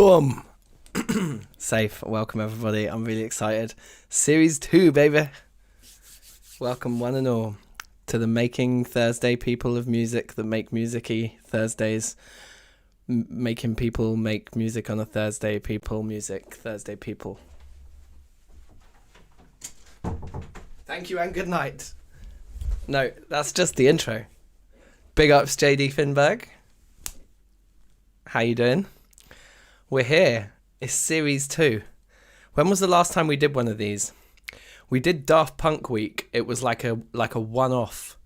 Boom! Safe. Welcome everybody. I'm really excited. Series 2, baby. Welcome one and all to the Making Thursday people of music that make music-y Thursdays. Making people make music on a Thursday, people, music, Thursday people. Thank you and good night. No, that's just the intro. Big ups JD Finberg. How you doing? We're here. It's series 2. When was the last time we did one of these? We did Daft Punk week. It was like a one-off,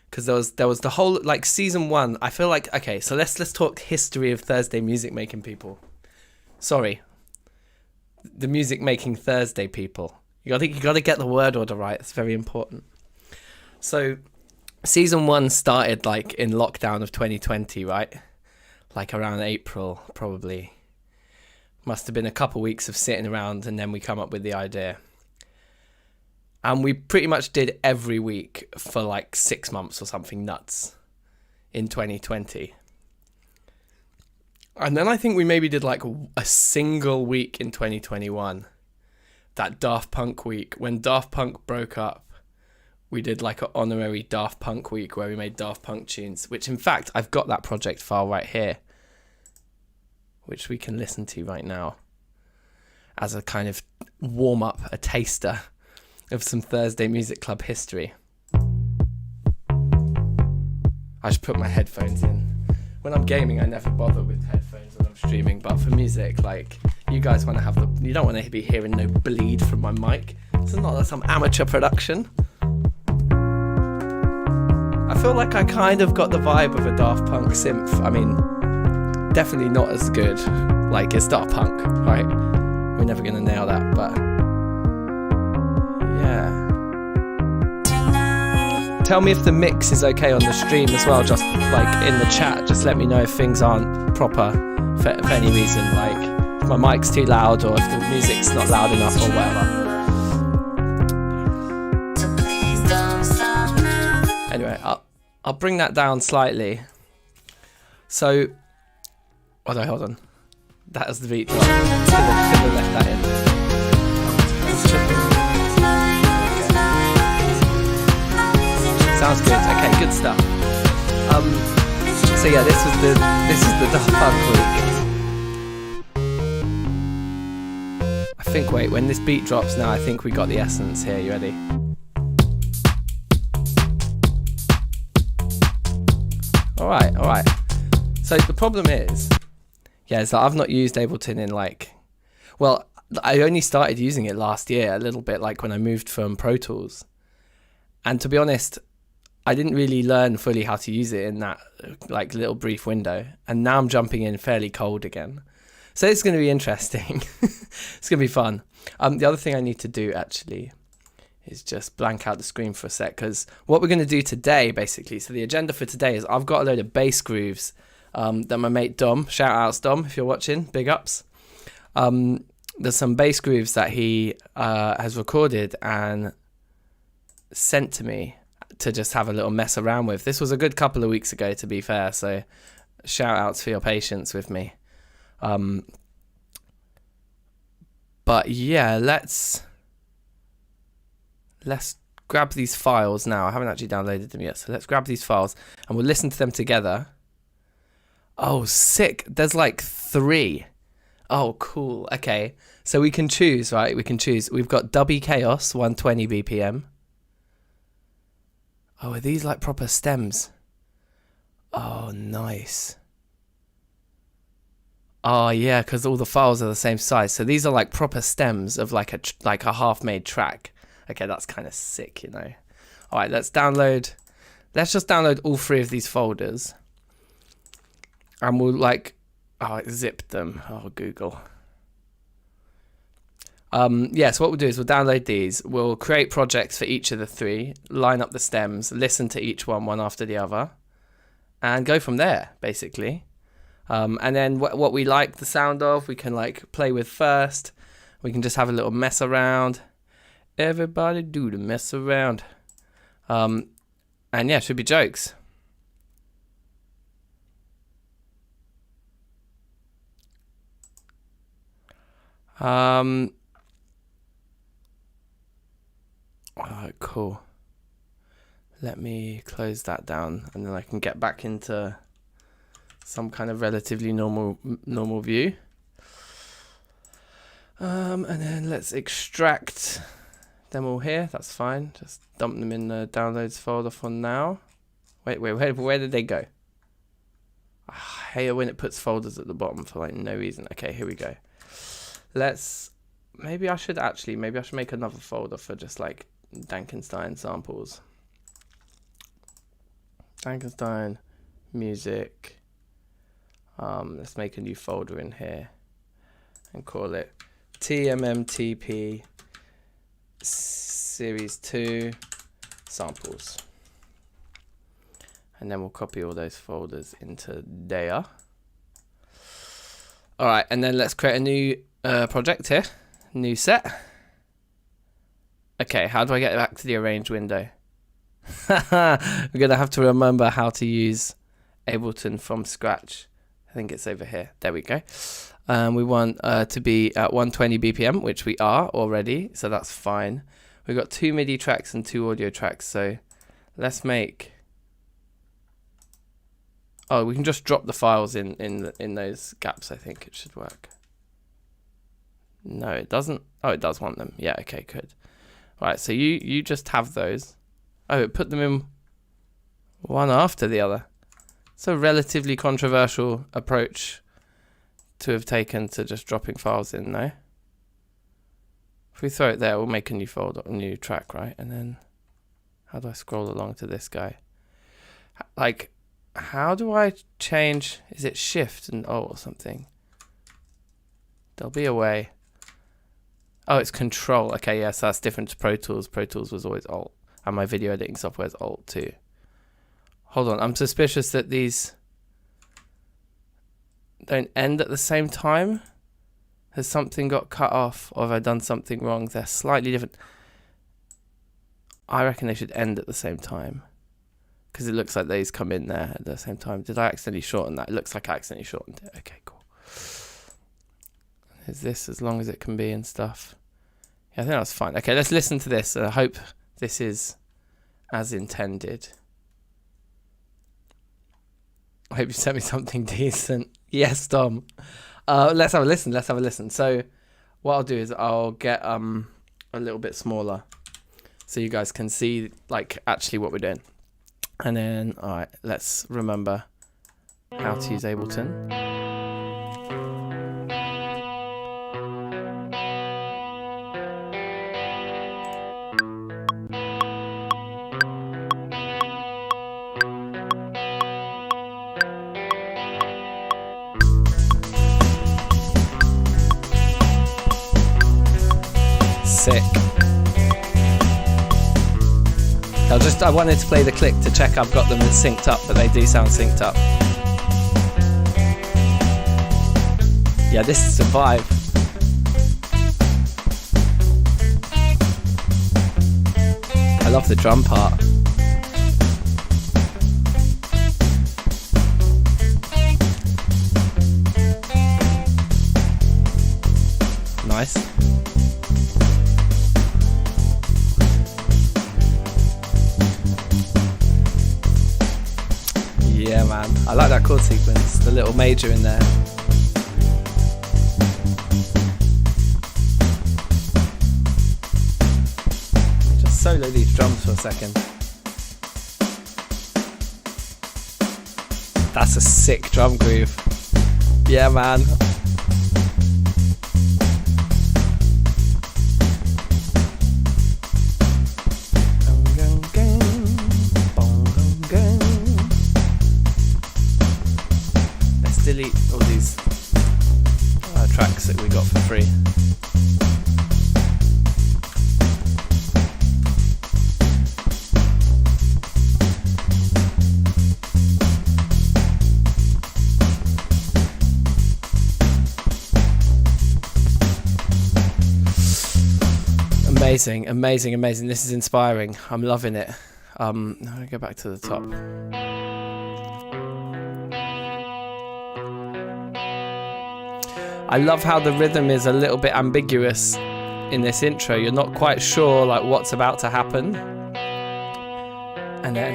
because there was the whole like season 1. I feel like okay. So let's talk history of Thursday music making people. Sorry, the music making Thursday people. You gotta get the word order right. It's very important. So season 1 started like in lockdown of 2020, right? Like around April, probably. Must have been a couple weeks of sitting around, and then we come up with the idea. And we pretty much did every week for like 6 months or something nuts in 2020. And then I think we maybe did like a single week in 2021. That Daft Punk week. When Daft Punk broke up, we did like an honorary Daft Punk week where we made Daft Punk tunes, which in fact, I've got that project file right here, which we can listen to right now as a kind of warm-up, a taster of some Thursday Music Club history. I should put my headphones in. When I'm gaming, I never bother with headphones when I'm streaming, but for music, like, you guys want to have you don't want to be hearing no bleed from my mic. This is not some amateur production. I feel like I kind of got the vibe of a Daft Punk synth. I mean, definitely not as good. Like, it's Daft Punk, right? We're never going to nail that, but yeah. Tell me if the mix is okay on the stream as well, just like in the chat. Just let me know if things aren't proper for any reason, like if my mic's too loud or if the music's not loud enough or whatever. Anyway, I'll bring that down slightly. So, hold on. That was the beat drop. Could have left that in. Okay. Sounds good. Okay, good stuff. So yeah, this is the Daft Punk week. I think. Wait, when this beat drops now, I think we got the essence here. You ready? All right. So the problem is, so I've not used Ableton in I only started using it last year a little bit, like when I moved from Pro Tools. And to be honest, I didn't really learn fully how to use it in that like little brief window. And now I'm jumping in fairly cold again. So it's going to be interesting. It's going to be fun. The other thing I need to do actually is just blank out the screen for a sec, because what we're going to do today, basically, so the agenda for today is I've got a load of bass grooves that my mate Dom, shout outs Dom if you're watching, big ups. There's some bass grooves that he has recorded and sent to me to just have a little mess around with. This was a good couple of weeks ago, to be fair, so shout outs for your patience with me. But yeah, let's grab these files now. I haven't actually downloaded them yet, so let's grab these files and we'll listen to them together. Oh, sick. There's like 3. Oh, cool. Okay. So we can choose, right? We can choose. We've got Dubby Chaos, 120 BPM. Oh, are these like proper stems? Oh, nice. Oh, yeah, because all the files are the same size. So these are like proper stems of like a half-made track. Okay, that's kind of sick, you know. All right, let's just download all 3 of these folders. And we'll zip them. Oh, Google. So what we'll do is we'll download these. We'll create projects for each of the 3, line up the stems, listen to each one after the other, and go from there, basically. And then what we like the sound of, we can like play with first. We can just have a little mess around. Everybody do the mess around. And yeah, it should be jokes. Oh, cool. Let me close that down, and then I can get back into some kind of relatively normal view. And then let's extract them all here. That's fine. Just dump them in the downloads folder for now. Wait, where did they go? I hate it when it puts folders at the bottom for like no reason. Okay, here we go. Maybe I should make another folder for just like DankNStein samples. DankNStein music. Let's make a new folder in here and call it TMMTP Series 2 samples. And then we'll copy all those folders into there. All right, and then let's create a new project here, new set. Okay, how do I get back to the arrange window? We're gonna have to remember how to use Ableton from scratch. I think it's over here. There we go. We want to be at 120 BPM, which we are already, so that's fine. We've got 2 MIDI tracks and 2 audio tracks, so let's make... Oh, we can just drop the files in those gaps. I think it should work. No, it doesn't. Oh, it does want them. Yeah, okay, good. Right, so you just have those. Oh, it put them in one after the other. It's a relatively controversial approach to have taken to just dropping files in, no? If we throw it there, we'll make a new folder, a new track, right? And then, how do I scroll along to this guy? Like, how do I change? Is it Shift and O or something? There'll be a way. Oh, it's Control. Okay, yes, yeah, so that's different to Pro Tools. Pro Tools was always Alt, and my video editing software is Alt too. Hold on, I'm suspicious that these don't end at the same time. Has something got cut off, or have I done something wrong? They're slightly different. I reckon they should end at the same time, because it looks like these come in there at the same time. Did I accidentally shorten that? It looks like I accidentally shortened it. Okay, cool. Is this as long as it can be and stuff? Yeah, I think that's fine. Okay, let's listen to this. I hope this is as intended. I hope you sent me something decent. Yes, Tom. Let's have a listen. Let's have a listen. So what I'll do is I'll get a little bit smaller so you guys can see like actually what we're doing. And then, all right, let's remember how to use Ableton. Sick. I wanted to play the click to check I've got them synced up, but they do sound synced up. Yeah, this is a vibe. I love the drum part. Nice. Yeah, man. I like that chord sequence, the little major in there. Just solo these drums for a second. That's a sick drum groove. Yeah, man. Delete all these tracks that we got for free. Amazing, amazing, amazing. This is inspiring. I'm loving it. Now I go back to the top. I love how the rhythm is a little bit ambiguous in this intro. You're not quite sure like what's about to happen. And then...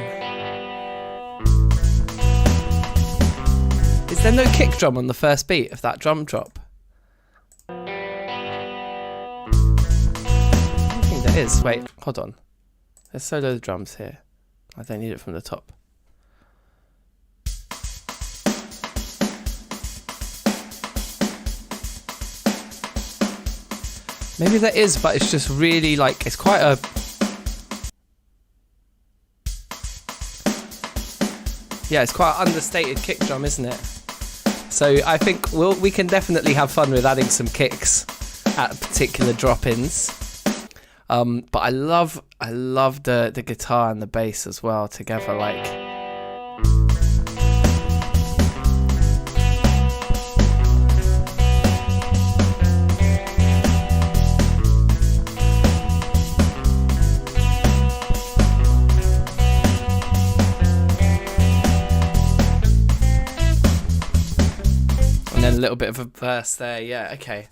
Is there no kick drum on the first beat of that drum drop? I don't think there is. Wait, hold on. There's solo drums here. I don't need it from the top. Maybe there is, but it's just really like, it's quite a... Yeah, it's quite an understated kick drum, isn't it? So I think we can definitely have fun with adding some kicks at particular drop-ins. But I love the guitar and the bass as well together, like... A little bit of a verse there, yeah, okay.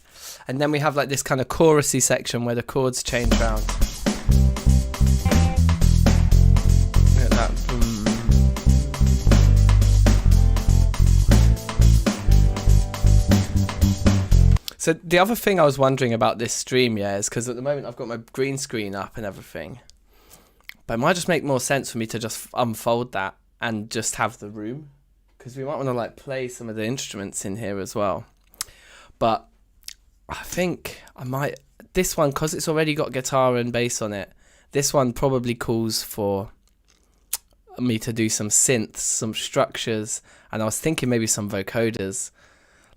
And then we have like this kind of chorusy section where the chords change around. Look at that. So the other thing I was wondering about this stream, yeah, is because at the moment I've got my green screen up and everything, but it might just make more sense for me to just unfold that and just have the room. Because we might want to like play some of the instruments in here as well. But I think I might... This one, because it's already got guitar and bass on it, this one probably calls for me to do some synths, some structures. And I was thinking maybe some vocoders.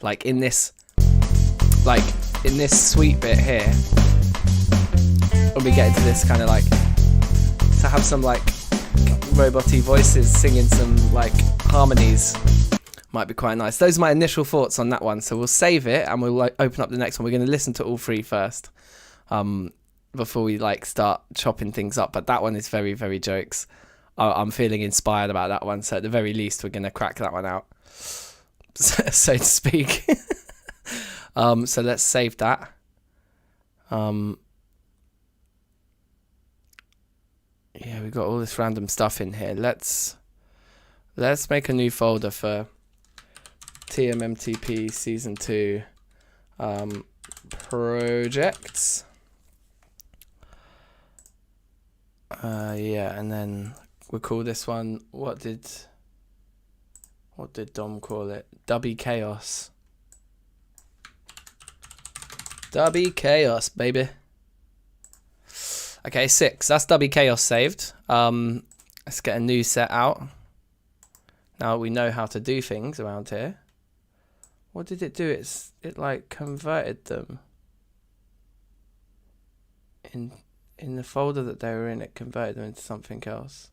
Like in this sweet bit here. When we get into this kind of like... To have some like... roboty voices singing some like harmonies might be quite nice. Those are my initial thoughts on that one, so we'll save it and we'll like open up the next one. We're going to listen to all three first before we like start chopping things up, but that one is very, very jokes. I'm feeling inspired about that one, so at the very least we're going to crack that one out, so to speak. So let's save that. Yeah, we've got all this random stuff in here. Let's make a new folder for TMMTP Season 2 projects. Yeah, and then we'll call this one, what did Dom call it? Dubby Chaos. Dubby Chaos, baby. Okay, 6. That's Dubby Chaos saved. Let's get a new set out. Now we know how to do things around here. What did it do? It like converted them. In the folder that they were in, it converted them into something else.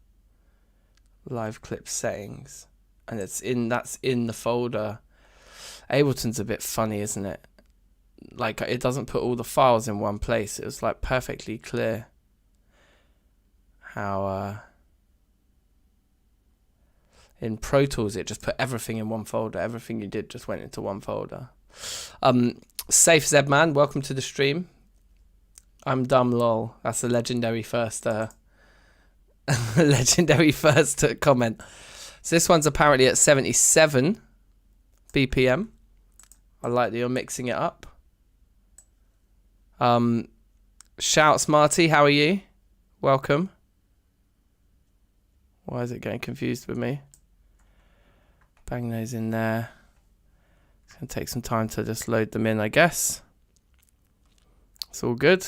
Live clip settings. And that's in the folder. Ableton's a bit funny, isn't it? Like it doesn't put all the files in one place. It was like perfectly clear how in Pro Tools it just put everything in one folder. Everything you did just went into one folder. Safe Zebman, welcome to the stream. I'm dumb lol. That's a legendary first comment. So this one's apparently at 77 BPM. I like that you're mixing it up. Shout Smarty, how are you? Welcome. Why is it getting confused with me? Bang those in there. It's going to take some time to just load them in, I guess. It's all good.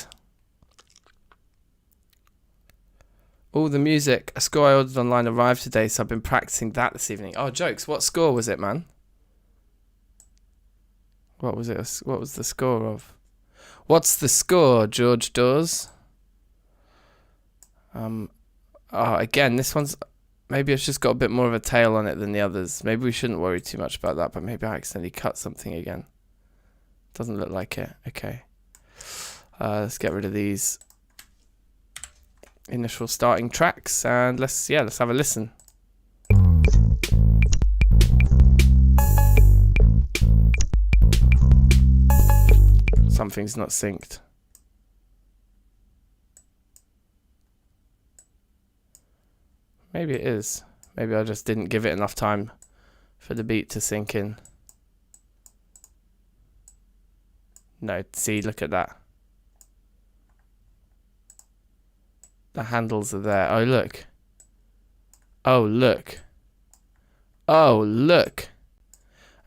All the music. A score I ordered online arrived today, so I've been practicing that this evening. Oh, jokes. What score was it, man? What was it? What was the score of? What's the score, George Dawes? Again, this one's... Maybe it's just got a bit more of a tail on it than the others. Maybe we shouldn't worry too much about that, but maybe I accidentally cut something again. Doesn't look like it. Okay. Let's get rid of these initial starting tracks and let's have a listen. something's not synced. Maybe it is. Maybe I just didn't give it enough time for the beat to sink in. No, see, look at that. The handles are there. Oh, look. Oh, look. Oh, look.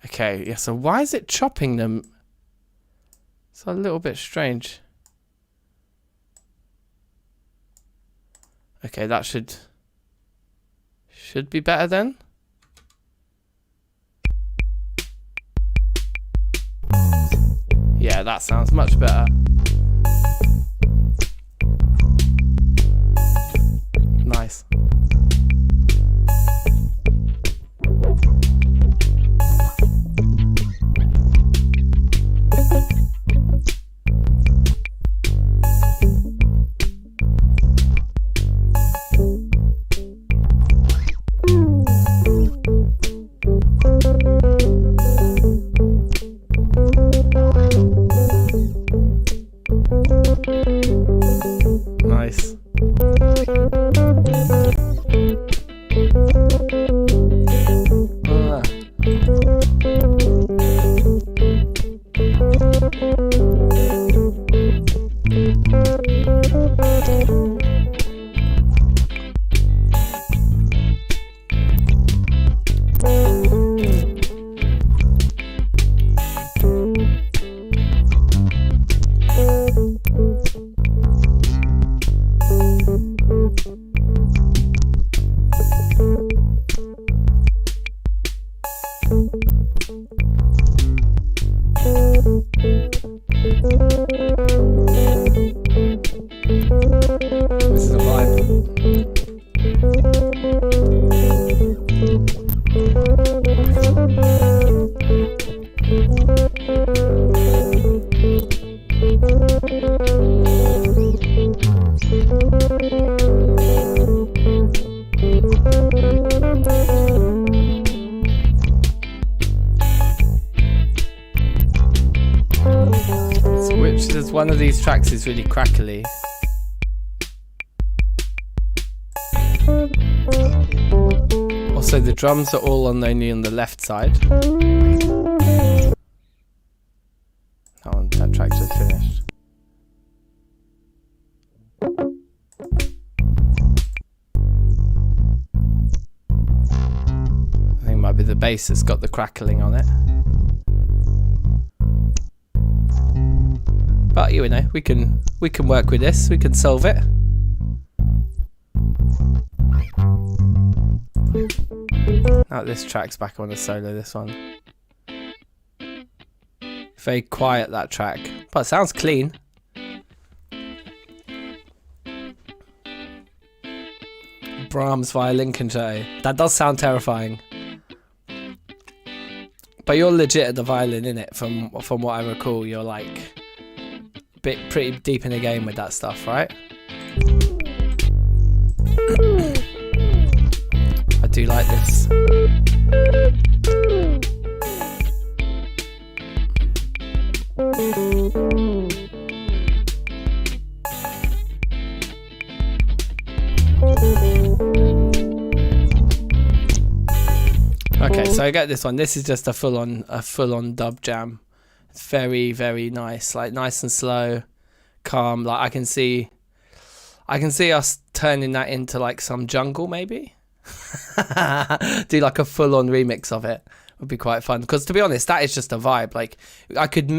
Okay, yeah, so why is it chopping them? It's a little bit strange. Okay, that should be better then. Yeah, that sounds much better. Nice. Nice. This is a vibe. One of these tracks is really crackly. Also, the drums are all only on the left side. Oh, that track's just finished. I think it might be the bass that's got the crackling on it. But you know, we can work with this. We can solve it. Now this track's back on the solo. This one, very quiet, that track, but it sounds clean. Brahms violin concerto. That does sound terrifying. But you're legit at the violin, innit? From what I recall, you're like pretty deep in the game with that stuff, right? I do like this. Okay, so I get this one. This is just a full-on dub jam. It's very, very nice, like nice and slow, calm. Like I can see us turning that into like some jungle, maybe. Do like a full-on remix of it. Would be quite fun, because to be honest, that is just a vibe. Like I could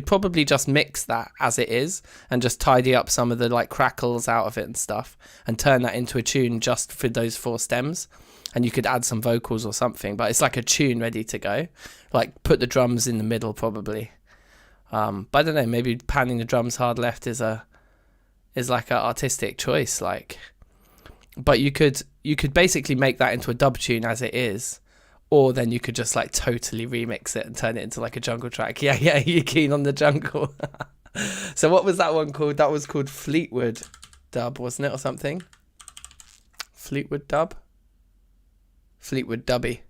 probably just mix that as it is and just tidy up some of the like crackles out of it and stuff and turn that into a tune just for those 4 stems. And you could add some vocals or something, but it's like a tune ready to go. Like put the drums in the middle probably. But I don't know, maybe panning the drums hard left is like an artistic choice. Like, but you could basically make that into a dub tune as it is, or then you could just like totally remix it and turn it into like a jungle track. Yeah, you're keen on the jungle. So what was that one called? That was called Fleetwood Dub, wasn't it, or something? Fleetwood Dub. Fleetwood Dubby.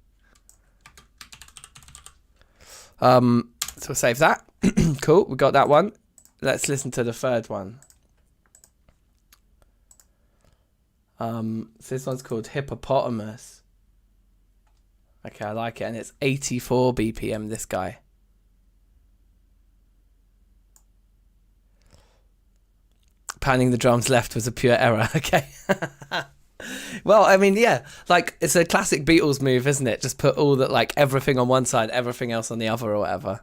So we'll save that. Cool, we got that one. Let's listen to the third one. So this one's called Hippopotamus. Okay, I like it, and it's 84 BPM, this guy. Panning the drums left was a pure error. Okay. Well, I mean, yeah, like it's a classic Beatles move, isn't it? Just put all that, like everything on one side, everything else on the other, or whatever.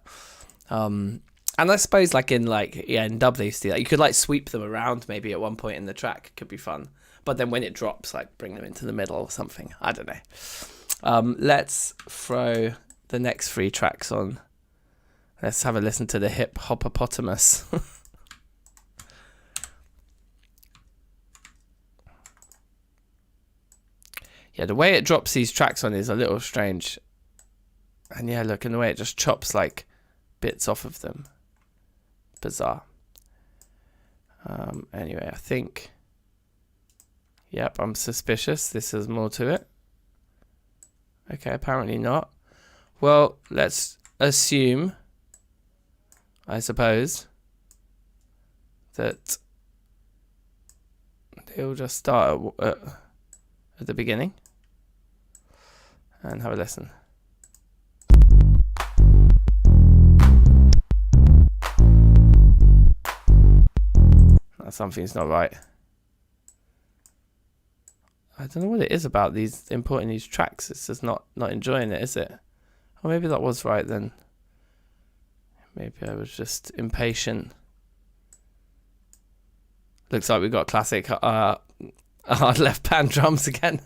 And I suppose, like in in dub they used to do that. You could like sweep them around maybe at one point in the track. Could be fun. But then when it drops, like bring them into the middle or something. I don't know. Let's throw the next 3 tracks on. Let's have a listen to the Hippopotamus. Yeah, the way it drops these tracks on is a little strange. And yeah, look, and the way it just chops like bits off of them. Bizarre. Anyway, I think... Yep, I'm suspicious. This has more to it. Okay, apparently not. Well, let's assume, I suppose, that they'll just start at the beginning and have a listen. Something's not right. I don't know what it is about these importing these tracks. It's just not enjoying it, is it? Or maybe that was right then. Maybe I was just impatient. Looks like we got classic hard left pan drums again.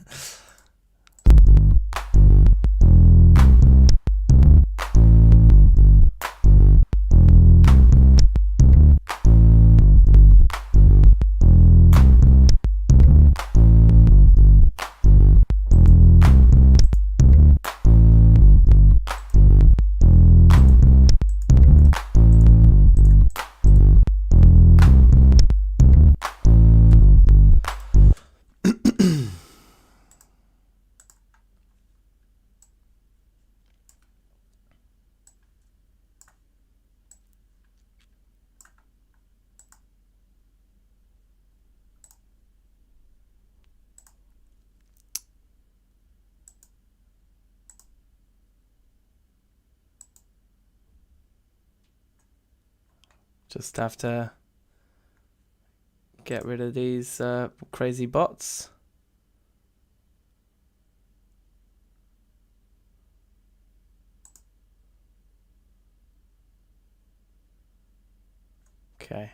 Just have to get rid of these crazy bots. Okay.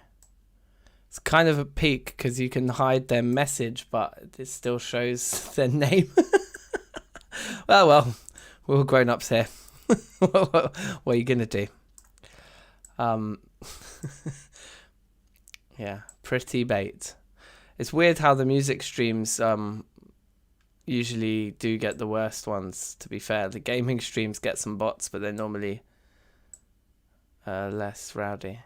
It's kind of a peak because you can hide their message, but it still shows their name. Well, we're all grown-ups here. What are you going to do? Yeah, pretty bait. It's weird how the music streams usually do get the worst ones, to be fair. The gaming streams get some bots, but they're normally less rowdy.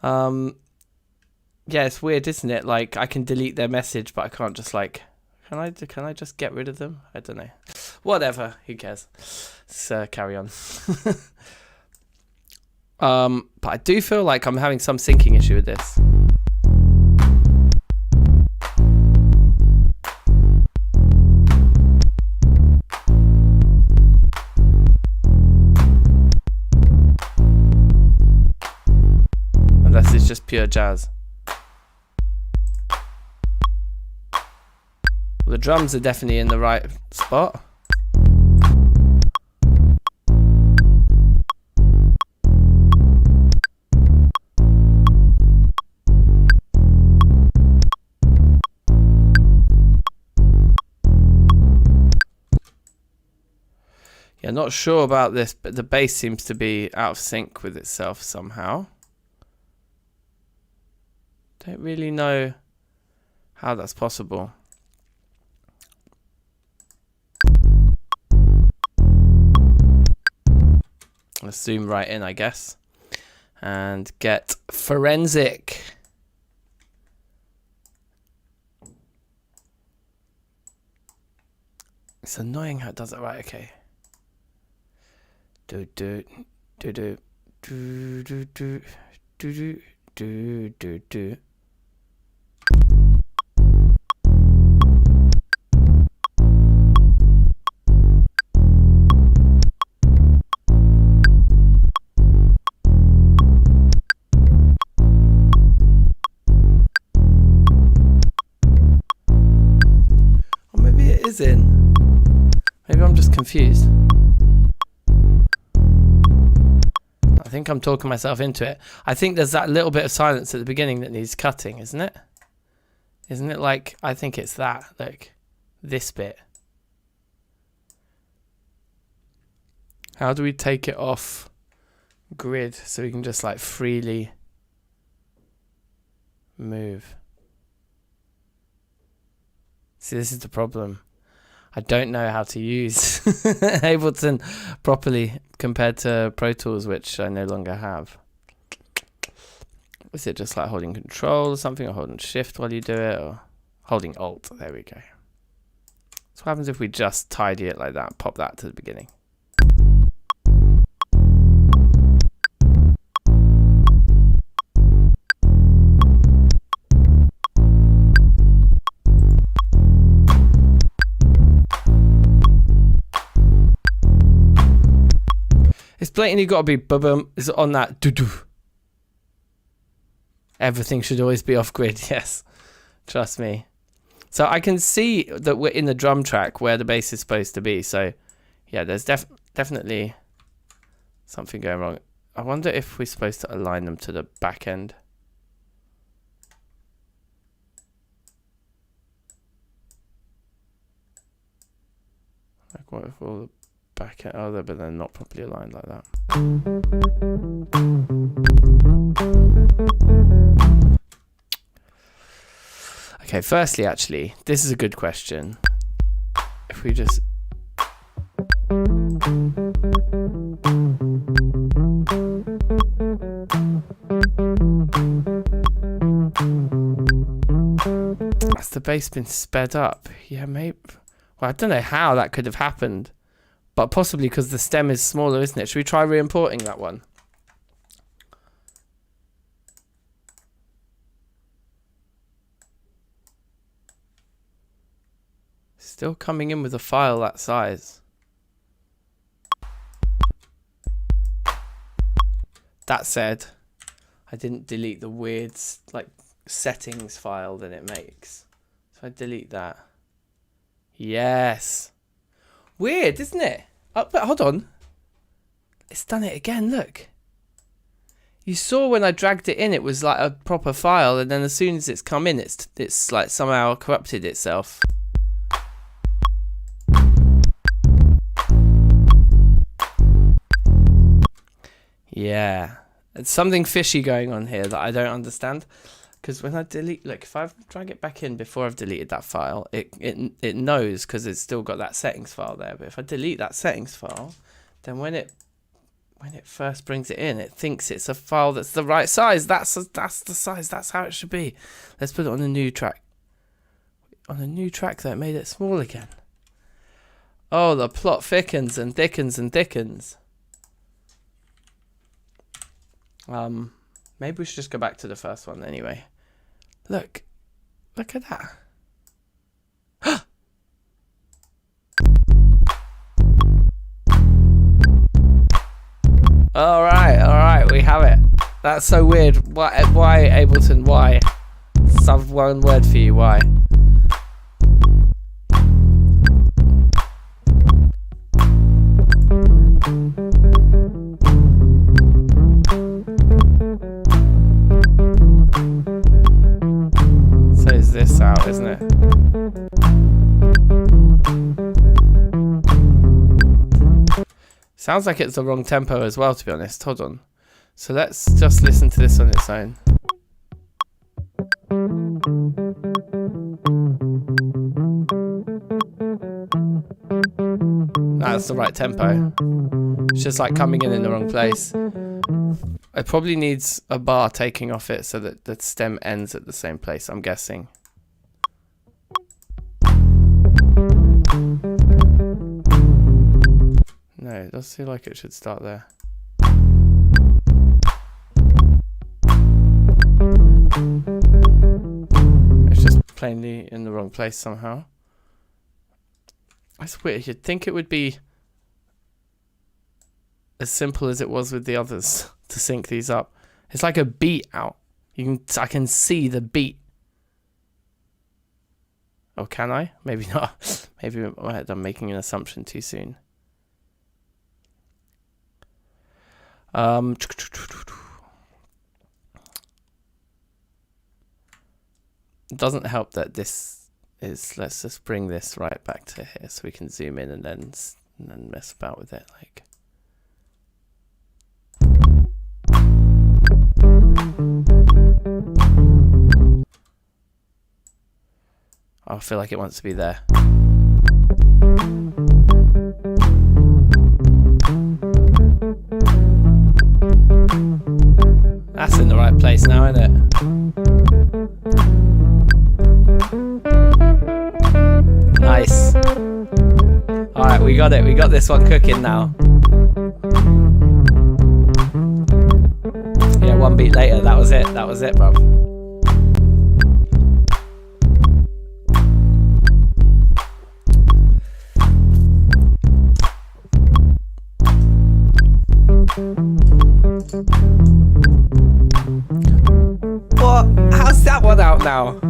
Yeah, it's weird, isn't it? Like, I can delete their message, but I can't just like... Can I just get rid of them? I don't know. Whatever. Who cares? So carry on. But I do feel like I'm having some syncing issue with this. Unless it's just pure jazz. The drums are definitely in the right spot. Yeah, not sure about this, but the bass seems to be out of sync with itself somehow. Don't really know how that's possible. Let's zoom right in, I guess, and get forensic. It's annoying how it does it. Right, okay. Do do do do do do do do do do do. Or maybe it is in. Maybe I'm just confused. I think I'm talking myself into it. I think there's that little bit of silence at the beginning that needs cutting, isn't it? Isn't it like, I think it's that, like, this bit. How do we take it off grid so we can just like freely move? See, this is the problem. I don't know how to use Ableton properly compared to Pro Tools, which I no longer have. Is it just like holding Control or something, or holding Shift while you do it, or holding Alt? There we go. So what happens if we just tidy it like that, pop that to the beginning? It's blatantly got to be boom. Is it on that doo-doo? Everything should always be off grid. Yes, trust me. So I can see that we're in the drum track where the bass is supposed to be. So yeah, there's definitely something going wrong. I wonder if we're supposed to align them to the back end. Like what if all the back end, oh, but they're not properly aligned like that. Okay, firstly, actually, this is a good question. If we just... Has the bass been sped up? Yeah, maybe. Well, I don't know how that could have happened, but possibly because the stem is smaller, isn't it? Should we try re-importing that one? Still coming in with a file that size. That said, I didn't delete the weird like settings file that it makes. So I delete that. Yes. Weird, isn't it? Oh, but hold on. It's done it again, look. You saw when I dragged it in, it was like a proper file, and then as soon as it's come in, it's like somehow corrupted itself. Yeah. There's something fishy going on here that I don't understand. Because when I delete, look, if I drag it back in before I've deleted that file, it knows because it's still got that settings file there. But if I delete that settings file, then when it first brings it in, it thinks it's a file that's the right size. That's the size. That's how it should be. Let's put it on a new track. On a new track that made it small again. Oh, the plot thickens and thickens and thickens. Maybe we should just go back to the first one anyway. Look at that. All right, we have it. That's so weird. Why Ableton? Why? Some one word for you. Why? So is this out, isn't it? Sounds like it's the wrong tempo as well, to be honest. Hold on. So let's just listen to this on its own. That's the right tempo. It's just like coming in the wrong place. It probably needs a bar taking off it so that the stem ends at the same place, I'm guessing. No, it does feel like it should start there. It's just plainly in the wrong place somehow. That's weird. You'd think it would be as simple as it was with the others to sync these up. It's like a beat out. I can see the beat. Oh, can I? Maybe not. Maybe I'm making an assumption too soon. It doesn't help that this is, let's just bring this right back to here so we can zoom in and then mess about with it. Like, I feel like it wants to be there. That's in the right place now, isn't it? Nice. Alright, we got it. We got this one cooking now. Yeah, one beat later. That was it. That was it, bruv. What? How's that one out now?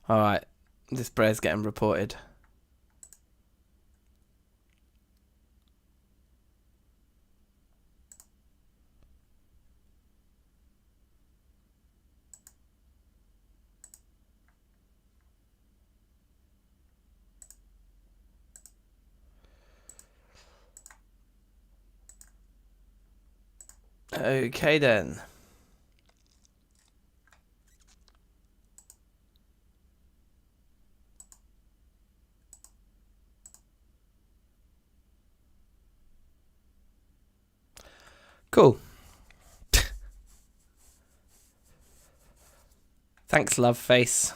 Alright, this prayer's getting reported. Okay then. Cool. Thanks, love face.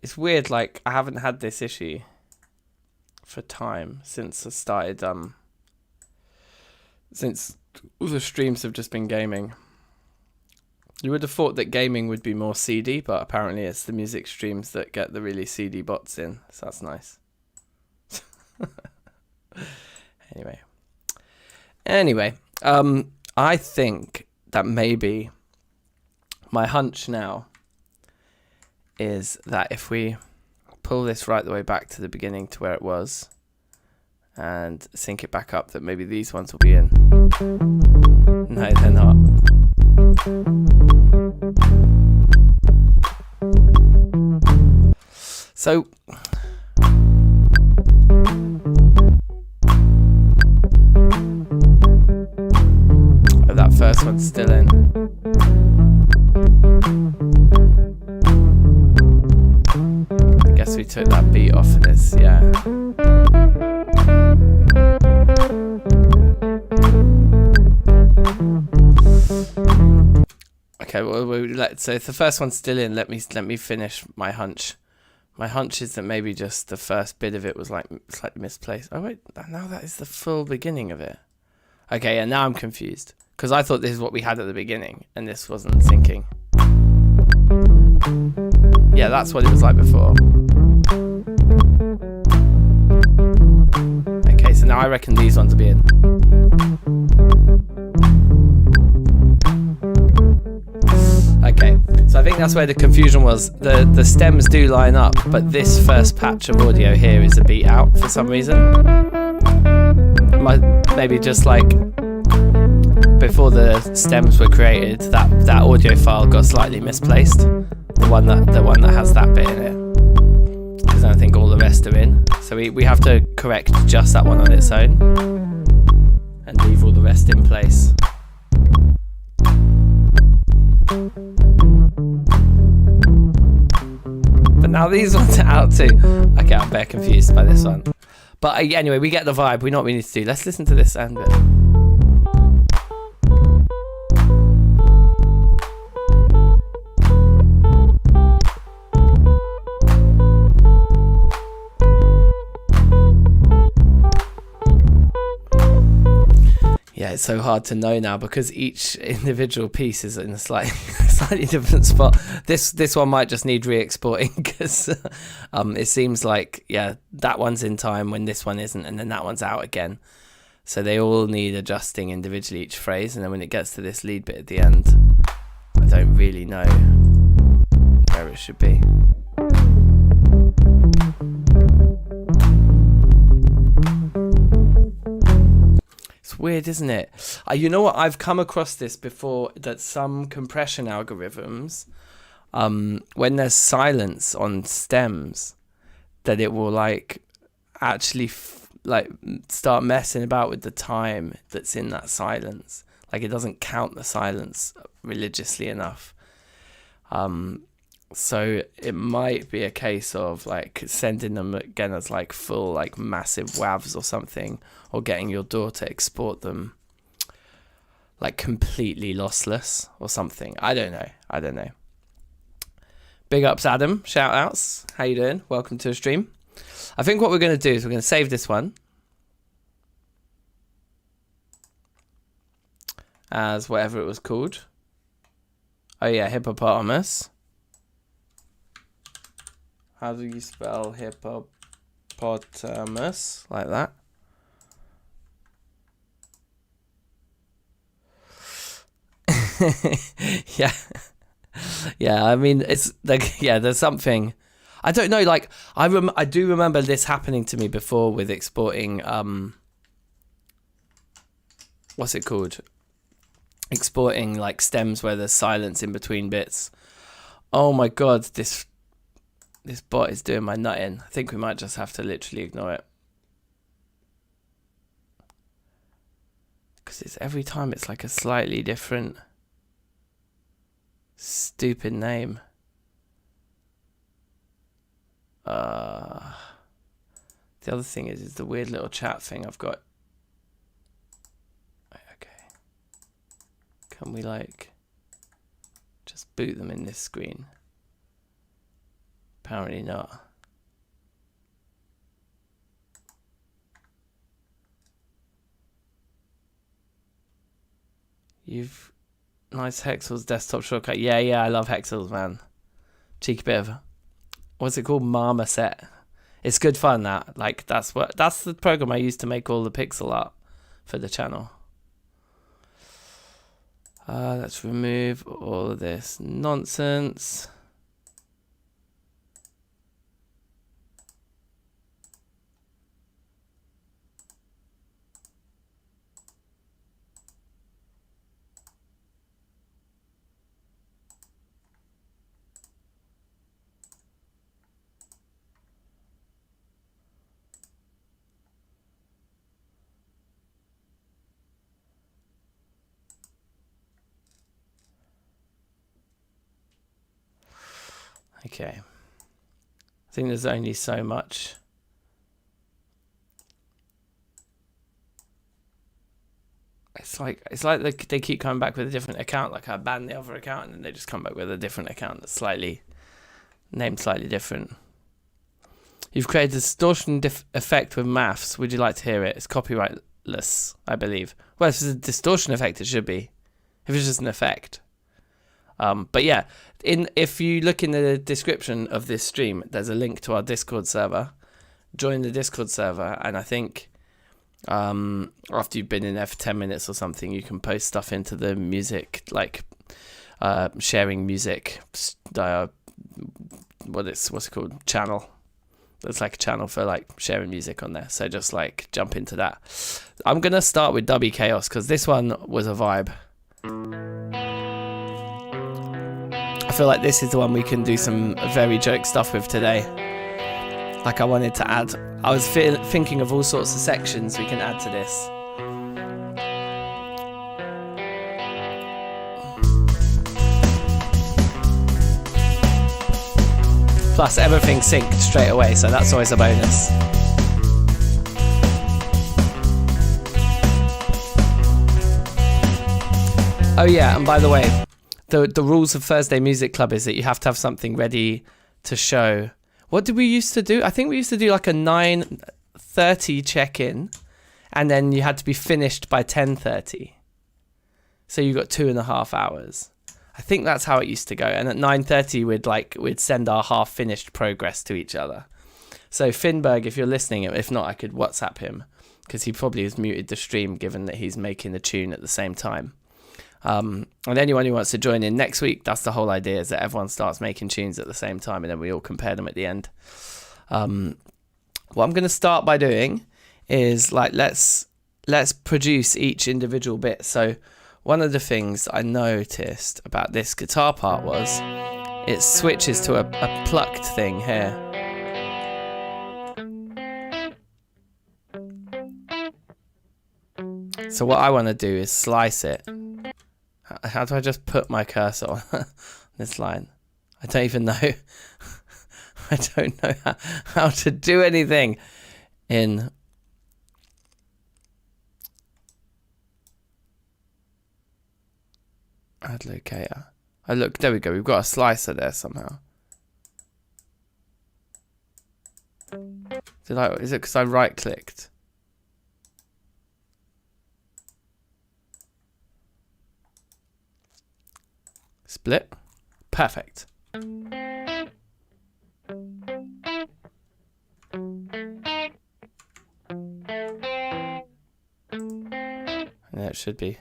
It's weird, like, I haven't had this issue for time since I started, since all the streams have just been gaming. You would have thought that gaming would be more seedy, but apparently it's the music streams that get the really seedy bots in, so that's nice. Anyway, I think that maybe my hunch now is that if we pull this right the way back to the beginning to where it was and sync it back up, that maybe these ones will be in. No, they're not. So that first one's still in. I guess we took that beat off in this, yeah. Okay, well, so if the first one's still in, let me finish my hunch. My hunch is that maybe just the first bit of it was like slightly misplaced. Oh wait, now that is the full beginning of it. Okay, and now I'm confused. Because I thought this is what we had at the beginning, and this wasn't syncing. Yeah, that's what it was like before. Okay, so now I reckon these ones will be in. Okay, so I think that's where the confusion was. The stems do line up, but this first patch of audio here is a beat out for some reason. Maybe just like before the stems were created, that audio file got slightly misplaced. The one that has that bit in it, because I think all the rest are in. So we have to correct just that one on its own and leave all the rest in place. But Now these ones are out too. Okay, I'm very confused by this one. But anyway, we get the vibe. We know what we need to do. Let's listen to this and yeah, it's so hard to know now because each individual piece is in a slightly different spot. This one might just need re-exporting because it seems like, yeah, that one's in time when this one isn't, and then that one's out again. So they all need adjusting individually, each phrase, and then when it gets to this lead bit at the end, I don't really know where it should be. It's weird, isn't it? You know what? I've come across this before, that some compression algorithms, when there's silence on stems, that it will like actually start messing about with the time that's in that silence. Like it doesn't count the silence religiously enough. So it might be a case of like sending them again as like full, like massive WAVs or something, or getting your DAW to export them like completely lossless or something. I don't know. Big ups, Adam. Shout outs. How you doing? Welcome to the stream. I think what we're going to do is we're going to save this one as whatever it was called. Oh yeah, Hippopotamus. How do you spell hippopotamus? Like that. Yeah. Yeah, I mean, it's like, yeah, there's something, I don't know, like, I do remember this happening to me before with exporting, what's it called? Exporting, like, stems where there's silence in between bits. Oh my god, this bot is doing my nut in. I think we might just have to literally ignore it. Because it's every time it's like a slightly different stupid name. The other thing is the weird little chat thing I've got. Okay. Can we like just boot them in this screen? Apparently not. You've nice Hexel's desktop shortcut. Yeah, I love Hexel's, man. Cheeky bit of, what's it called? Marmoset. It's good fun, that. Like that's the program I used to make all the pixel art for the channel. Let's remove all of this nonsense. Okay. I think there's only so much. It's like they keep coming back with a different account. Like I banned the other account and then they just come back with a different account that's named slightly different. You've created a distortion effect with maths. Would you like to hear it? It's copyrightless, I believe. Well, if it's a distortion effect, it should be. If it's just an effect. But yeah, if you look in the description of this stream, there's a link to our Discord server. Join the Discord server, and I think after you've been in there for 10 minutes or something, you can post stuff into the music, like sharing music, what's it called? Channel. There's like a channel for like sharing music on there. So just like jump into that. I'm gonna start with Dubby Chaos because this one was a vibe. I feel like this is the one we can do some very joke stuff with today. Like I wanted to add, I was thinking of all sorts of sections we can add to this. Plus everything synced straight away, so that's always a bonus. Oh yeah, and by the way, the rules of Thursday Music Club is that you have to have something ready to show. What did we used to do? I think we used to do like a 9:30 check-in, and then you had to be finished by 10:30. So you got 2.5 hours. I think that's how it used to go. And at 9:30 we'd send our half-finished progress to each other. So Finberg, if you're listening, if not, I could WhatsApp him, because he probably has muted the stream given that he's making the tune at the same time. And anyone who wants to join in next week, that's the whole idea, is that everyone starts making tunes at the same time and then we all compare them at the end. What I'm going to start by doing is let's produce each individual bit. So one of the things I noticed about this guitar part was it switches to a plucked thing here. So what I want to do is slice it. How do I just put my cursor on this line? I don't even know. I don't know how to do anything in add locator. Oh look, there we go. We've got a slicer there somehow. Is it because I right clicked? Split. Perfect. And there it should be.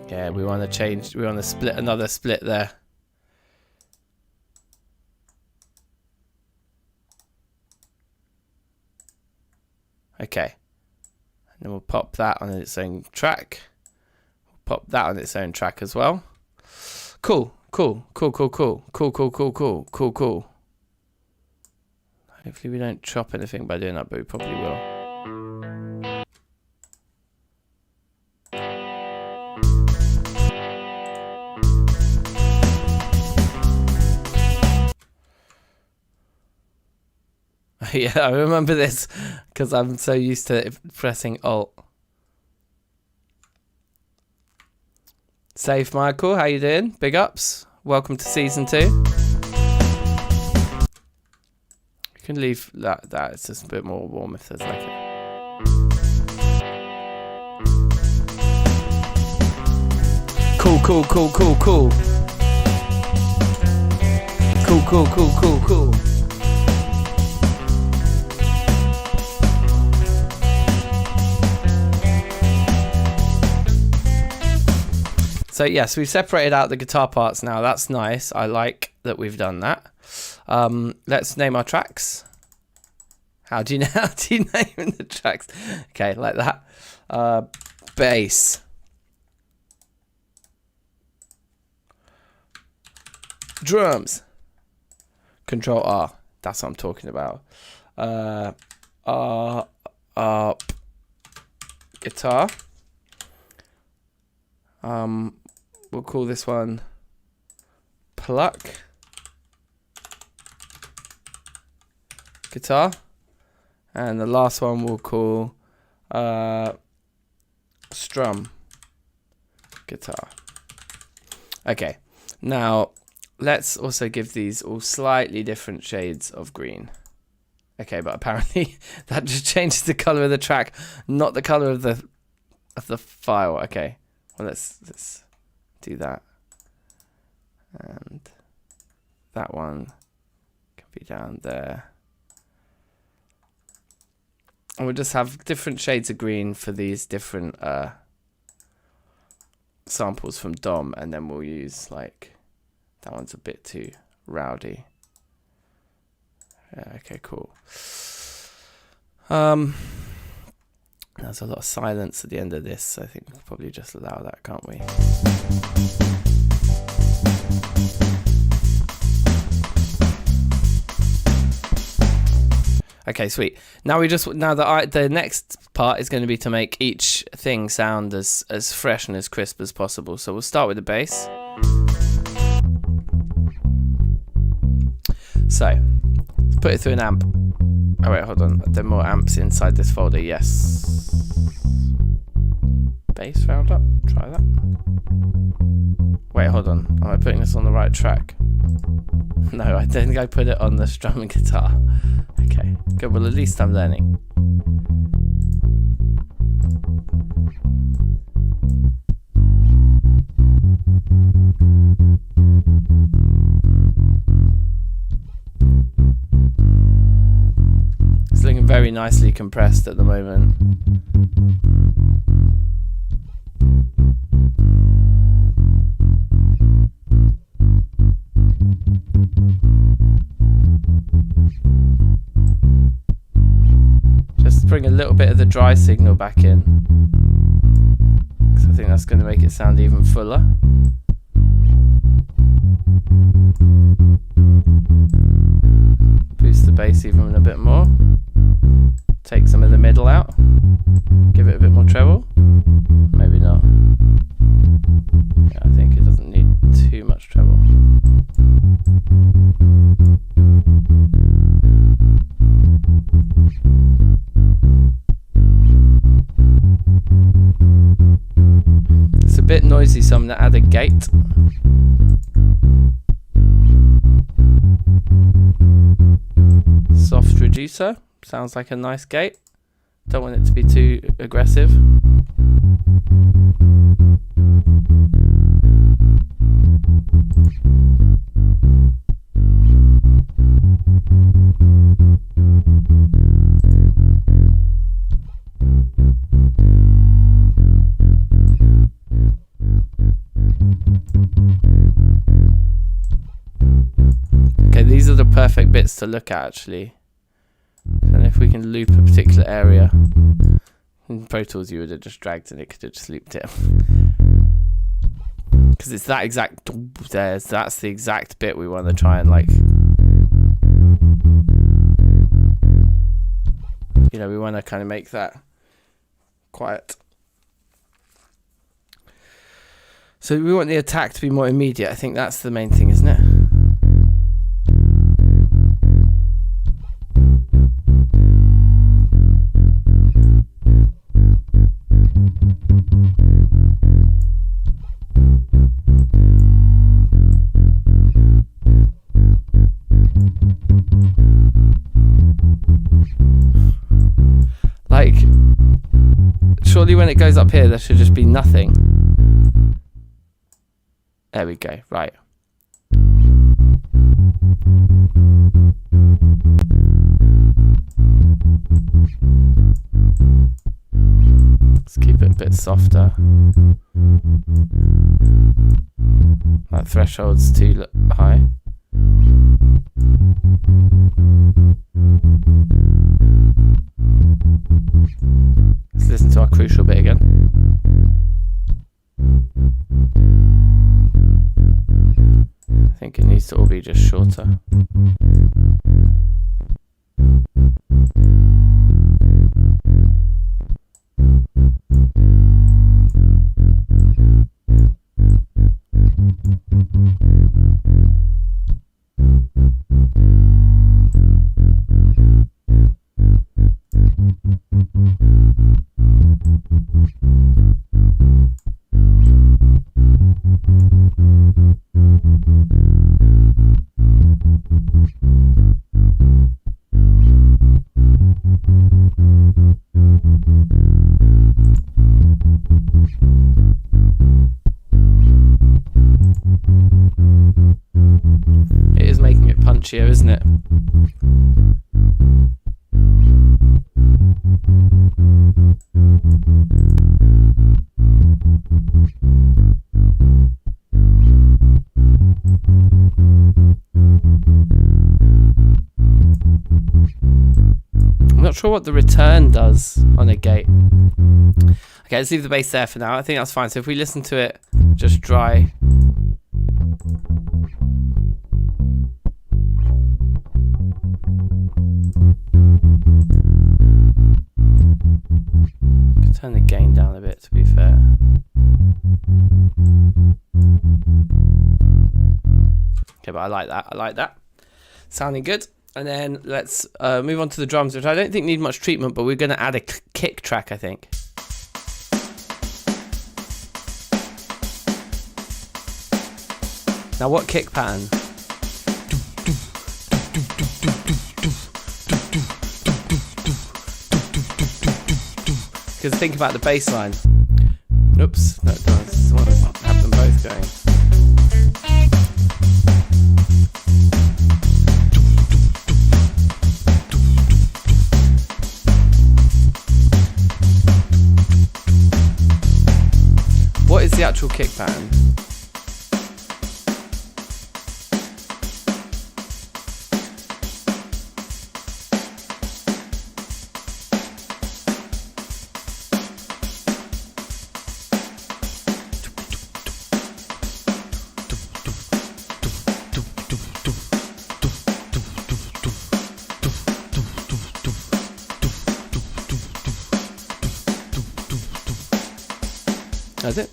Yeah, we want to change. We want to split another split there. Okay. And then we'll pop that on its own track. We'll pop that on its own track as well. Cool. Hopefully we don't chop anything by doing that, but we probably will. Yeah, I remember this because I'm so used to pressing Alt. Safe Michael, how you doing? Big ups. Welcome to season 2. You can leave that. It's just a bit more warm if there's like it. Cool. Cool. So yes, we've separated out the guitar parts now. That's nice. I like that we've done that. Let's name our tracks. How do you name the tracks? Okay, like that. Bass. Drums. Control R. That's what I'm talking about. Guitar. We'll call this one pluck guitar, and the last one we'll call strum guitar. Okay, now let's also give these all slightly different shades of green. Okay, but apparently that just changes the color of the track, not the color of the file. Okay, well let's do that, and that one can be down there, and we'll just have different shades of green for these different samples from Dom, and then we'll use like that one's a bit too rowdy. Yeah, okay, cool. There's a lot of silence at the end of this, so I think we can probably just allow that, can't we? Okay, sweet. Now the next part is going to be to make each thing sound as fresh and as crisp as possible. So we'll start with the bass. So, let's put it through an amp. Oh wait, hold on. There are more amps inside this folder. Yes. Bass roundup. Try that. Wait, hold on. Am I putting this on the right track? No, I don't think I put it on the strum and guitar. Okay, good. Well, at least I'm learning. It's looking very nicely compressed at the moment. Just bring a little bit of the dry signal back in, because I think that's going to make it sound even fuller. Boost the bass even a bit more. Take some of the middle out. Give it a bit more treble. Maybe not. Yeah, I think it doesn't need too much treble. It's a bit noisy, so I'm going to add a gate. Soft reducer. Sounds like a nice gate. Don't want it to be too aggressive. Okay, these are the perfect bits to look at actually. And if we can loop a particular area, in Pro Tools you would have just dragged and it could have just looped it. Because it's that exact, that's the exact bit we want to try and like, you know, we want to kind of make that quiet. So we want the attack to be more immediate. I think that's the main thing, isn't it? Like, surely when it goes up here, there should just be nothing. There we go, right. Let's keep it a bit softer. That threshold's too high. Let's listen to our crucial bit again. I think it needs to all be just shorter. It is making it punchier, isn't it? I'm not sure what the return does on a gate. Okay, let's leave the bass there for now. I think that's fine. So if we listen to it just dry. Turn the gain down a bit, to be fair. Okay, but I like that. I like that. Sounding good. And then let's move on to the drums, which I don't think need much treatment, but we're going to add a kick track, I think. Now, what kick pattern? Because think about the bass line. Oops, no, I want to have them both going. What is the actual kick pattern? That's it.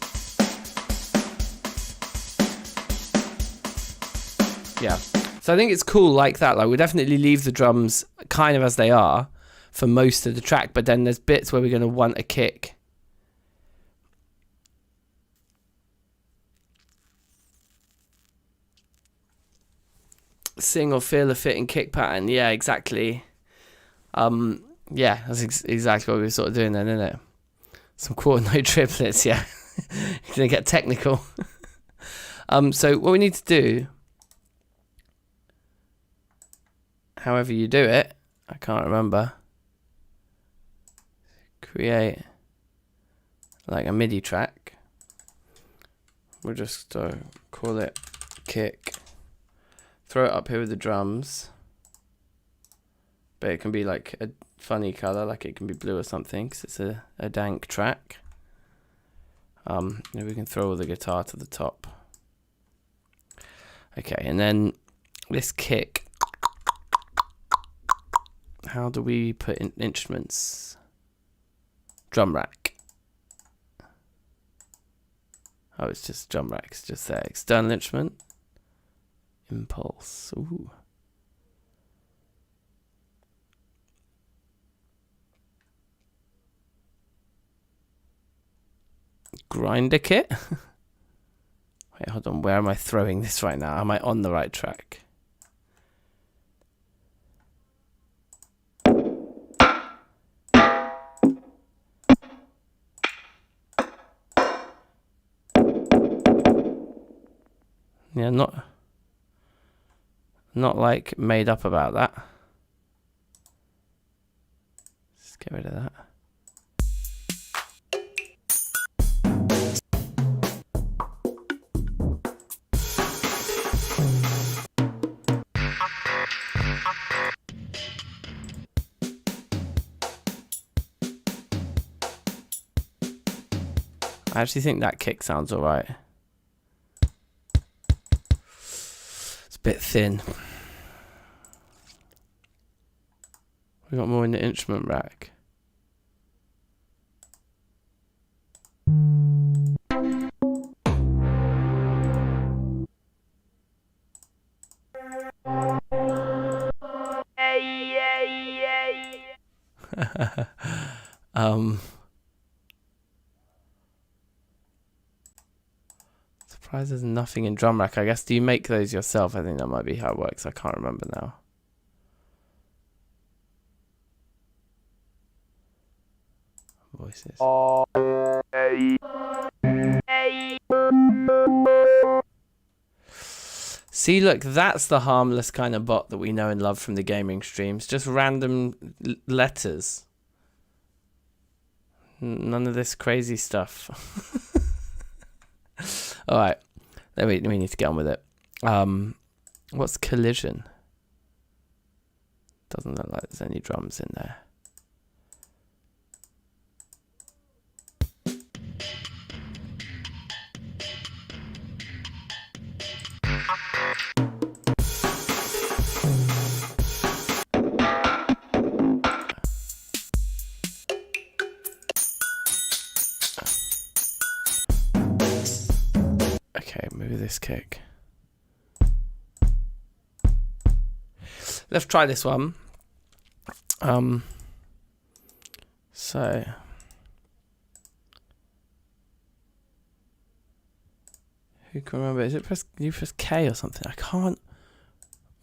Yeah. So I think it's cool like that. Like, we'll definitely leave the drums kind of as they are for most of the track, but then there's bits where we're going to want a kick. Sing or feel a fitting kick pattern. Yeah, exactly. Yeah, that's exactly what we were sort of doing then, isn't it? Some quarter note triplets, yeah. You're going to get technical. So what we need to do, however you do it, I can't remember, create like a MIDI track. We'll just call it kick. Throw it up here with the drums. But it can be like a funny color, like it can be blue or something, because it's a dank track. Maybe we can throw the guitar to the top. Okay, and then this kick. How do we put in instruments? Drum rack. Oh, it's just drum rack. It's just there. External instrument. Impulse. Ooh. Grinder kit? Wait, hold on. Where am I throwing this right now? Am I on the right track? Yeah, not like made up about that. Let's get rid of that. I actually think that kick sounds alright. It's a bit thin. We got more in the instrument rack. Surprised there's nothing in drum rack. I guess, do you make those yourself? I think that might be how it works. I can't remember now. Voices. See, look, that's the harmless kind of bot that we know and love from the gaming streams. Just random letters. None of this crazy stuff. All right, then we need to get on with it. What's collision? Doesn't look like there's any drums in there. Okay, move this kick. let's try this one. So who can remember? Is it you press K or something? I can't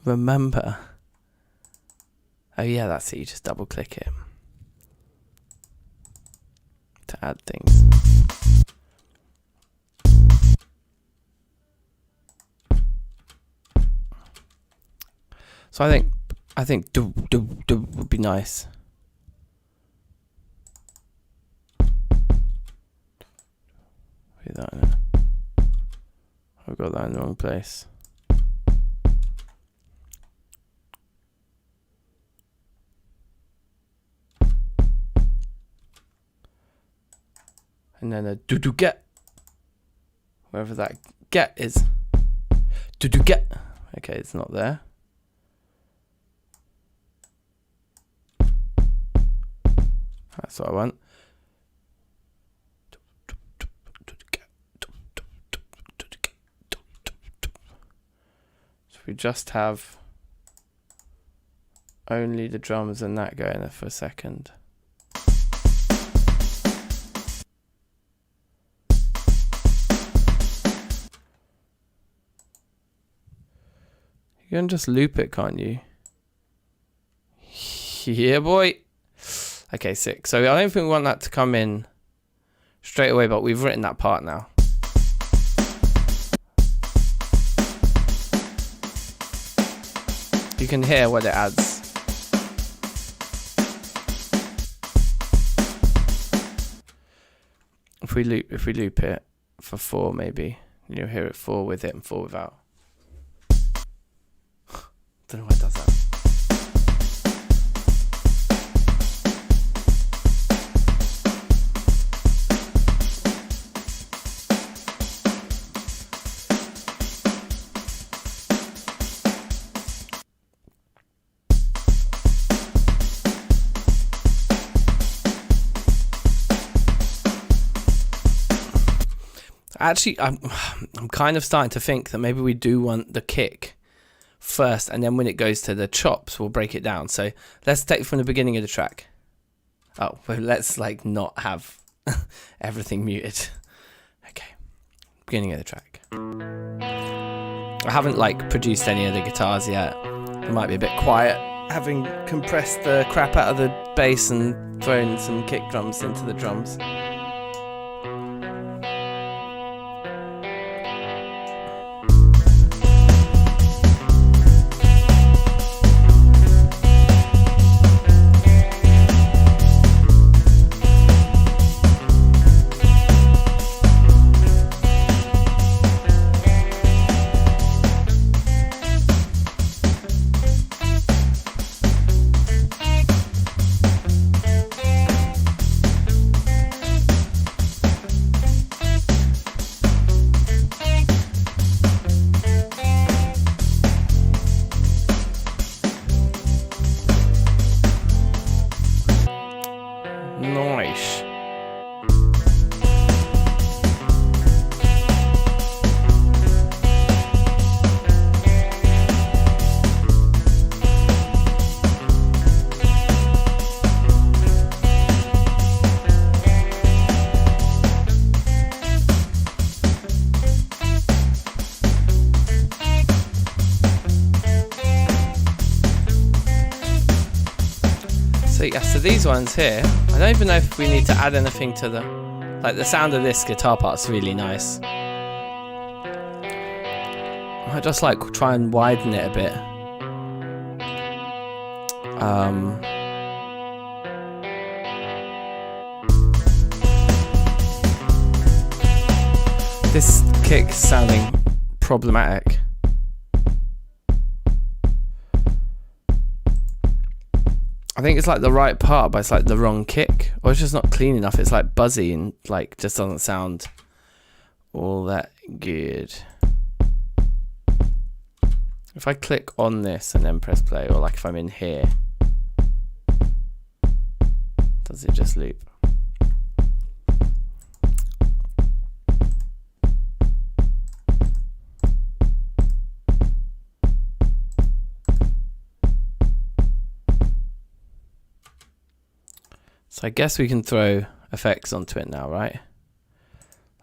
remember. Oh yeah, that's it. You just double click it to add things. So I think do would be nice. Put that in there. I've got that in the wrong place. And then a do get. Wherever that get is. Do get. Okay, it's not there. That's what I want. So we just have only the drums and that going there for a second. You can just loop it, can't you? Yeah, boy. Okay, sick. So I don't think we want that to come in straight away, but we've written that part now. You can hear what it adds. If we loop it for 4, maybe you'll hear it 4 with it and 4 without. Don't know why it does that. Actually, I'm kind of starting to think that maybe we do want the kick first, and then when it goes to the chops, we'll break it down. So let's take from the beginning of the track. Oh, well, let's like not have everything muted. Okay, beginning of the track. I haven't like produced any of the guitars yet. It might be a bit quiet, having compressed the crap out of the bass and thrown some kick drums into the drums. Nice. So these ones here, I don't even know if we need to add anything to the, like the sound of this guitar part's really nice. I might just like try and widen it a bit. This kick's sounding problematic. I think it's like the right part, but it's like the wrong kick, or it's just not clean enough. It's like buzzy and like just doesn't sound all that good. If I click on this and then press play, or like if I'm in here, does it just loop? So I guess we can throw effects onto it now, right?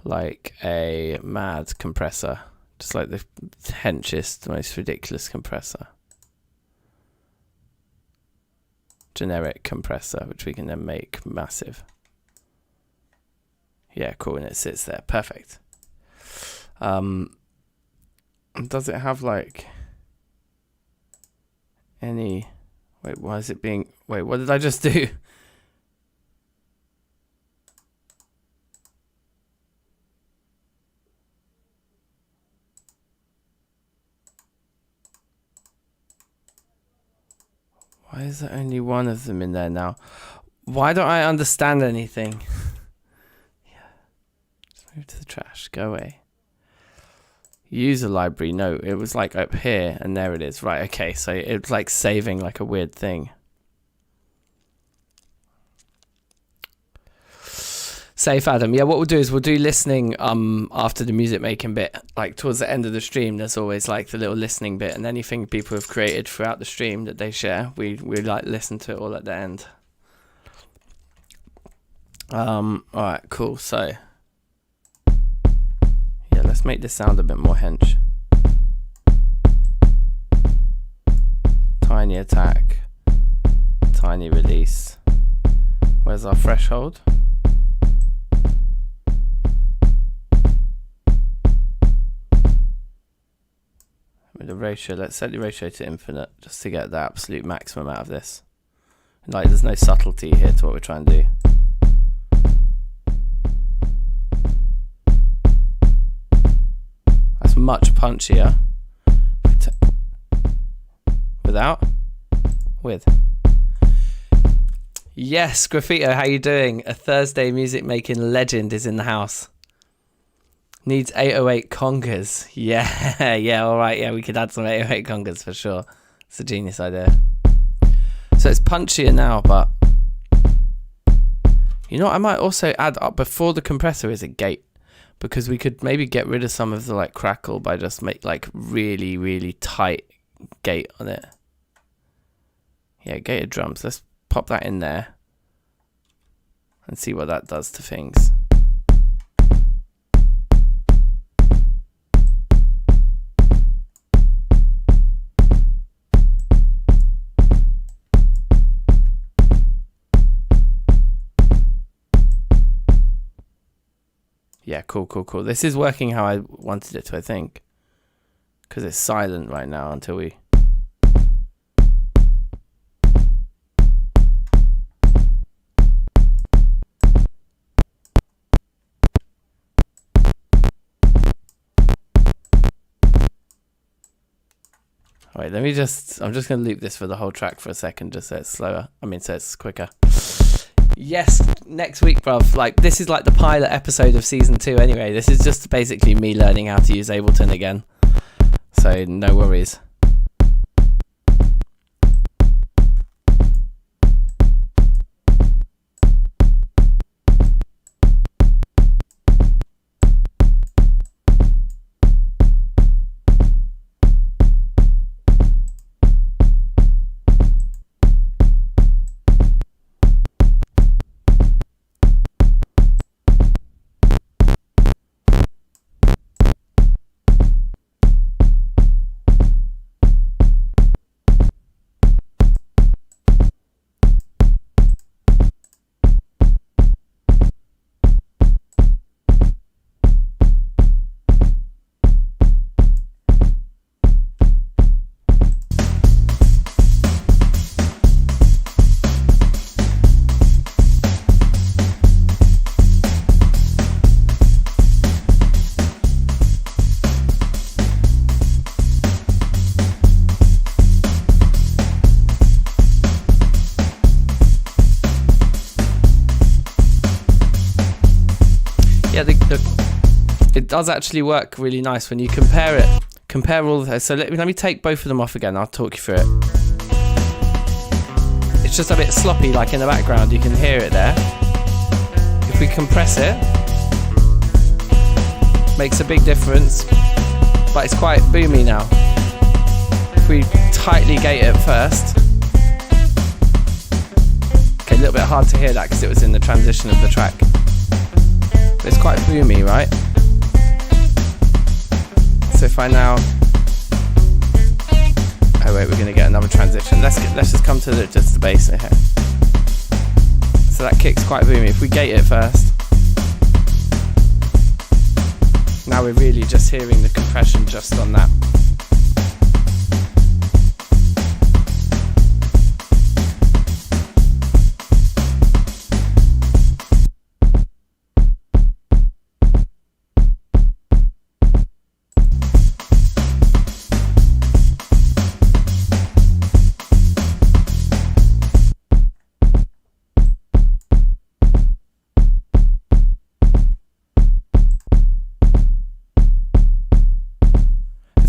Like a mad compressor, just like the henchest, most ridiculous compressor. Generic compressor, which we can then make massive. Yeah, cool, and it sits there, perfect. Does it have like any... Wait, why is it being... Wait, what did I just do? Why is there only one of them in there now? Why don't I understand anything? Yeah. Just move to the trash. Go away. User library. No, it was like up here and there it is. Right, okay. So it's like saving like a weird thing. Safe Adam. Yeah, what we'll do is we'll do listening after the music making bit. Like towards the end of the stream, there's always like the little listening bit, and anything people have created throughout the stream that they share, we like listen to it all at the end. Alright, cool. So yeah, let's make this sound a bit more hench. Tiny attack, tiny release. Where's our threshold? The ratio, let's set the ratio to infinite just to get the absolute maximum out of this. Like, there's no subtlety here to what we're trying to do. That's much punchier. Without? With. Yes, Graffito, how you doing? A Thursday music making legend is in the house. Needs 808 congas. Yeah, yeah, alright, yeah, we could add some 808 congas for sure. It's a genius idea. So it's punchier now, but you know what, I might also add up before the compressor is a gate, because we could maybe get rid of some of the like crackle by just make like really, really tight gate on it. Yeah, gated drums. Let's pop that in there and see what that does to things. Yeah, cool, cool, cool. This is working how I wanted it to, I think. Because it's silent right now until we... Alright, let me just... I'm just going to loop this for the whole track for a second, just so it's slower. I mean, so it's quicker. Yes, next week, bruv. Like, this is like the pilot episode of season 2 anyway. This is just basically me learning how to use Ableton again. So, no worries. It does actually work really nice when you compare all of those. So let me take both of them off again. I'll talk you through it. It's just a bit sloppy, like in the background. You can hear it there. If we compress it, makes a big difference, but it's quite boomy now. If we tightly gate it first, okay, little bit hard to hear that because it was in the transition of the track. But it's quite boomy, right? So if I now... Oh wait, we're going to get another transition. Let's just come to just the bass here. So that kick's quite boomy. If we gate it first. Now we're really just hearing the compression just on that.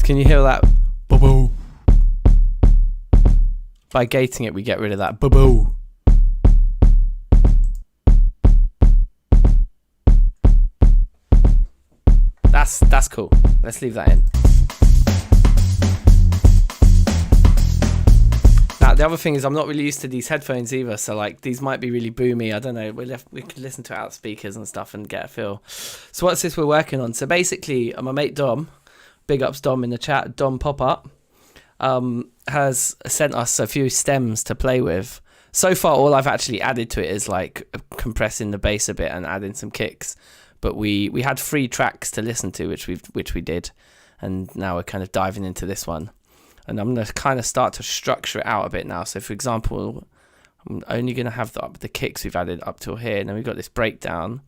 Can you hear that? Boo-boo. By gating it, we get rid of that boo-boo. That's cool. Let's leave that in. Now the other thing is I'm not really used to these headphones either, so like these might be really boomy. I don't know. We could listen to it out speakers and stuff and get a feel. So what's this we're working on? So basically, my mate Dom. Big ups Dom in the chat, Dom Pop-Up, has sent us a few stems to play with. So far, all I've actually added to it is like compressing the bass a bit and adding some kicks. But we had 3 tracks to listen to, which we did. And now we're kind of diving into this one. And I'm going to kind of start to structure it out a bit now. So for example, I'm only going to have the kicks we've added up till here. And then we've got this breakdown.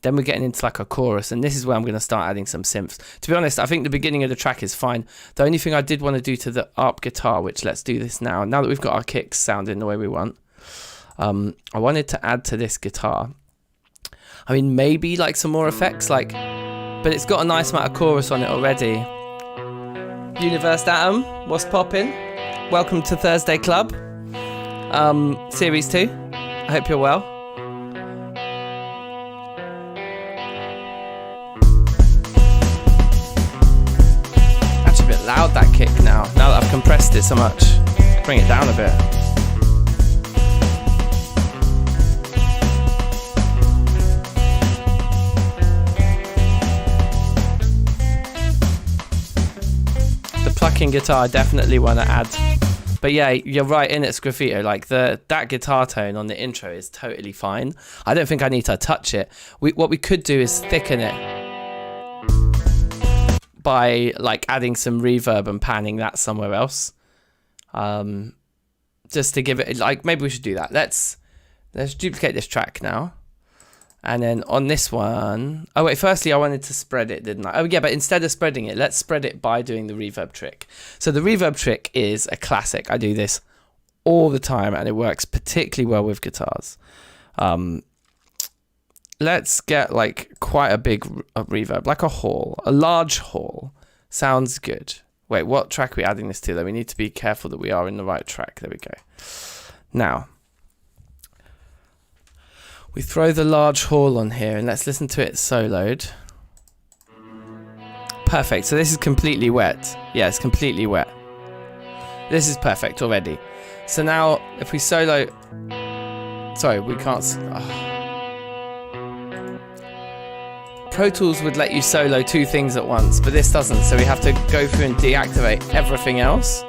Then we're getting into like a chorus, and this is where I'm going to start adding some synths. To be honest, I think the beginning of the track is fine. The only thing I did want to do to the ARP guitar, which let's do this now. Now that we've got our kicks sounding the way we want, I wanted to add to this guitar. I mean, maybe like some more effects, like, but it's got a nice amount of chorus on it already. Universe Atom, what's poppin'? Welcome to Thursday Club, Series 2. I hope you're well. Loud that kick now that I've compressed it so much. Bring it down a bit. The plucking guitar I definitely want to add. But yeah, you're right in it, Sgraffito. Like that guitar tone on the intro is totally fine. I don't think I need to touch it. What we could do is thicken it by like adding some reverb and panning that somewhere else, just to give it like, maybe we should do that. Let's duplicate this track now, and then on this one, oh wait, firstly I wanted to spread it, didn't I? Oh yeah, but instead of spreading it, let's spread it by doing the reverb trick. So the reverb trick is a classic. I do this all the time and it works particularly well with guitars. Let's get like quite a big reverb, like a large hall. Sounds good. Wait, what track are we adding this to though? We need to be careful that we are in the right track. There we go. Now, we throw the large hall on here and let's listen to it soloed. Perfect. So this is completely wet. Yeah, it's completely wet. This is perfect already. So now if we solo... Sorry, we can't... Pro Tools would let you solo 2 things at once, but this doesn't, so we have to go through and deactivate everything else,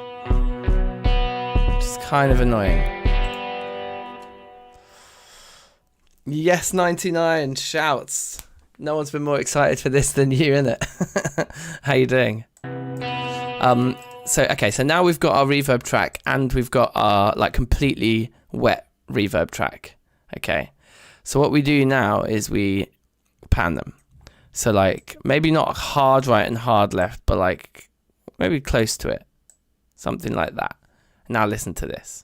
which is kind of annoying. Yes, 99 shouts. No one's been more excited for this than you, innit? How you doing? So now we've got our reverb track and we've got our like completely wet reverb track. Okay, so what we do now is we pan them. So like maybe not hard right and hard left, but like maybe close to it. Something like that. Now listen to this.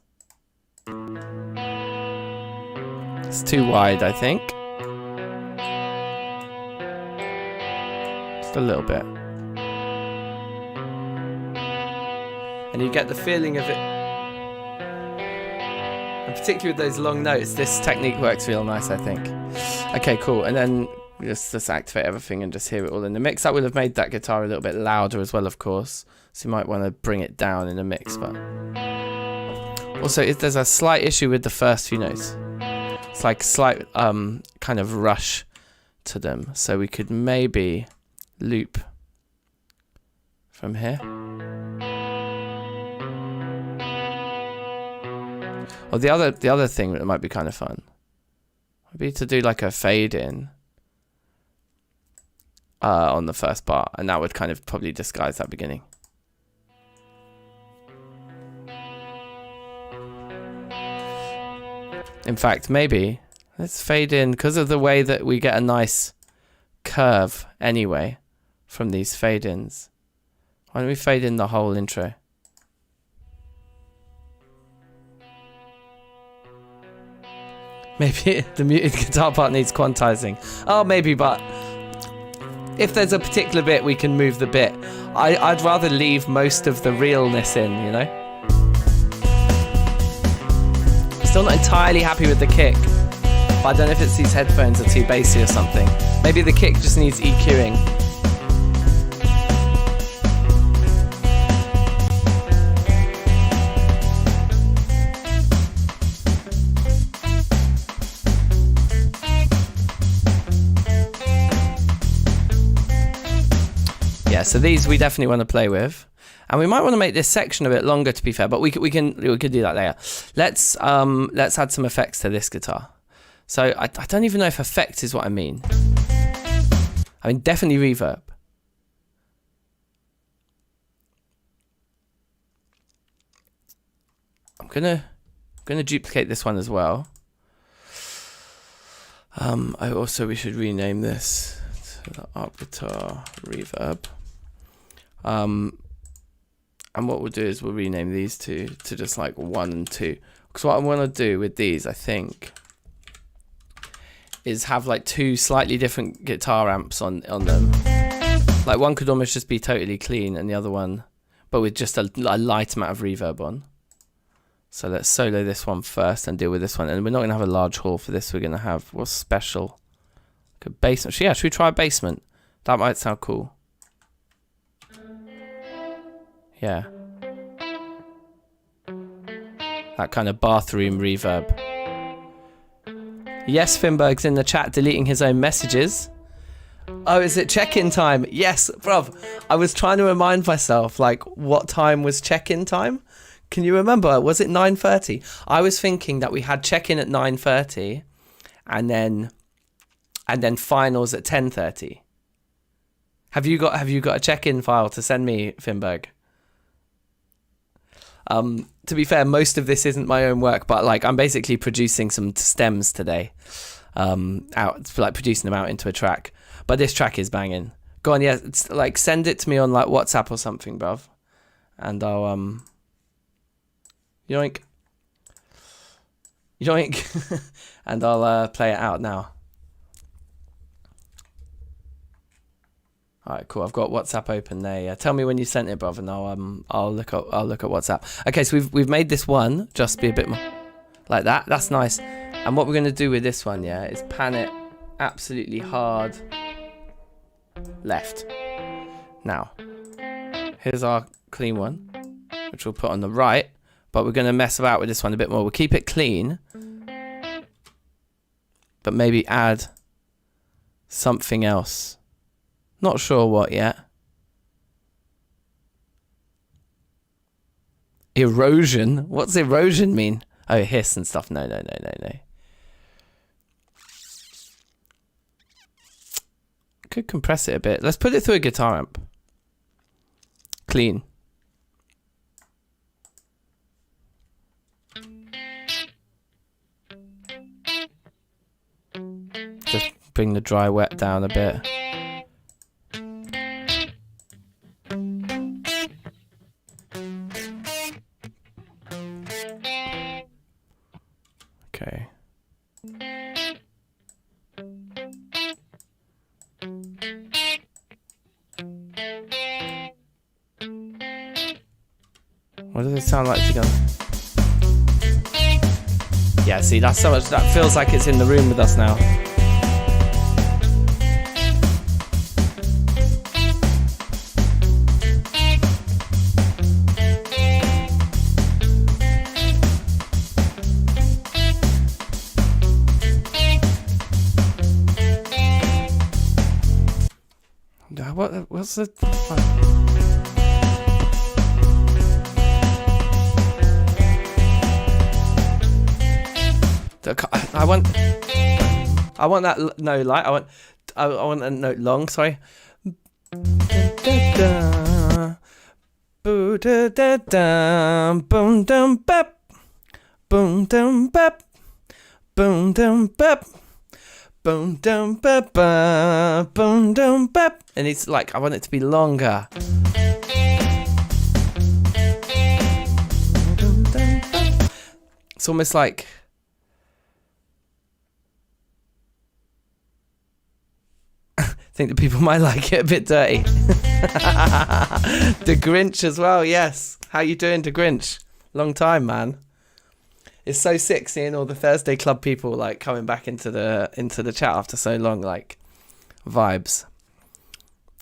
It's too wide, I think. Just a little bit. And you get the feeling of it. And particularly with those long notes, this technique works real nice, I think. Okay, cool. And then we just activate everything and just hear it all in the mix. That would have made that guitar a little bit louder as well, of course. So you might want to bring it down in the mix. But also, there's a slight issue with the first few notes. It's like slight kind of rush to them. So we could maybe loop from here. Or the other thing that might be kind of fun would be to do like a fade in on the first part, and that would kind of probably disguise that beginning. In fact, maybe let's fade in, because of the way that we get a nice curve anyway from these fade ins. Why don't we fade in the whole intro? Maybe the muted guitar part needs quantizing. Oh, maybe, but if there's a particular bit, we can move the bit. I'd rather leave most of the realness in, you know? Still not entirely happy with the kick, but I don't know if it's these headphones are too bassy or something. Maybe the kick just needs EQing. Yeah, so these we definitely want to play with, and we might want to make this section a bit longer, to be fair. But we could do that later. Let's add some effects to this guitar. So I don't even know if effect is what I mean. I mean definitely reverb. I'm gonna duplicate this one as well. We should rename this to the up guitar reverb. And what we'll do is we'll rename these two to just like 1 and 2. Because what I want to do with these, I think, is have like two slightly different guitar amps on them. Like one could almost just be totally clean, and the other one, but with just a light amount of reverb on. So let's solo this one first and deal with this one. And we're not going to have a large hall for this. We're going to have, what's special? Like a basement. Yeah, should we try a basement? That might sound cool. Yeah. That kind of bathroom reverb. Yes, Finberg's in the chat deleting his own messages. Oh, is it check-in time? Yes, bruv. I was trying to remind myself, like, what time was check-in time? Can you remember? Was it 9:30? I was thinking that we had check-in at 9:30 and then finals at 10:30. Have you got a check-in file to send me, Finberg? To be fair, most of this isn't my own work, but like I'm basically producing some stems today, producing them out into a track. But this track is banging. Go on, yeah, it's like send it to me on like WhatsApp or something, bruv, and I'll yoink, and I'll play it out now. All right, cool. I've got WhatsApp open there. Yeah. Tell me when you sent it, bruv, and I'll look at WhatsApp. Okay, so we've made this one just be a bit more like that. That's nice. And what we're gonna do with this one, yeah, is pan it absolutely hard left. Now, here's our clean one, which we'll put on the right. But we're gonna mess about with this one a bit more. We'll keep it clean, but maybe add something else. Not sure what yet. Erosion? What's erosion mean? Oh, hiss and stuff. No. Could compress it a bit. Let's put it through a guitar amp. Clean. Just bring the dry wet down a bit. Okay. What do they sound like together? Yeah, see, that's so much. That feels like it's in the room with us now. What's the... I want that no light. I want a note long. Sorry. Boom dum bap, boom dum bap, boom dum bap, boom dum bap, boom dum bap, and it's like I want it to be longer. It's almost like. I think that people might like it a bit dirty. The Grinch as well, yes. How you doing, The Grinch? Long time, man. It's so sick seeing all the Thursday Club people like coming back into the chat after so long, like vibes.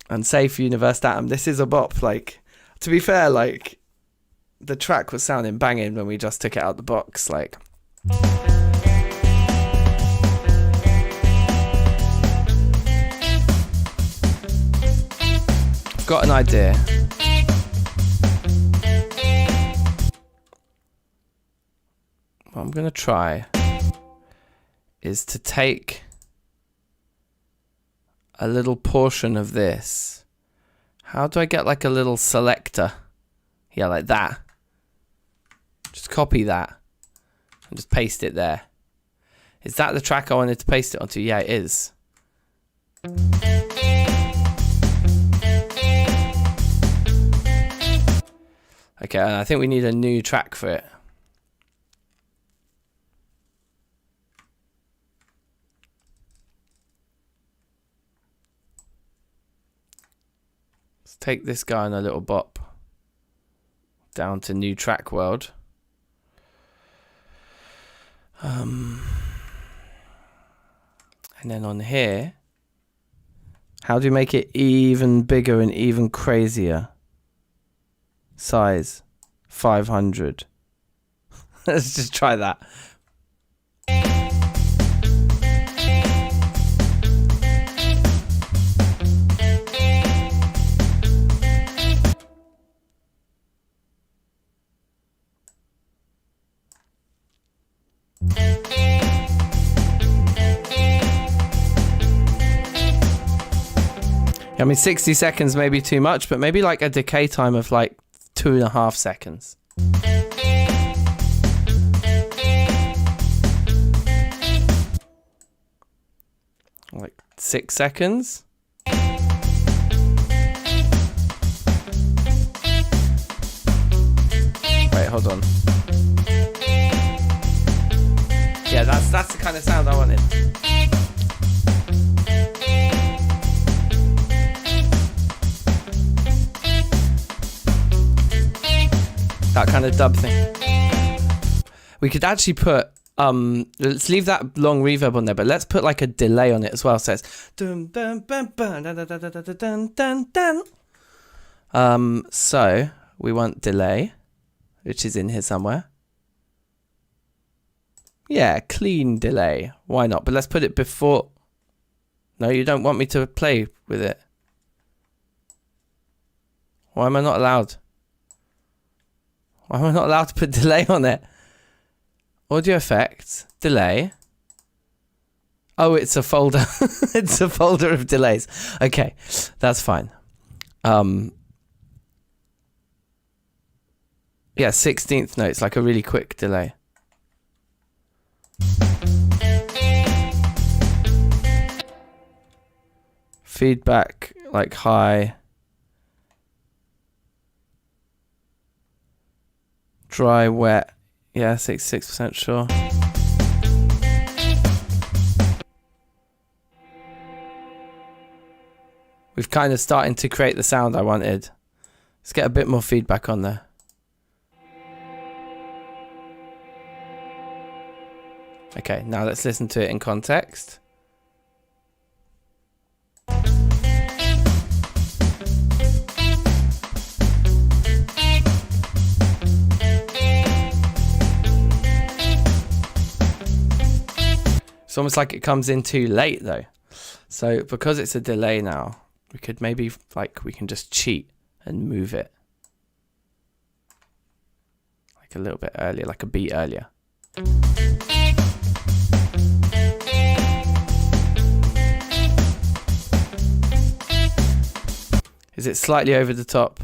And Safe Universe Atom, this is a bop. Like, to be fair, like the track was sounding banging when we just took it out the box, like. Got an idea. What I'm gonna try is to take a little portion of this. How do I get like a little selector? Yeah, like that. Just copy that and just paste it there. Is that the track I wanted to paste it onto? Yeah, it is. Okay, and I think we need a new track for it. Let's take this guy on a little bop. Down to new track world. And then on here, how do you make it even bigger and even crazier? Size 500. Let's just try that. I mean, 60 seconds may be too much, but maybe like a decay time of like 2.5 seconds. Like 6 seconds. Wait, hold on. Yeah, that's the kind of sound I wanted. That kind of dub thing. We could actually put let's leave that long reverb on there, but let's put like a delay on it as well. So it's dun, dun, dun, dun, dun, dun, dun, dun, dun, dun. So we want delay, which is in here somewhere. Yeah, clean delay. Why not? But let's put it before. No, you don't want me to play with it. Why am I not allowed? Why am I not allowed to put delay on it? Audio effects, delay. Oh, it's a folder. It's a folder of delays. Okay, that's fine. Yeah, 16th notes, like a really quick delay. Feedback, like high. Dry, wet. Yeah, 66% sure. We've kind of starting to create the sound I wanted. Let's get a bit more feedback on there. Okay, now let's listen to it in context. It's almost like it comes in too late though. So because it's a delay now, We could maybe, like, we can just cheat and move it. Like a little bit earlier, like a beat earlier. Is it slightly over the top?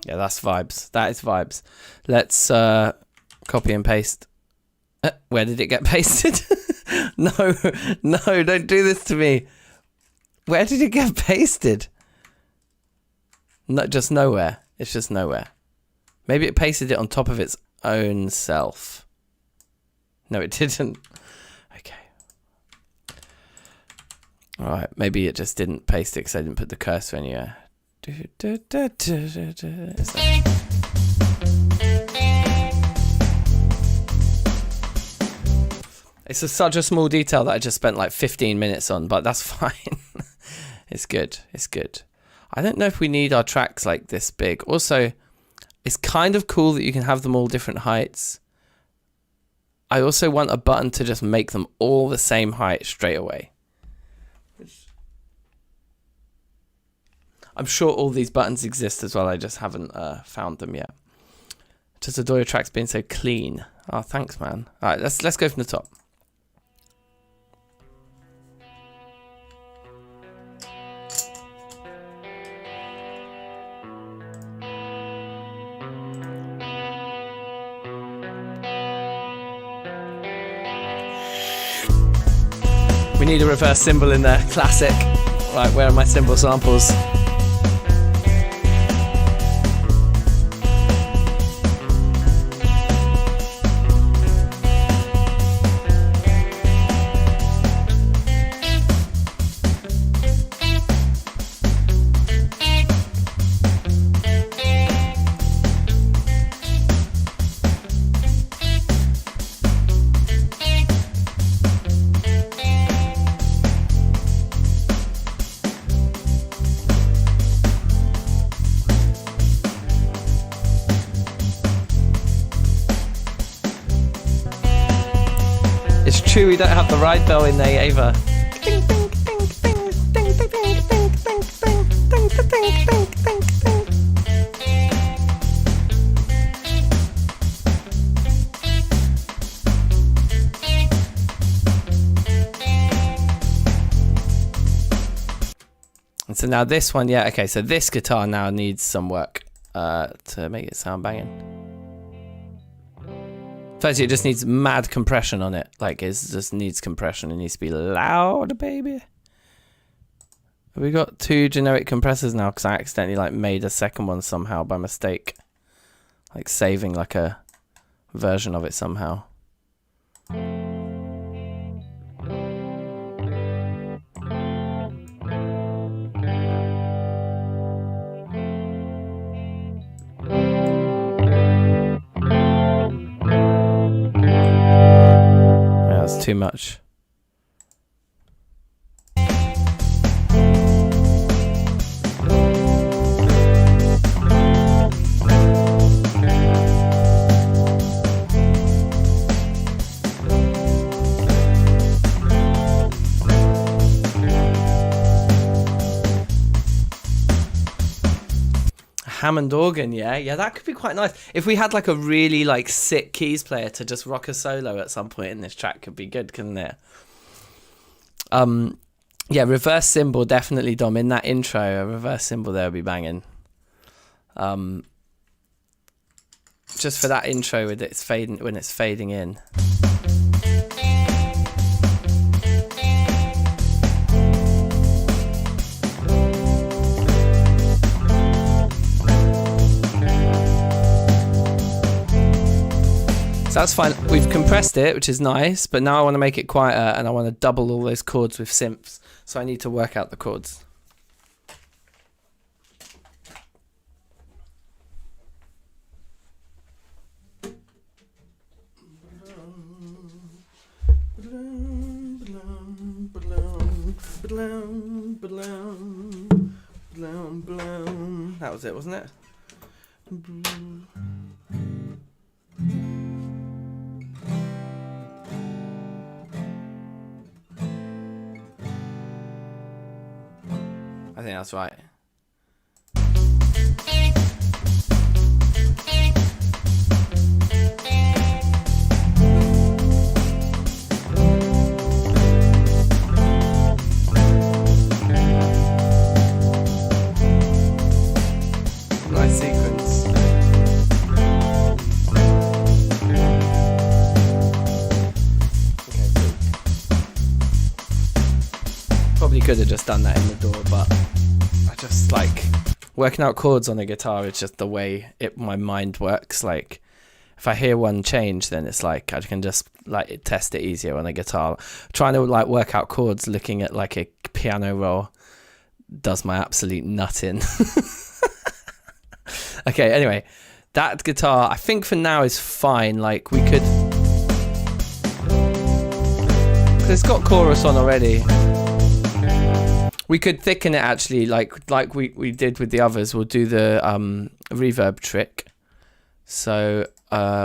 Yeah, that's vibes. That is vibes. Let's copy and paste. Where did it get pasted? No, don't do this to me. Where did it get pasted? No, just nowhere. It's just nowhere. Maybe it pasted it on top of its own self. No, it didn't. Okay. All right, maybe it just didn't paste it because I didn't put the cursor anywhere. It's such a small detail that I just spent like 15 minutes on, but that's fine. It's good. It's good. I don't know if we need our tracks like this big. Also, it's kind of cool that you can have them all different heights. I also want a button to just make them all the same height straight away. I'm sure all these buttons exist as well. I just haven't found them yet. Just adore your tracks being so clean. Oh, thanks, man. All right, let's go from the top. We need a reverse cymbal in there. Classic. Right, where are my cymbal samples? It's true, we don't have the ride bell in there either. And so now this one, yeah, okay, so this guitar now needs some work to make it sound banging. Firstly, it just needs mad compression on it. Like, it just needs compression. It needs to be loud, baby. Have we got two generic compressors now? Because I accidentally, like, made a second one somehow by mistake. Like, saving, like, a version of it somehow. Too much. Hammond organ, yeah, that could be quite nice. If we had like a really like sick keys player to just rock a solo at some point in this track, could be good, couldn't it? Yeah, reverse cymbal definitely, Dom. In that intro, a reverse cymbal there would be banging. Just for that intro with its fading, when it's fading in. So that's fine. We've compressed it, which is nice, but now I want to make it quieter and I want to double all those chords with synths. So I need to work out the chords. That was it, wasn't it? I think that's right. Nice sequence. Okay, cool. Probably could have just done that in the door, but I just like working out chords on a guitar is just the way my mind works. Like if I hear one change, then it's like I can just like test it easier on a guitar. Trying to like work out chords looking at like a piano roll does my absolute nut in. Okay, anyway, that guitar I think for now is fine. Like we could, cause it's got chorus on already. We could thicken it actually, like we did with the others. We'll do the reverb trick. So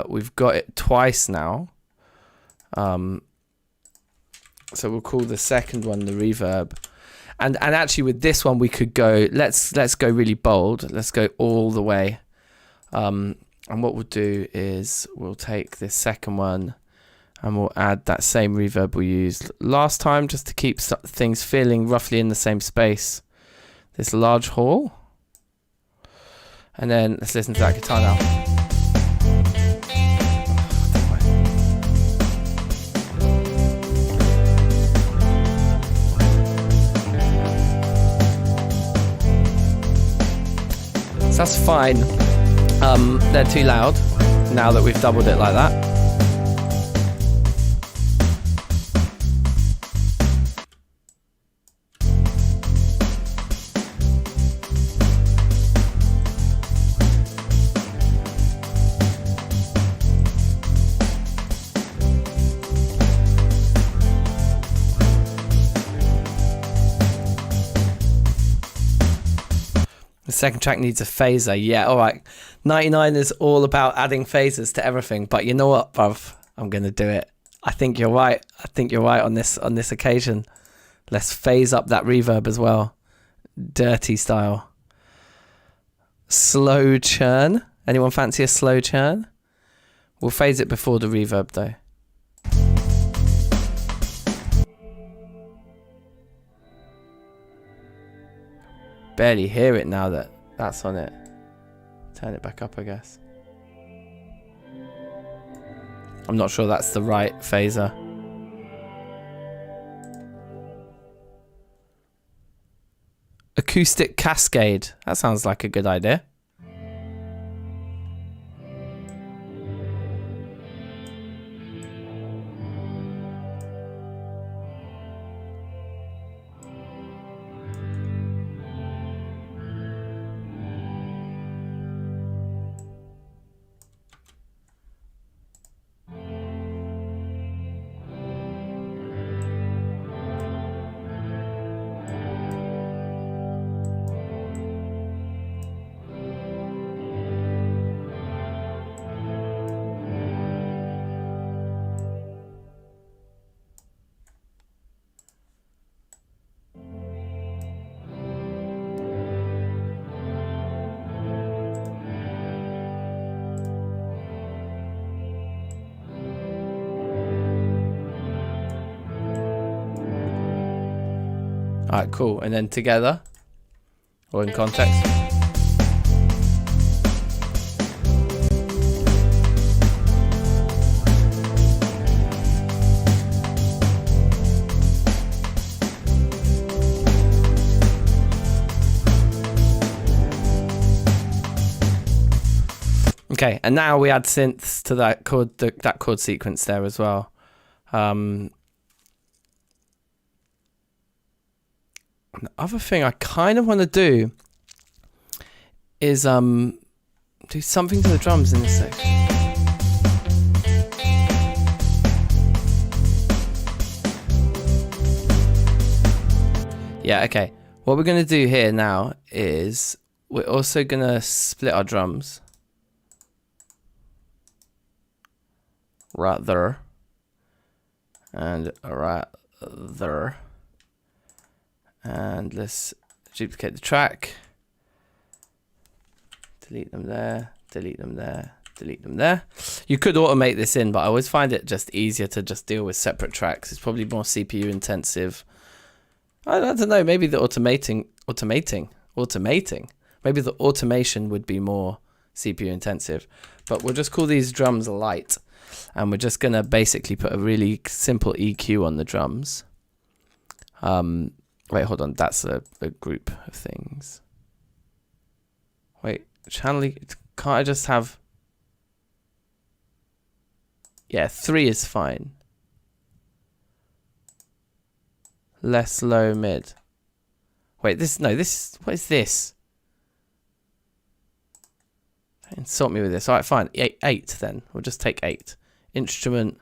we've got it twice now. So we'll call the second one the reverb. And actually with this one we could go, let's go really bold. Let's go all the way. And what we'll do is we'll take this second one and we'll add that same reverb we used last time just to keep things feeling roughly in the same space. This large hall. And then let's listen to that guitar now. So that's fine. They're too loud now that we've doubled it like that. The second track needs a phaser. Yeah, all right. 99 is all about adding phasers to everything. But you know what, bruv? I'm going to do it. I think you're right. I think you're right on this occasion. Let's phase up that reverb as well. Dirty style. Slow churn. Anyone fancy a slow churn? We'll phase it before the reverb though. Barely hear it now that that's on it. Turn it back up, I guess. I'm not sure that's the right phaser. Acoustic cascade. That sounds like a good idea. Alright, cool. And then together, or in context. Okay, and now we add synths to that chord, that chord sequence there as well. The other thing I kind of want to do is do something to the drums in this section. Yeah, okay. What we're going to do here now is we're also going to split our drums. Right there. And right there. And let's duplicate the track. Delete them there. Delete them there. Delete them there. You could automate this in, but I always find it just easier to just deal with separate tracks. It's probably more CPU intensive. I don't know, maybe the automating. Maybe the automation would be more CPU intensive. But we'll just call these drums light. And we're just going to basically put a really simple EQ on the drums. Wait, hold on. That's a group of things. Wait, channel can't I just have... Yeah, 3 is fine. Less, low, mid. Wait, what is this? Insult me with this. All right, fine. 8 then. We'll just take 8. Instrument.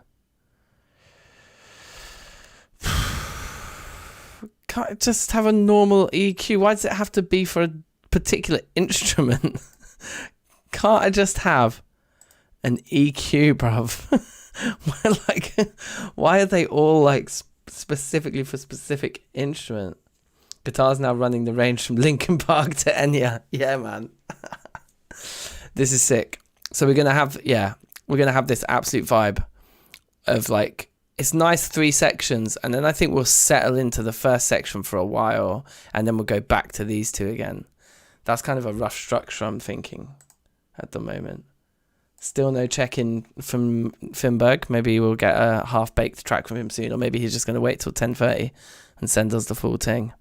Can't I just have a normal EQ? Why does it have to be for a particular instrument? Can't I just have an EQ, bruv? Why are they all like specifically for specific instrument? Guitar's now running the range from Linkin Park to Enya. Yeah, man. This is sick. So we're gonna have this absolute vibe of like, it's nice 3 sections, and then I think we'll settle into the first section for a while, and then we'll go back to these 2 again. That's kind of a rough structure I'm thinking at the moment. Still no check-in from Finberg. Maybe we'll get a half-baked track from him soon, or maybe he's just going to wait till 10:30 and send us the full thing.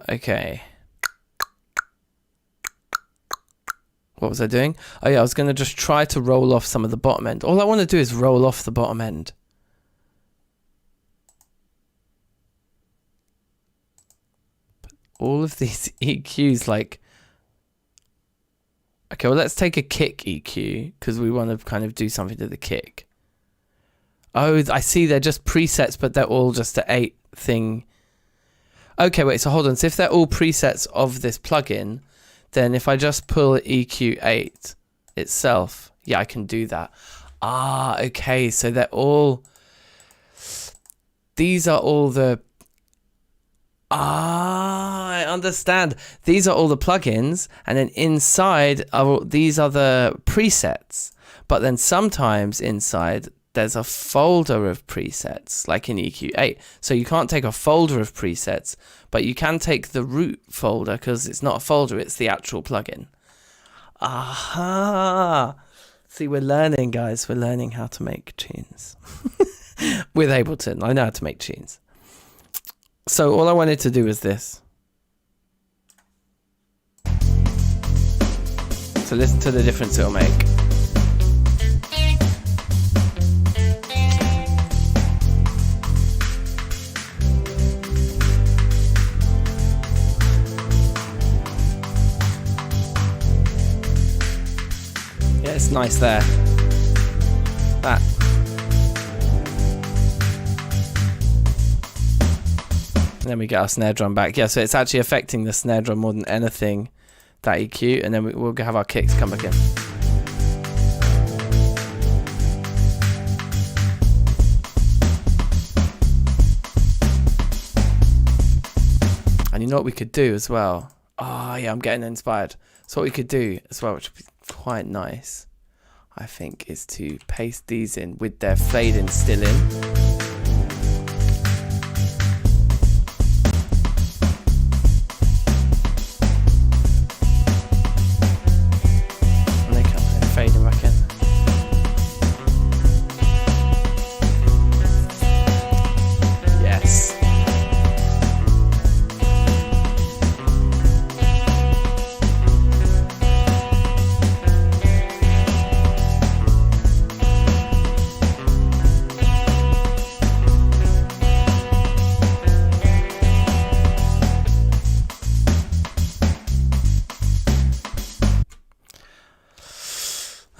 Okay. What was I doing? Oh yeah, I was going to just try to roll off some of the bottom end. All I want to do is roll off the bottom end. But all of these EQs, like... Okay, well, let's take a kick EQ, because we want to kind of do something to the kick. Oh, I see, they're just presets, but they're all just the 8 thing. Okay, wait, so hold on. So if they're all presets of this plugin, then if I just pull EQ8 itself, yeah, I can do that. Ah, okay, so they're all... These are all the... Ah, I understand. These are all the plugins, and then inside, these are the presets. But then sometimes inside... there's a folder of presets, like in EQ8. So you can't take a folder of presets, but you can take the root folder, because it's not a folder, it's the actual plugin. Aha! See, we're learning, guys. We're learning how to make tunes. With Ableton, I know how to make tunes. So all I wanted to do was this. So listen to the difference it'll make. It's nice there. That. And then we get our snare drum back. Yeah, so it's actually affecting the snare drum more than anything, that EQ, and then we'll have our kicks come back in. And you know what we could do as well? Oh yeah, I'm getting inspired. So what we could do as well, which would be quite nice, I think, is to paste these in with their fade in still in. And they come and fade them back in. Yes.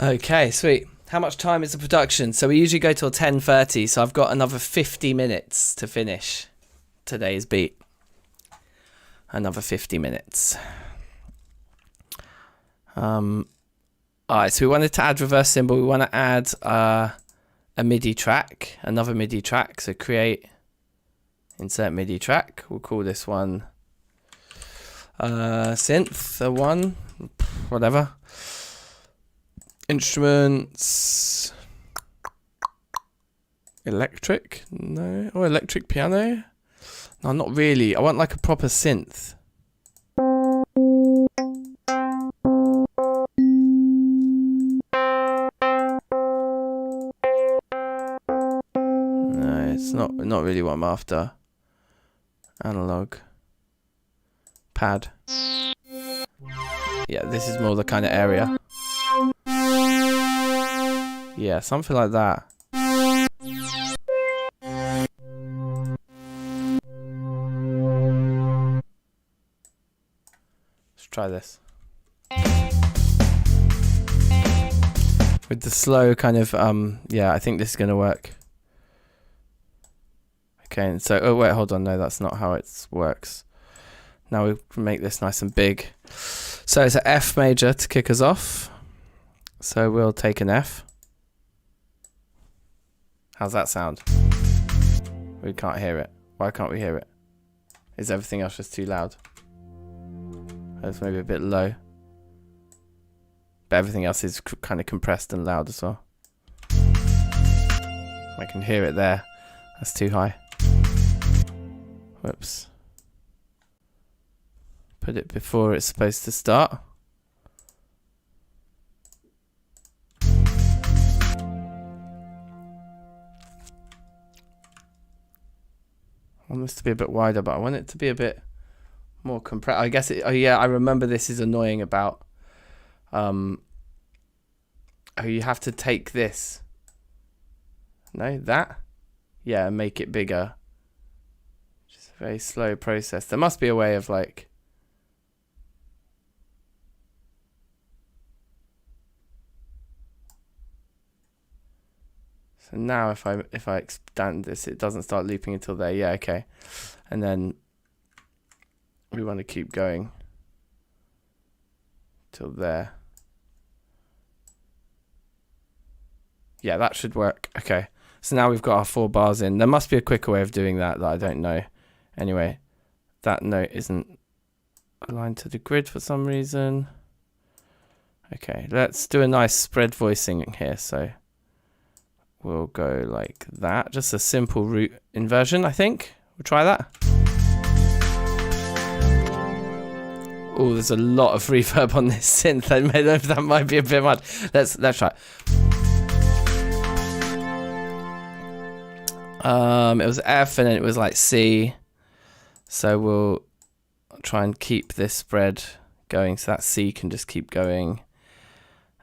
Okay, sweet. How much time is the production? So we usually go till 10:30, so I've got another 50 minutes to finish today's beat. Another 50 minutes. Alright, so we wanted to add reverse cymbal. We want to add a MIDI track, another MIDI track. So create, insert MIDI track. We'll call this one synth, one, whatever. Instruments, electric, no, or electric piano. No, not really. I want like a proper synth. No, it's not really what I'm after. Analog. Pad. Yeah, this is more the kind of area. Yeah, something like that. Let's try this. With the slow kind of, yeah, I think this is going to work. Okay, and so, oh wait, hold on, no, that's not how it works. Now we make this nice and big. So it's an F major to kick us off. So we'll take an F. How's that sound? We can't hear it. Why can't we hear it? Is everything else just too loud? It's maybe a bit low. But everything else is kind of compressed and loud as well. I can hear it there. That's too high. Whoops. Put it before it's supposed to start. I want this to be a bit wider, but I want it to be a bit more compressed. I guess it, oh yeah, I remember this is annoying about oh, you have to take this. No, that? Yeah, and make it bigger. Just a very slow process. There must be a way of like so now if I expand this, it doesn't start looping until there. Yeah, okay. And then we want to keep going till there. Yeah, that should work. Okay. So now we've got our 4 bars in. There must be a quicker way of doing that I don't know. Anyway, that note isn't aligned to the grid for some reason. Okay, let's do a nice spread voicing here. So we'll go like that. Just a simple root inversion, I think. We'll try that. Oh, there's a lot of reverb on this synth. That might be a bit much. Let's try it. It was F and then it was like C. So we'll try and keep this spread going. So that C can just keep going.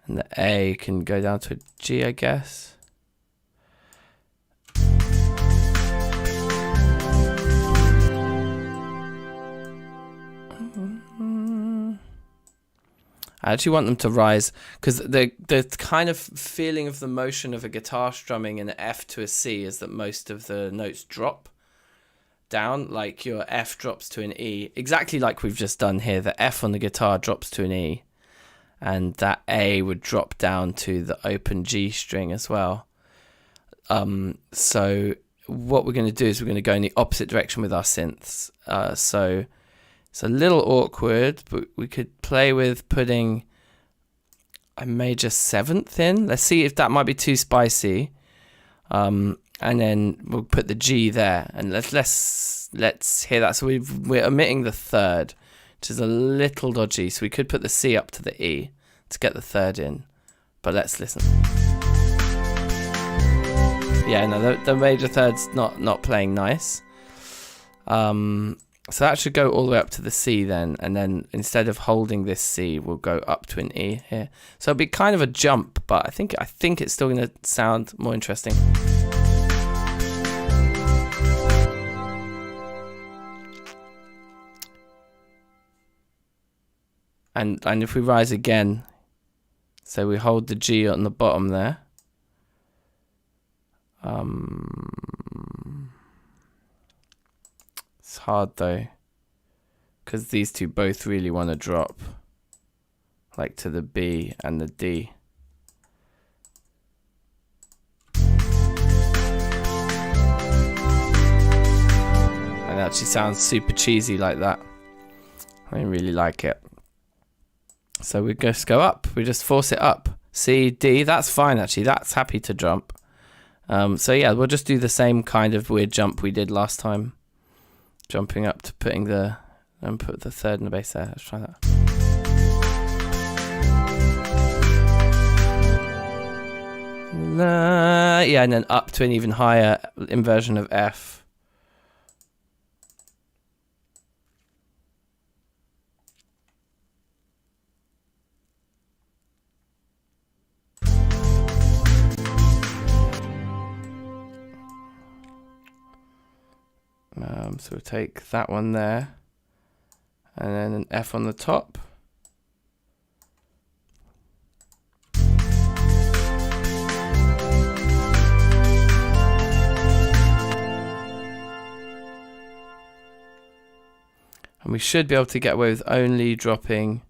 And the A can go down to a G, I guess. I actually want them to rise because the kind of feeling of the motion of a guitar strumming an F to a C is that most of the notes drop down, like your F drops to an E, exactly like we've just done here. The F on the guitar drops to an E, and that A would drop down to the open G string as well. So what we're going to do is we're going to go in the opposite direction with our synths. So it's a little awkward, but we could play with putting a major 7th in. Let's see if that might be too spicy. And then we'll put the G there, and let's hear that. So we're omitting the 3rd, which is a little dodgy. So we could put the C up to the E to get the 3rd in, but let's listen. Yeah, no, the major 3rd's not playing nice. So that should go all the way up to the C then, and then instead of holding this C, we'll go up to an E here. So it'll be kind of a jump, but I think it's still going to sound more interesting. And if we rise again, So we hold the G on the bottom there. It's hard though, because these two both really want to drop, like to the B and the D. And it actually sounds super cheesy like that. I really like it. So we just go up. We just force it up. C, D. That's fine actually. That's happy to jump. So yeah, we'll just do the same kind of weird jump we did last time. Jumping up to putting the, and put the third in the bass there. Let's try that. Yeah, and then up to an even higher inversion of F. So we'll take that one there, and then an F on the top. And we should be able to get away with only dropping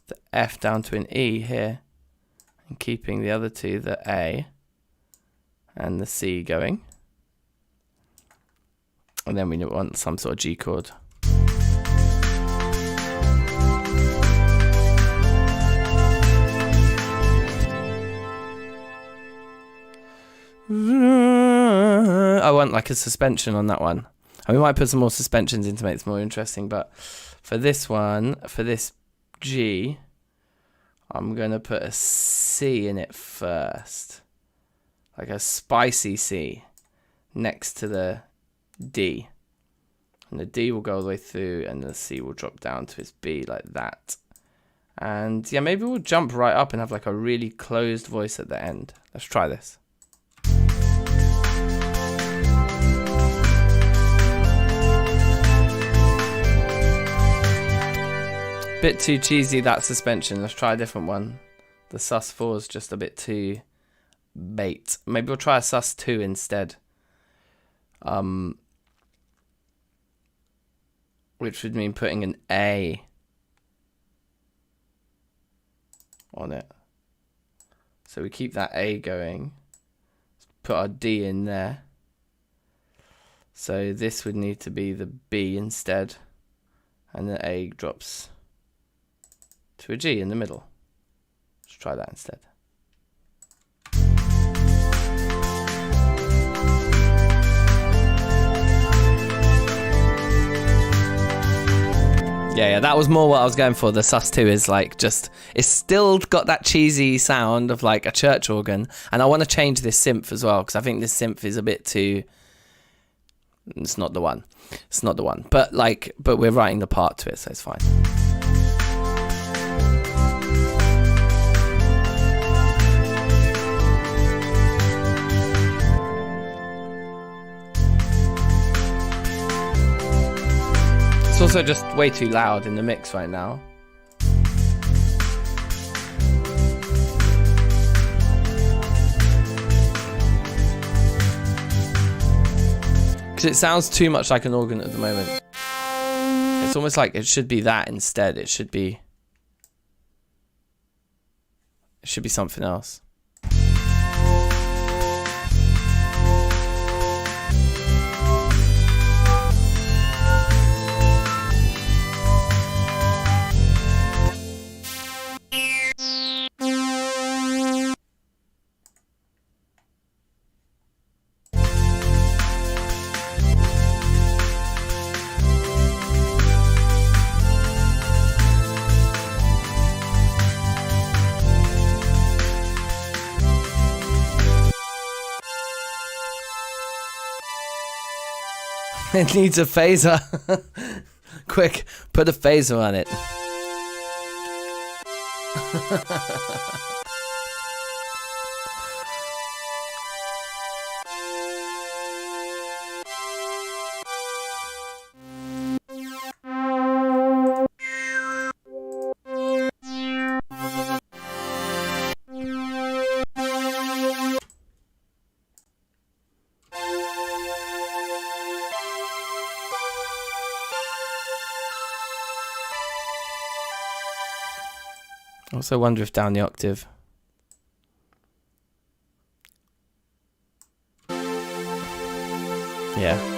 the F down to an E here, and keeping the other two, the A and the C, going. And then we want some sort of G chord. I want like a suspension on that one. And we might put some more suspensions in to make this more interesting, but for this one, for this G, I'm going to put a C in it first. Like a spicy C next to the D. And the D will go all the way through, and the C will drop down to its B like that. And yeah, maybe we'll jump right up and have like a really closed voice at the end. Let's try this. Bit too cheesy, that suspension. Let's try a different one. The sus4 is just a bit too bait. Maybe we'll try a sus2 instead. Which would mean putting an A on it. So we keep that A going. Let's put our D in there. So this would need to be the B instead. And the A drops to a G in the middle. Let's try that instead. Yeah, that was more what I was going for. The sus2 is like just, it's still got that cheesy sound of like a church organ. And I want to change this synth as well, because I think this synth is a bit too, it's not the one. It's not the one. But we're writing the part to it, so it's fine. It's also just way too loud in the mix right now. Because it sounds too much like an organ at the moment. It's almost like it should be that instead. It should be something else. It needs a phaser. Quick, put a phaser on it. I also wonder if down the octave. Yeah.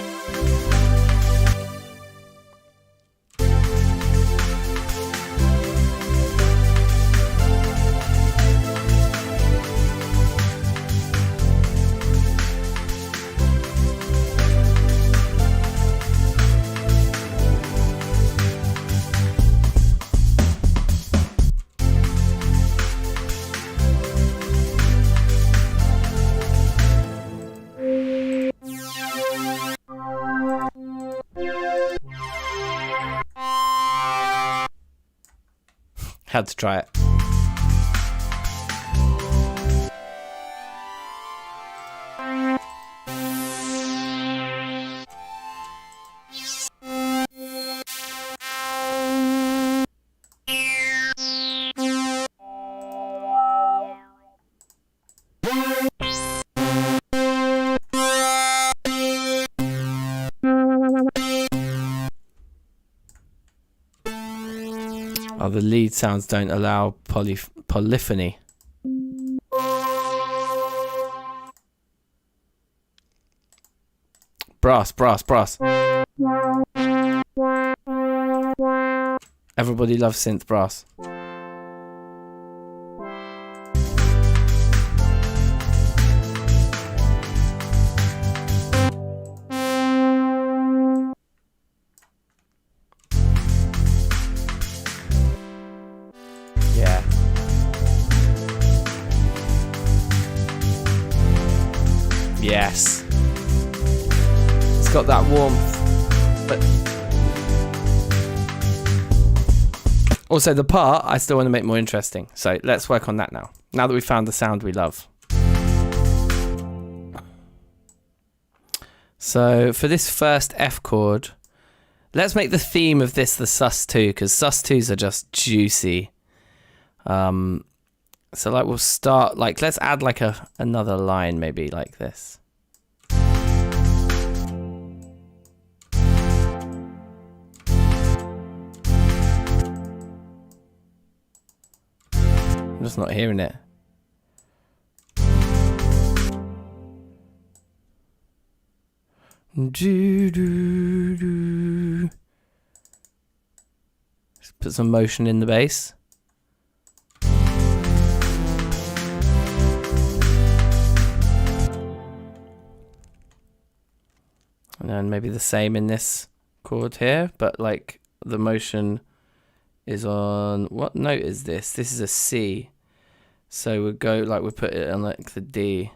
Had to try it. Oh, the lead sounds don't allow polyphony. Brass, brass, brass. Everybody loves synth brass. Yeah. Yes. It's got that warmth, but also the part I still want to make more interesting. So let's work on that now. Now that we've found the sound we love. So for this first F chord, let's make the theme of this the sus2, because sus2s are just juicy. So like we'll start like, let's add like another line maybe like this. I'm just not hearing it. Let's put some motion in the bass. And then maybe the same in this chord here, but like the motion is on, what note is this? This is a C. So we'll go like, we'll put it on like the D.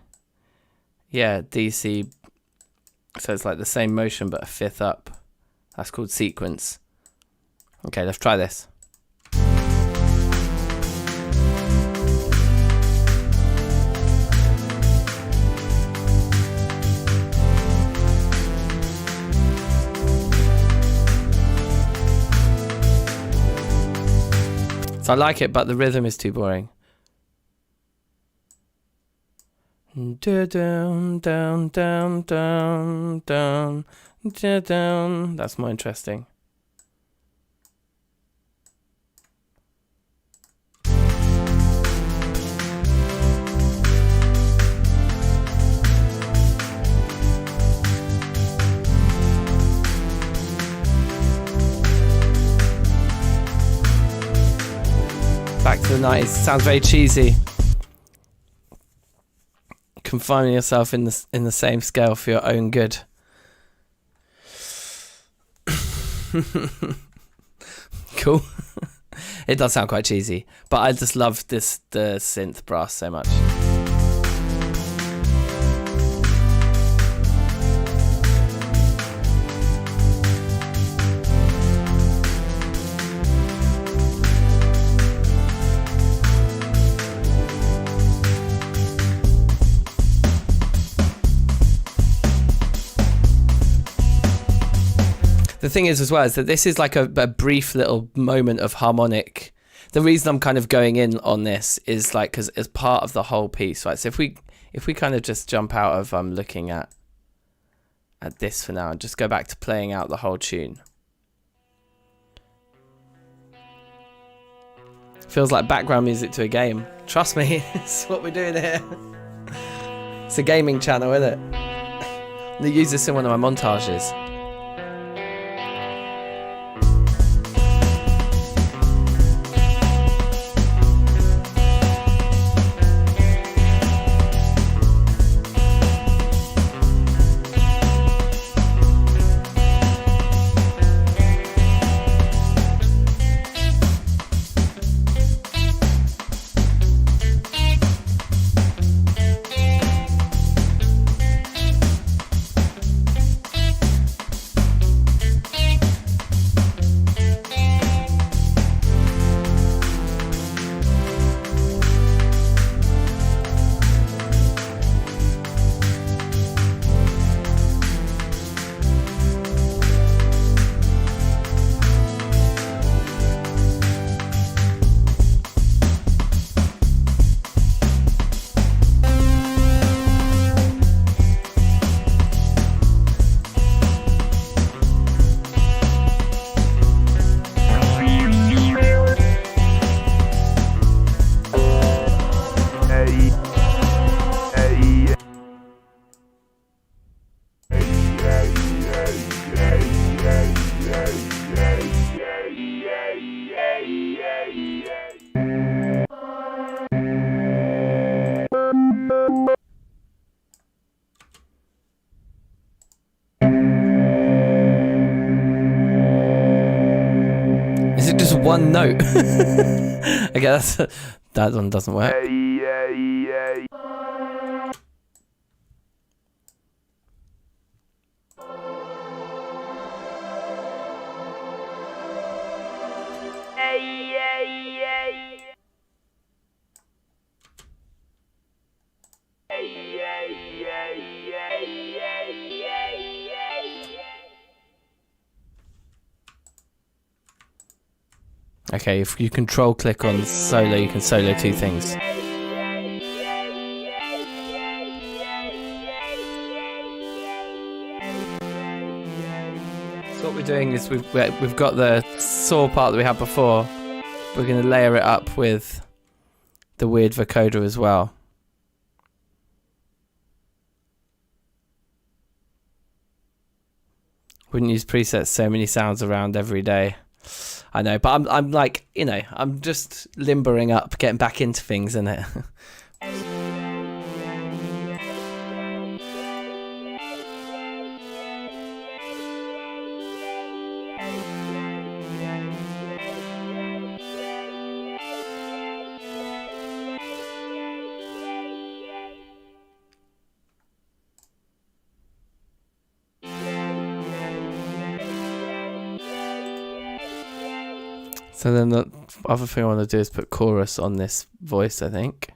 Yeah, D, C. So it's like the same motion, but a fifth up. That's called sequence. Okay, let's try this. So I like it, but the rhythm is too boring. Down, down, down, down, down, down. That's more interesting. Back to the 90s. Sounds very cheesy. Confining yourself in the same scale for your own good. Cool. It does sound quite cheesy, but I just love the synth brass so much. The thing is as well is that this is like a brief little moment of harmonic. The reason I'm kind of going in on this is like because as part of the whole piece, right? So if we kind of just jump out of looking at this for now and just go back to playing out the whole tune. Feels like background music to a game. Trust me, it's what we're doing here. It's a gaming channel, isn't it? They use this in one of my montages. Just one note. Okay, that one doesn't work. Okay, if you control click on solo, you can solo two things. So what we're doing is we've got the saw part that we had before. We're going to layer it up with the weird vocoder as well. Wouldn't use presets, so many sounds around every day. I know, but I'm like, you know, I'm just limbering up, getting back into things, innit? So then the other thing I want to do is put chorus on this voice, I think.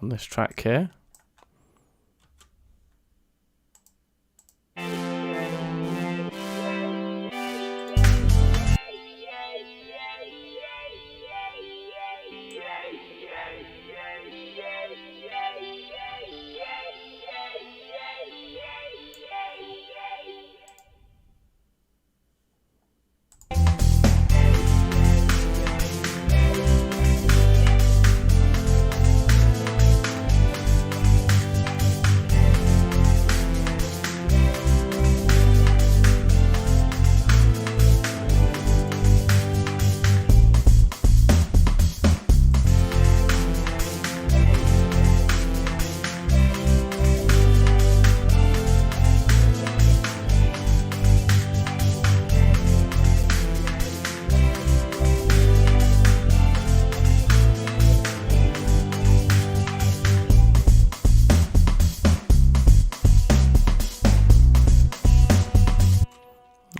On this track here.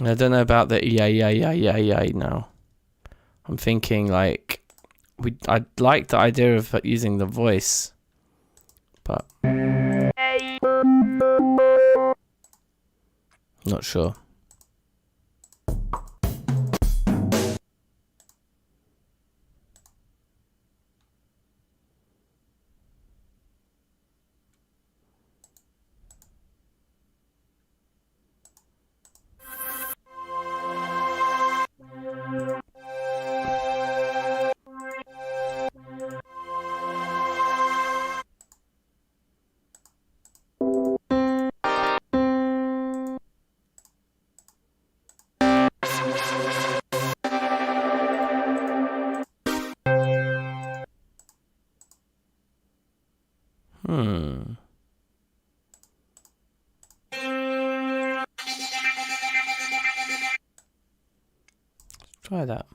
I don't know about the yeah now. I'm thinking like I like the idea of using the voice, but not sure. Try that.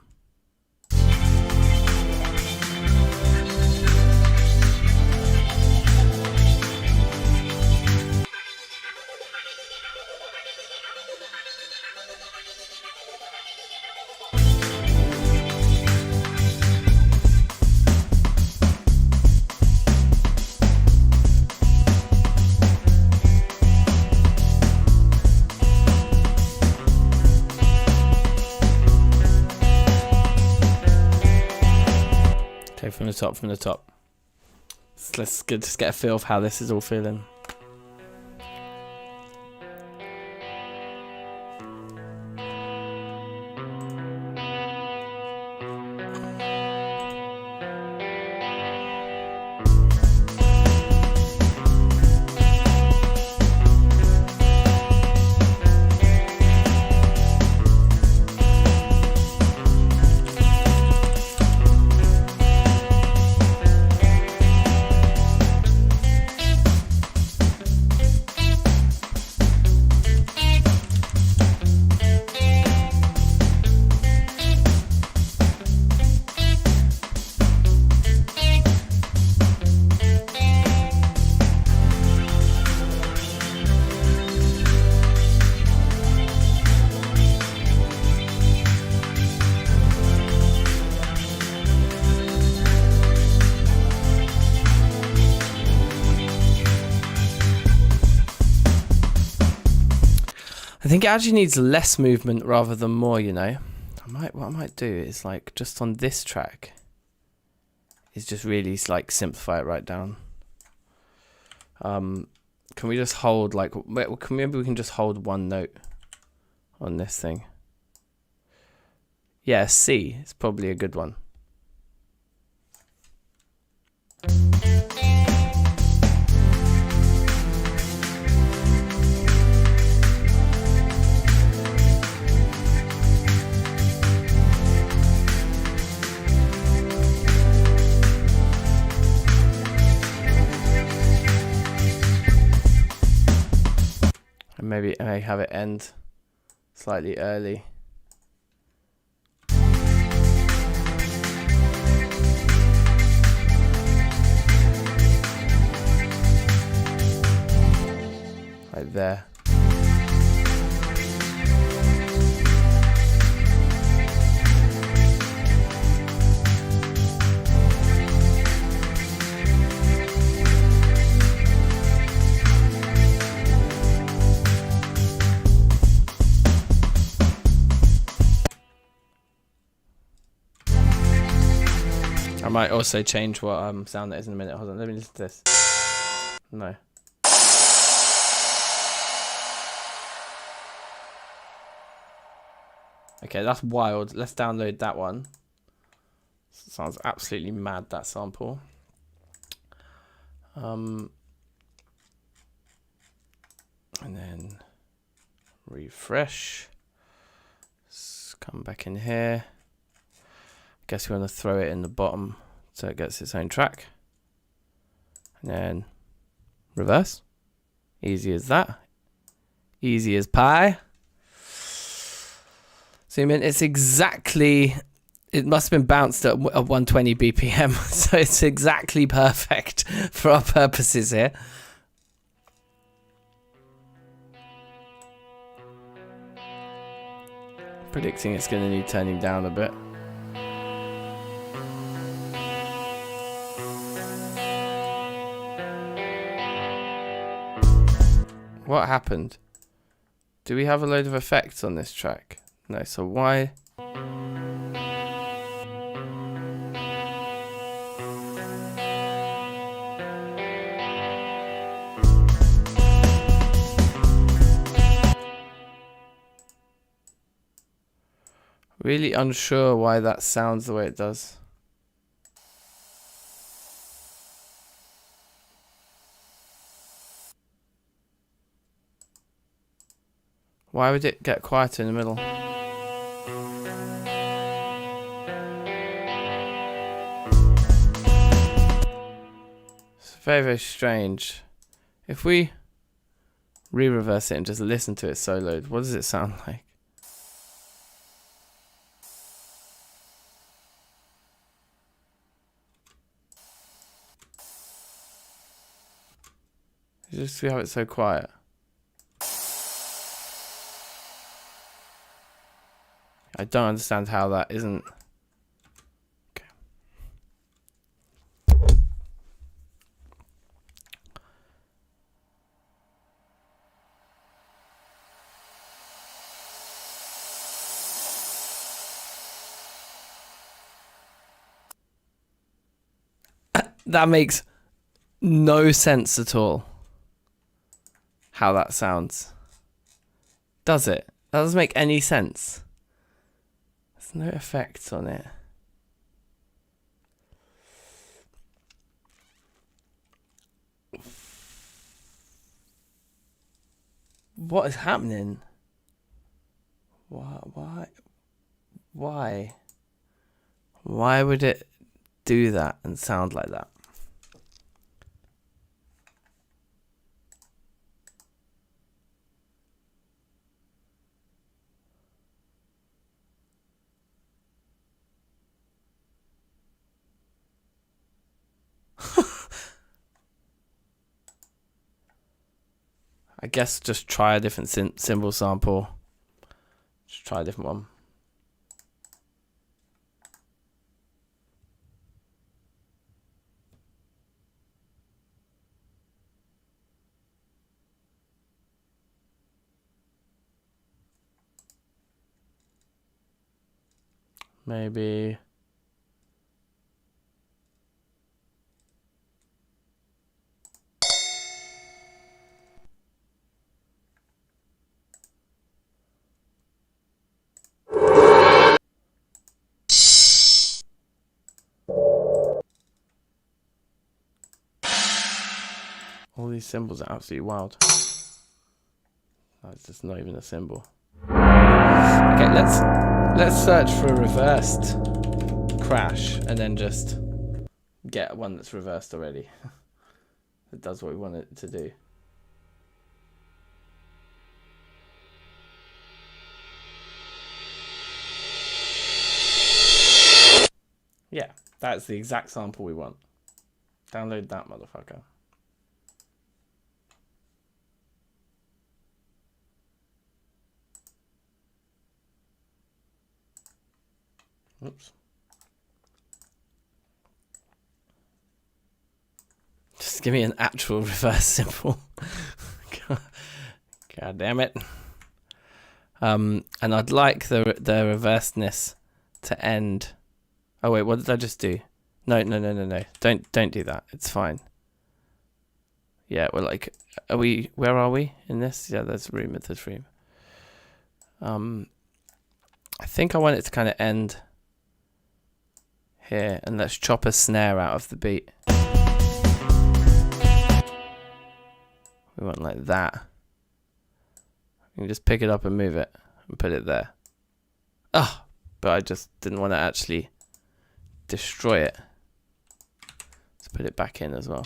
From the top. So let's just get a feel of how this is all feeling. I think it actually needs less movement rather than more, you know. What I might do is like just on this track is just really like simplify it right down. Can we just hold like maybe we can just hold one note on this thing. Yeah, C is probably a good one. Maybe I have it end slightly early. Right there. I might also change what sound that is in a minute. Hold on, let me listen to this. No. Okay, that's wild. Let's download that one. Sounds absolutely mad, that sample. And then refresh. Let's come back in here. Guess we want to throw it in the bottom so it gets its own track. And then reverse. Easy as that. Easy as pie. Zoom in. It's exactly, it must have been bounced at 120 BPM. So it's exactly perfect for our purposes here. Predicting it's going to need turning down a bit. What happened? Do we have a load of effects on this track? No, so why? Really unsure why that sounds the way it does. Why would it get quieter in the middle? It's very, very strange. If we re-reverse it and just listen to it soloed, what does it sound like? You just see how it's so quiet. I don't understand how that isn't. Okay. That makes no sense at all. How that sounds. Does it? That doesn't make any sense. There's no effects on it. What is happening? Why? Why would it do that and sound like that? I guess just try a different cymbal sample. Just try a different one. Maybe. All these cymbals are absolutely wild. That's just not even a cymbal. Okay, let's search for a reversed crash and then just get one that's reversed already. That does what we want it to do. Yeah, that's the exact sample we want. Download that motherfucker. Oops. Just give me an actual reverse cymbal. God damn it. And I'd like the reversedness to end. Oh wait, what did I just do? No. Don't do that. It's fine. Yeah, we're like, where are we in this? Yeah, there's room. I think I want it to kind of end here, and let's chop a snare out of the beat. We want like that. You can just pick it up and move it and put it there. Ah, but I just didn't want to actually destroy it. Let's put it back in as well.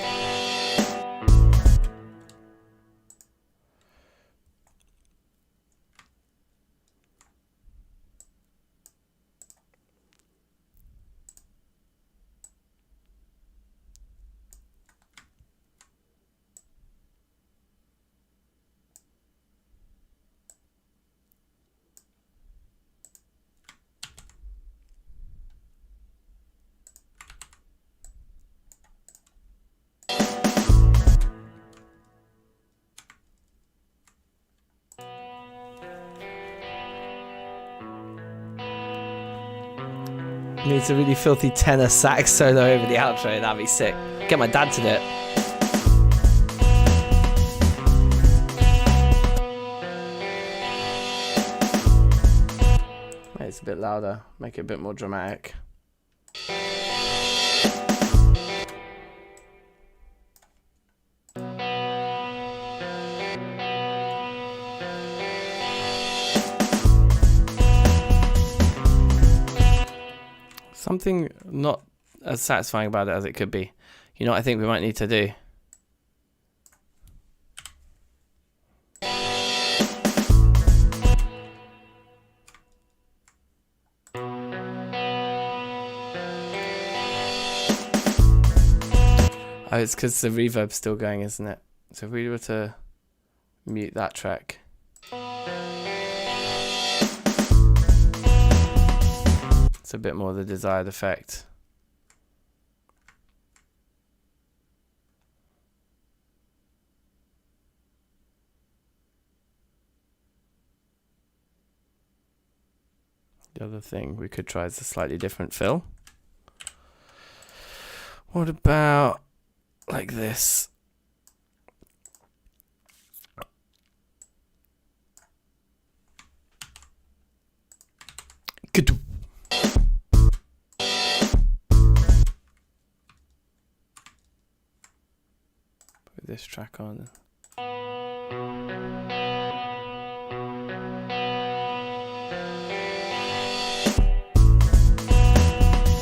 Needs a really filthy tenor sax solo over the outro. That'd be sick. Get my dad to do it. Make it a bit louder. Make it a bit more dramatic. Something not as satisfying about it as it could be. You know what I think we might need to do? Oh, it's because the reverb's still going, isn't it? So if we were to mute that track. It's a bit more the desired effect. The other thing we could try is a slightly different fill. What about like this? Good. Put this track on.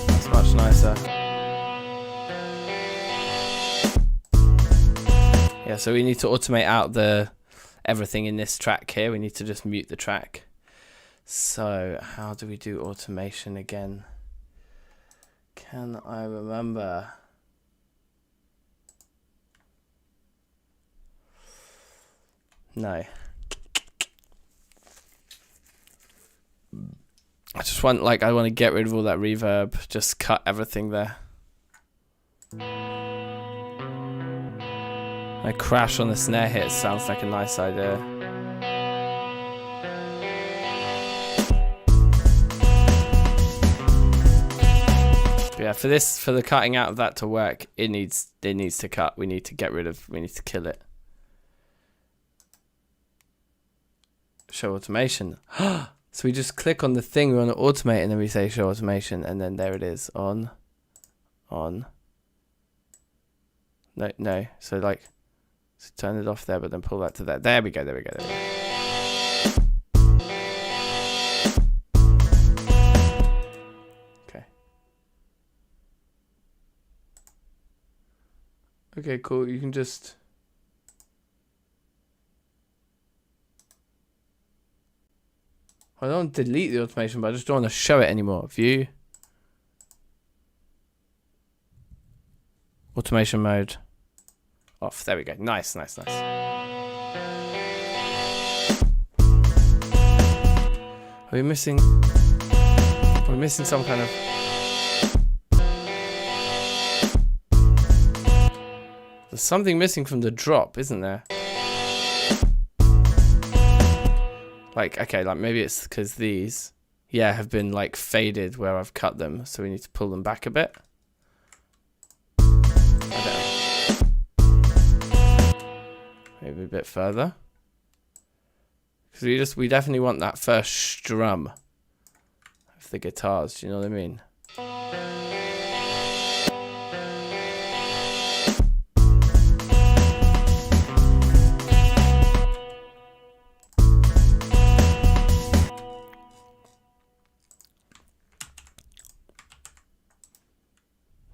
That's much nicer. Yeah, so we need to automate out the everything in this track here. We need to just mute the track. So how do we do automation again? Can I remember? No. I just want, like, I want to get rid of all that reverb. Just cut everything there. A crash on the snare hit sounds like a nice idea. But yeah, for the cutting out of that to work, it needs to cut. We need to get rid of. We need to kill it. Show automation. So we just click on the thing we want to automate, and then we say show automation, and then there it is. On. No. So like. So turn it off there, but then pull that to there. There we go. Okay. Okay, cool. You can just... I don't delete the automation, but I just don't want to show it anymore. View. Automation mode. Off. There we go. Nice. Are we missing some kind of... There's something missing from the drop, isn't there? Like, okay, like maybe it's because these, yeah, have been like faded where I've cut them, so we need to pull them back a bit. Maybe a bit further. Because we definitely want that first strum of the guitars, do you know what I mean?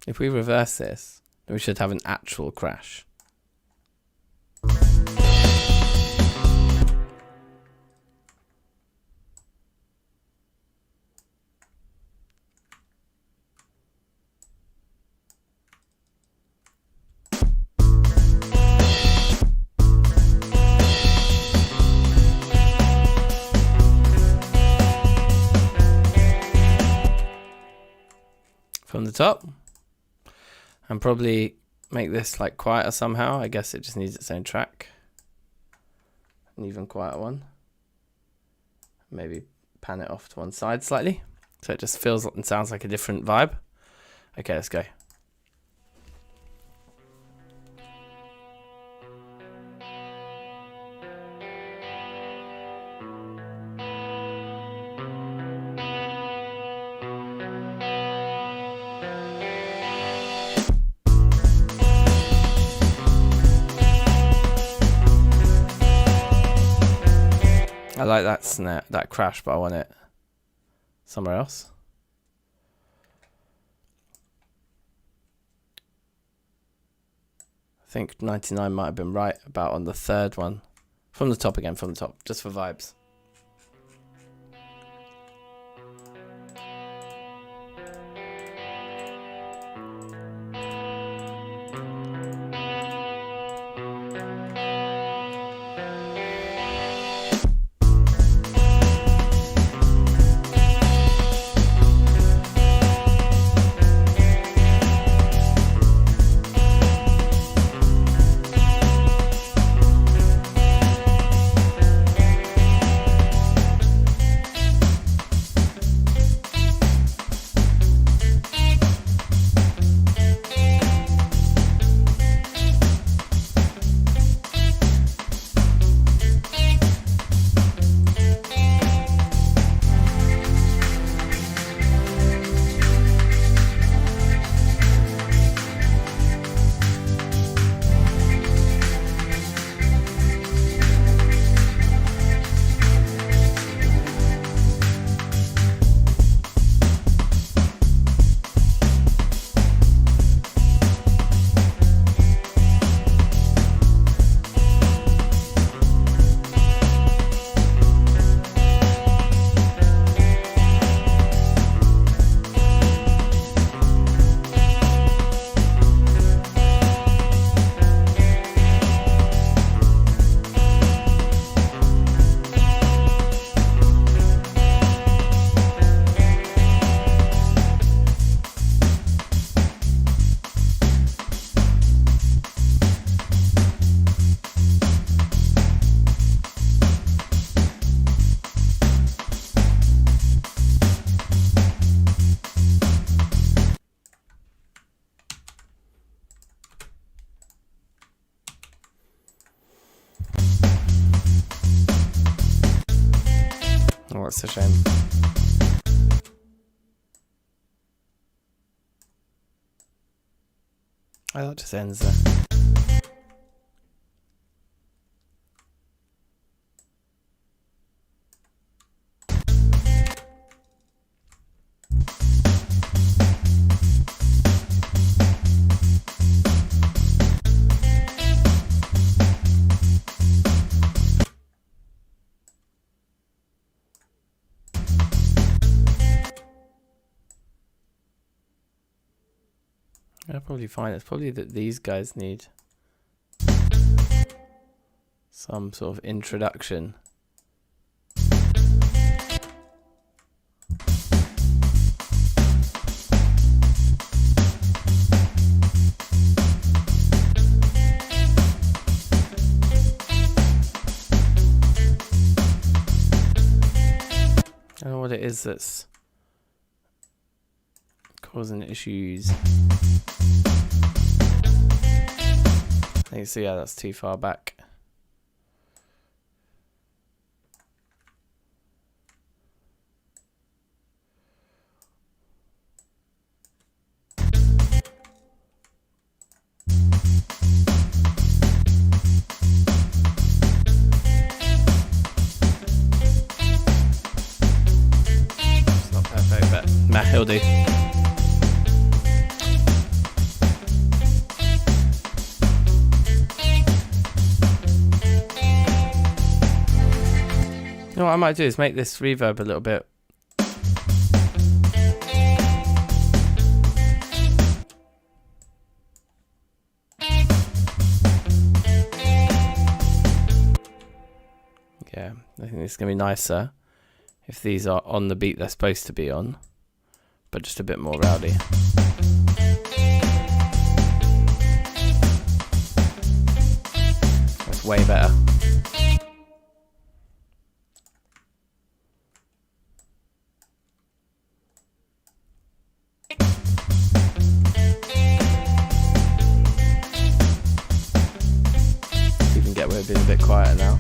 If we reverse this, then we should have an actual crash. From the top, and probably make this like quieter somehow. I guess it just needs its own track, an even quieter one. Maybe pan it off to one side slightly so it just feels and sounds like a different vibe. Okay, let's go. I like that snare, that crash, but I want it somewhere else. I think 99 might have been right about on the third one. From the top again, from the top, just for vibes. That's a shame. Oh, that just ends there. I'll probably find it's probably that these guys need some sort of introduction. I don't know what it is that's causing issues. I think so, yeah, that's too far back. It's not perfect, but nah, he'll do. You know what I might do is make this reverb a little bit. Yeah, I think it's going to be nicer if these are on the beat they're supposed to be on, but just a bit more rowdy. That's way better. We're being a bit quieter now.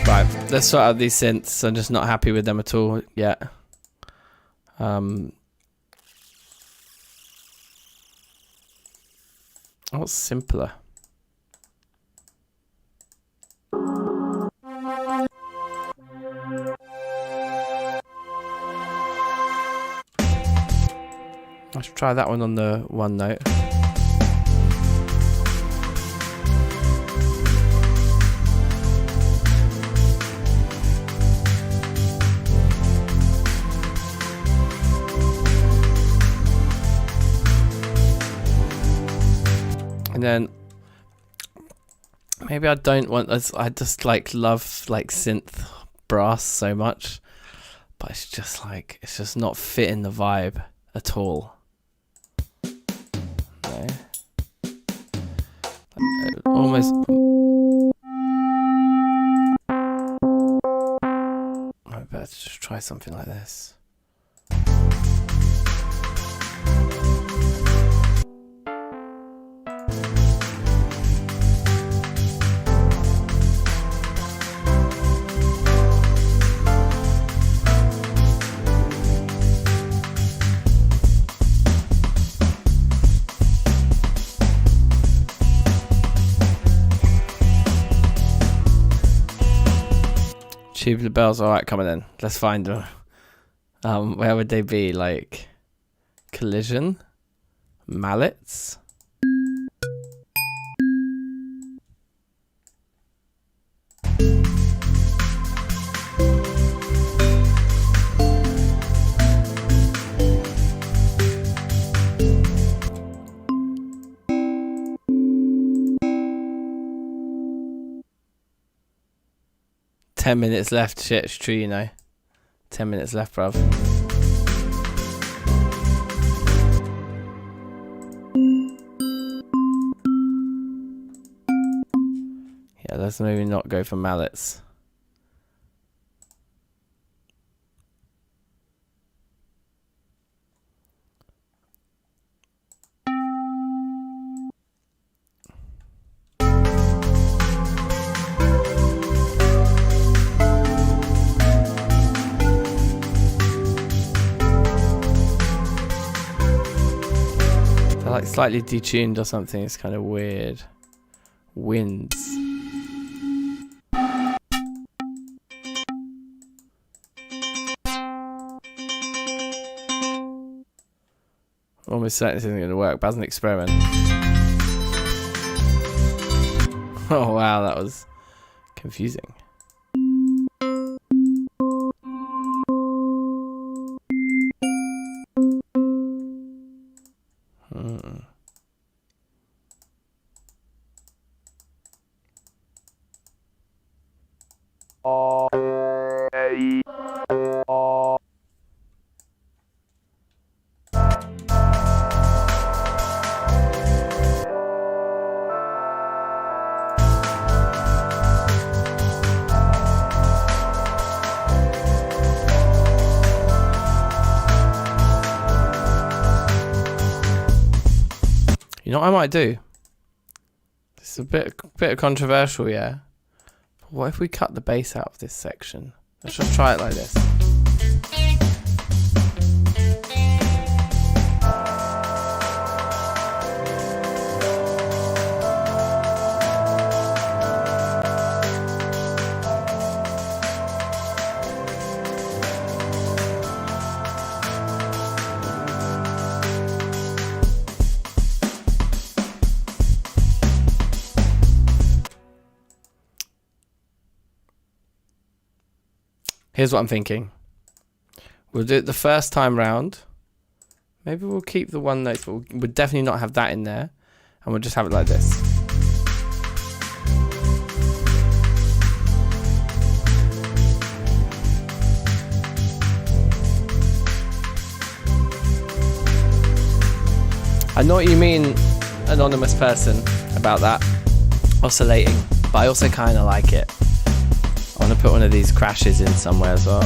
Right, let's sort out these synths. I'm just not happy with them at all yet. What's simpler? I should try that one on the one note. And then maybe I don't want this. I just love synth brass so much, but it's just not fitting the vibe at all. No. Almost. I better just try something like this. Tubular bells, alright, coming in. Let's find them. Where would they be? Like collision? Mallets? Ten minutes left. Shit, it's true, you know. 10 minutes left, bruv. Yeah, let's maybe not go for mallets. like slightly detuned or something. It's kind of weird. Winds. Almost certain this isn't going to work, but as an experiment. Oh wow, that was confusing. You know what I might do? It's a bit controversial, yeah. But what if we cut the bass out of this section? Let's just try it like this. Here's what I'm thinking. We'll do it the first time round. Maybe we'll keep the one note, but we'll definitely not have that in there. And we'll just have it like this. I know what you mean, anonymous person, about that oscillating, but I also kind of like it. I want to put one of these crashes in somewhere as well.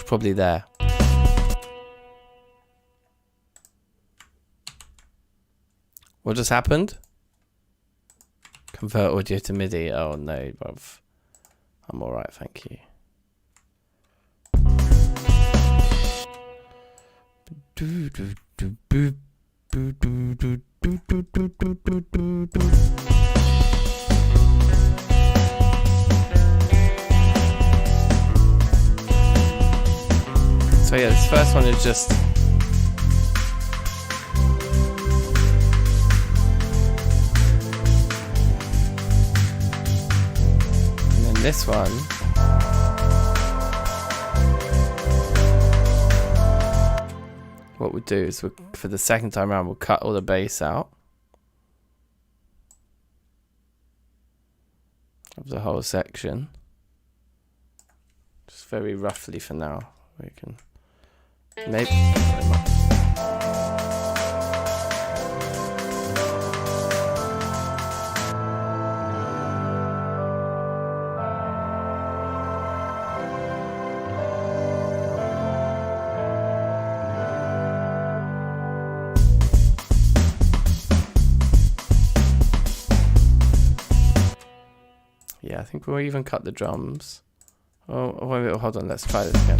Probably there. What just happened? Convert audio to MIDI. Oh no, bruv. I'm alright, thank you. So yeah, this first one is just and then this one what we'll do is for the second time around we'll cut all the bass out of the whole section, just very roughly for now. We can maybe yeah, I think we'll even cut the drums. Oh, wait, hold on, let's try this again.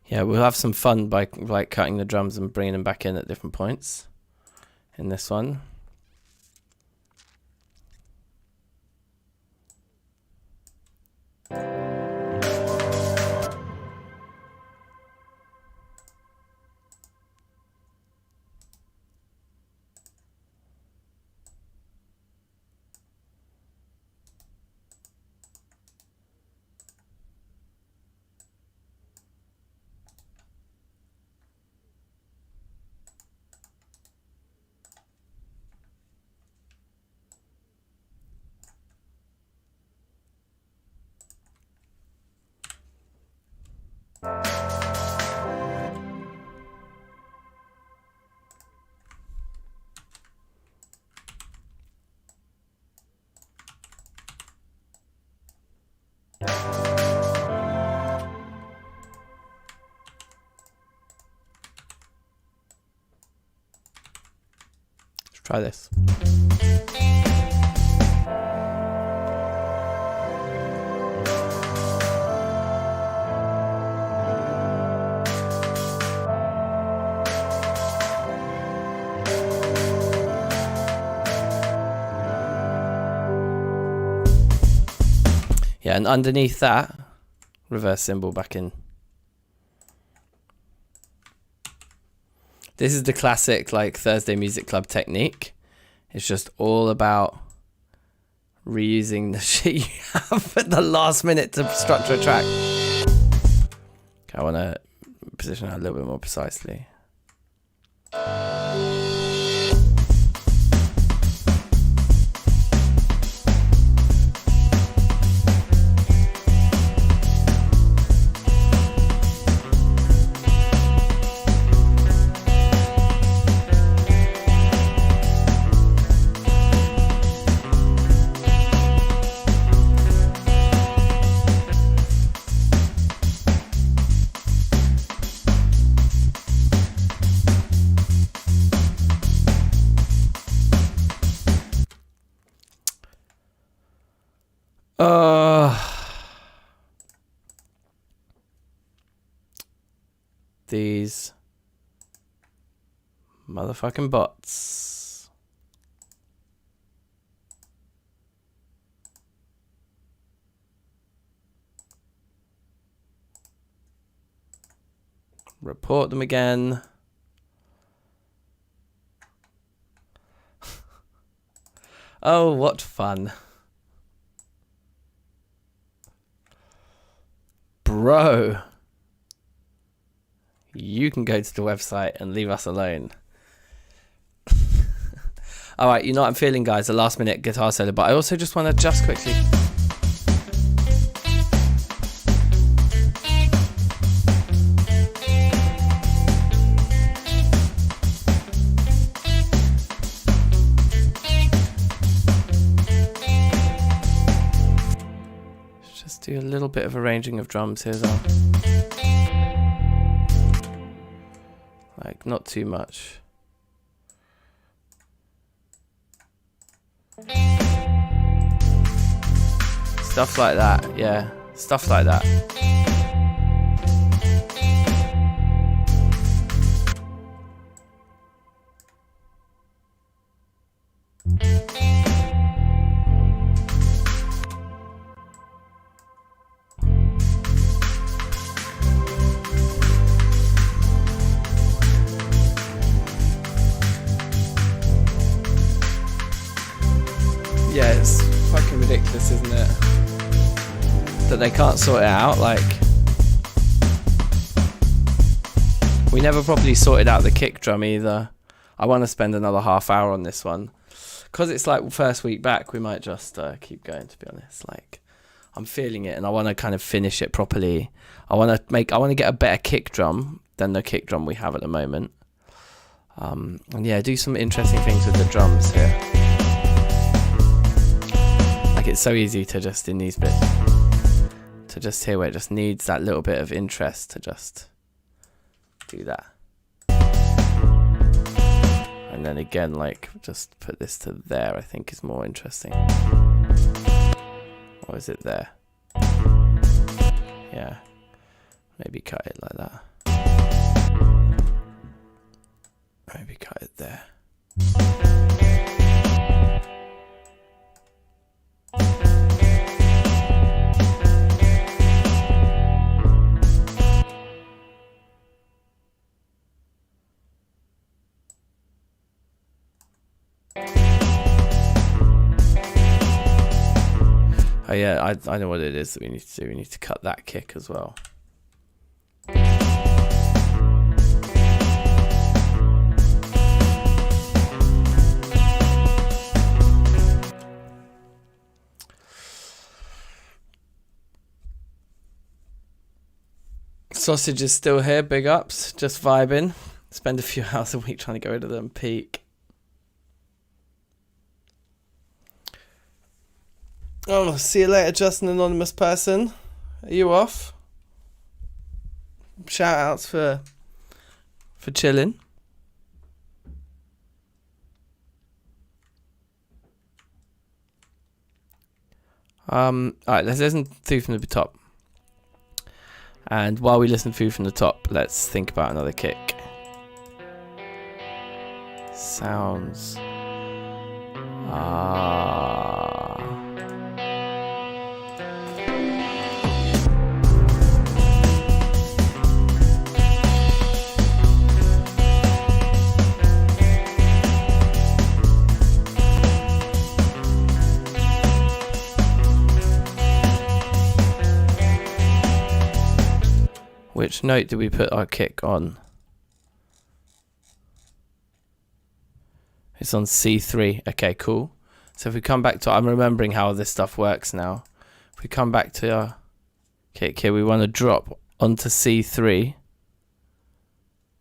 Yeah, we'll have some fun by like cutting the drums and bringing them back in at different points in this one. Try this. Yeah, and underneath that, reverse cymbal back in. This is the classic like Thursday Music Club technique. It's just all about reusing the shit you have at the last minute to structure a track. Okay, I want to position that a little bit more precisely. These motherfucking bots. Report them again. Oh, what fun. Bro. You can go to the website and leave us alone. Alright, you know what I'm feeling, guys? A last minute guitar solo, but I also just want to just quickly... Let's just do a little bit of arranging of drums here as well. Like, not too much. Stuff like that, yeah. Stuff like that. Yeah, it's fucking ridiculous, isn't it? That they can't sort it out. Like, we never properly sorted out the kick drum either. I want to spend another half hour on this one. Because it's like first week back, we might just keep going, to be honest. Like, I'm feeling it and I want to kind of finish it properly. I want to get a better kick drum than the kick drum we have at the moment. And yeah, do some interesting things with the drums here. Like, it's so easy to just, in these bits, to just hear where it just needs that little bit of interest to just do that. And then again, like, just put this to there, I think is more interesting. Or is it there? Yeah. Maybe cut it like that. Maybe cut it there. Oh yeah, I know what it is that we need to do. We need to cut that kick as well. Sausage is still here, big ups, just vibing. Spend a few hours a week trying to get rid of them, peak. Oh, see you later, just an anonymous person. Are you off? Shout outs for chilling. Alright, let's listen through from the top. And while we listen through from the top, let's think about another kick. Sounds. Which note did we put our kick on? It's on C3. Okay, cool. So if we come back to, I'm remembering how this stuff works now. If we come back to our kick here, we want to drop onto C3,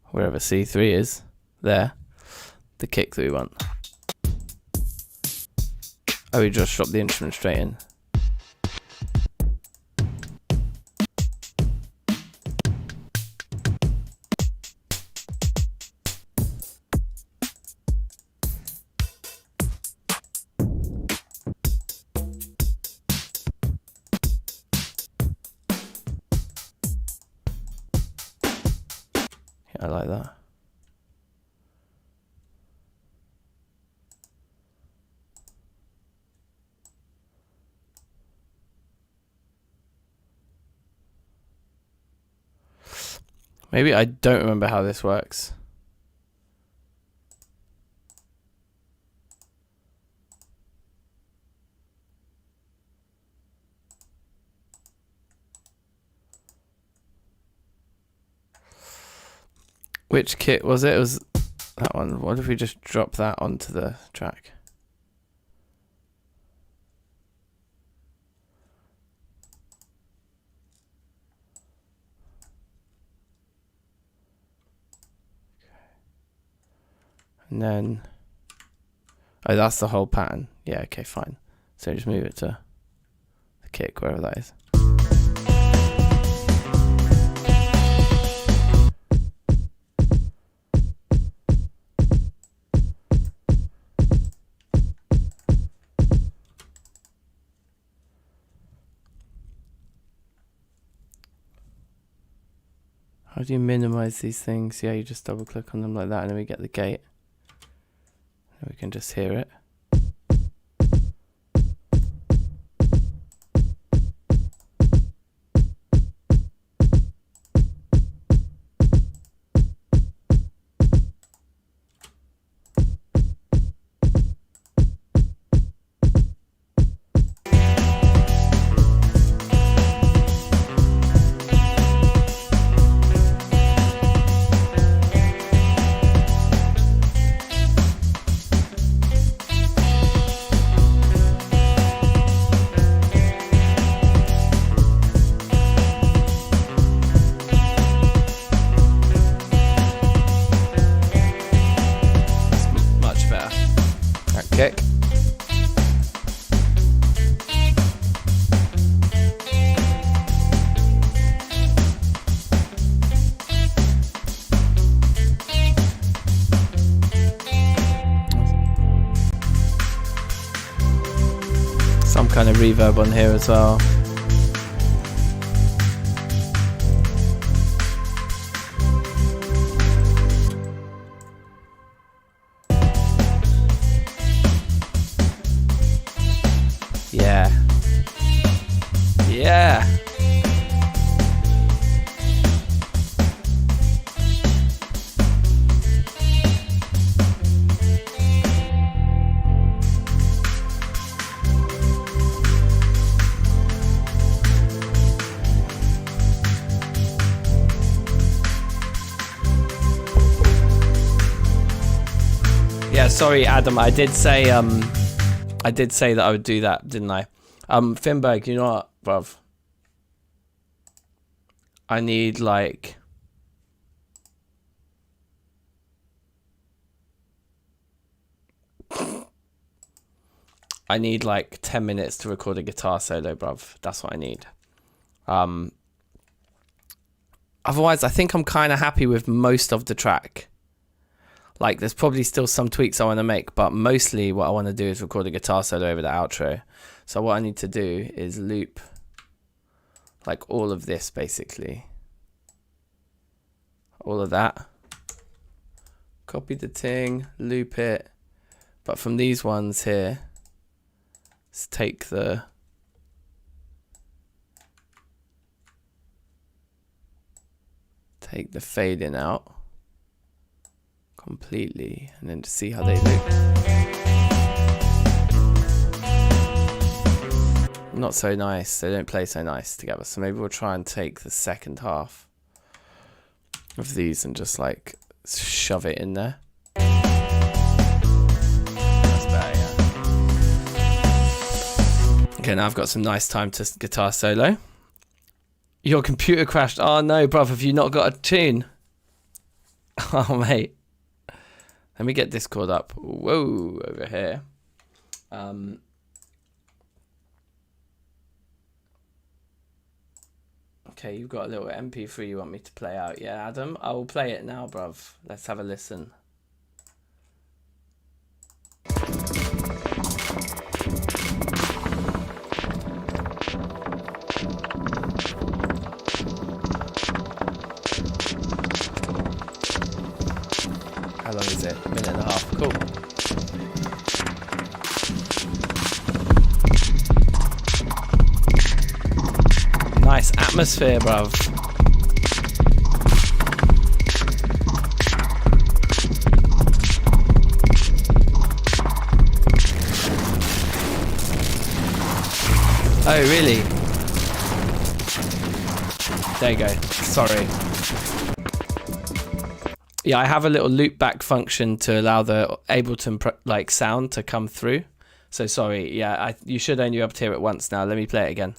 wherever C3 is, there, the kick that we want. Oh, we just dropped the instrument straight in. I like that. Maybe I don't remember how this works. Which kit was it? It was that one. What if we just drop that onto the track? And then, oh, that's the whole pattern. Yeah, okay, fine. So just move it to the kick, wherever that is. How do you minimize these things? Yeah, you just double click on them like that and then we get the gate. And we can just hear it. Kick. Some kind of reverb on here as well. Yeah. Yeah. Yeah, sorry Adam, I did say that I would do that, didn't I? Finberg, you know what, bruv? I need like I need like 10 minutes to record a guitar solo, bruv. That's what I need. Otherwise, I think I'm kind of happy with most of the track. Like, there's probably still some tweaks I want to make, but mostly what I want to do is record a guitar solo over the outro. So what I need to do is loop like all of this, basically. All of that. Copy the thing, loop it. But from these ones here, let's take the fade in out completely, and then to see how they loop. Not so nice, they don't play so nice together. So maybe we'll try and take the second half of these and just like shove it in there. That's better, yeah. Okay, now I've got some nice time to guitar solo. Your computer crashed. Oh no, bruv, have you not got a tune? Oh mate. Let me get Discord up. Whoa, over here. Okay, you've got a little MP3 you want me to play out. Yeah, Adam, I will play it now, bruv. Let's have a listen. How long is it? A minute and a half. Cool. Nice atmosphere, bruv. Oh, really? There you go. Sorry. Yeah, I have a little loop back function to allow the Ableton like sound to come through. So sorry. Yeah, you should only be able to hear it once now. Let me play it again.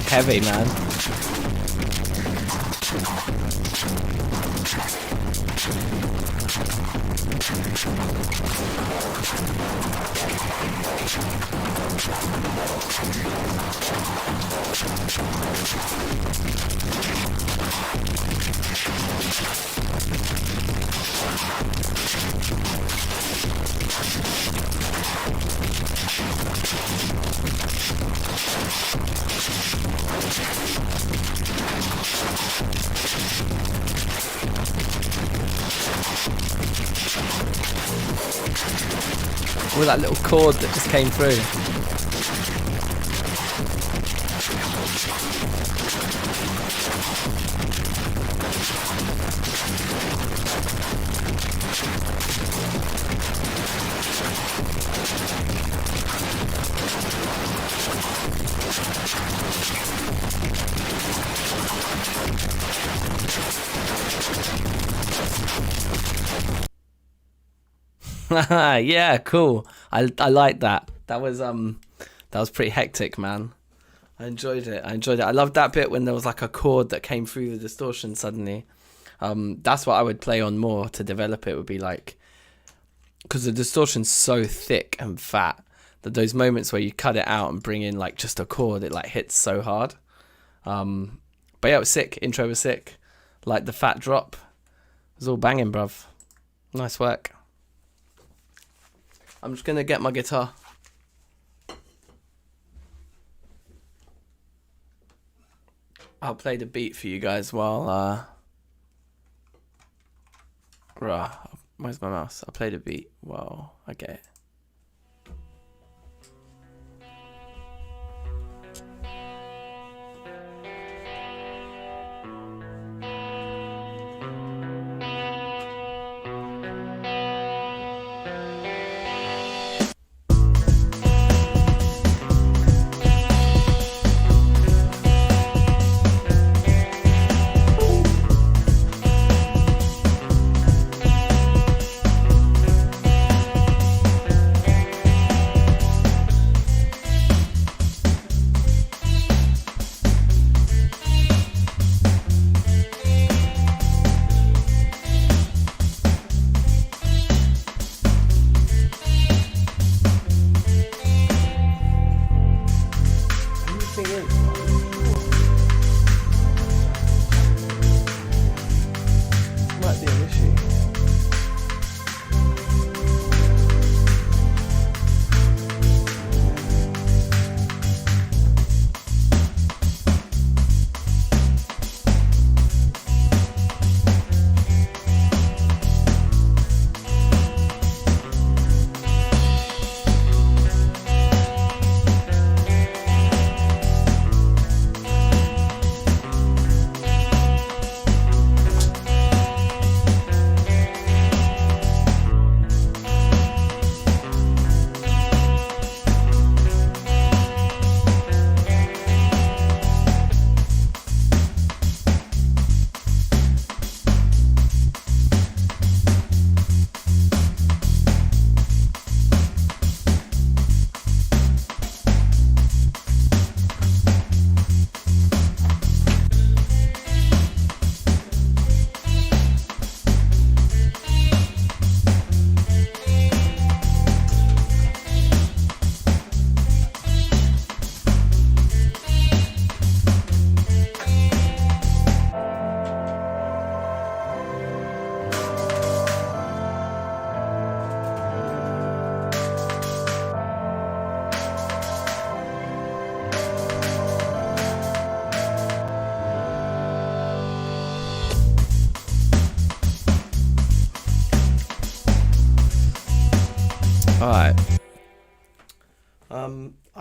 Heavy, man. With that little chord that just came through. Yeah, cool. I like that. That was pretty hectic, man. I enjoyed it. I loved that bit when there was like a chord that came through the distortion suddenly. That's what I would play on more to develop it, would be like, because the distortion's so thick and fat that those moments where you cut it out and bring in like just a chord, it like hits so hard. But yeah, it was sick. Intro was sick. Like the fat drop. It was all banging, bruv. Nice work. I'm just gonna get my guitar. I'll play the beat for you guys while where's my mouse? I'll play the beat while I get it.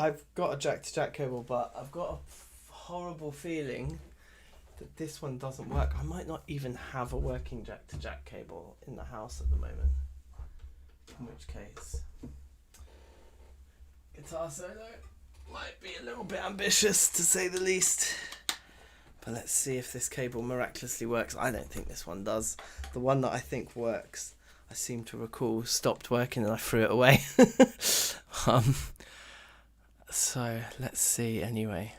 I've got a jack-to-jack cable, but I've got a horrible feeling that this one doesn't work. I might not even have a working jack-to-jack cable in the house at the moment. In which case, guitar solo might be a little bit ambitious to say the least. But let's see if this cable miraculously works. I don't think this one does. The one that I think works, I seem to recall, stopped working and I threw it away. So let's see anyway.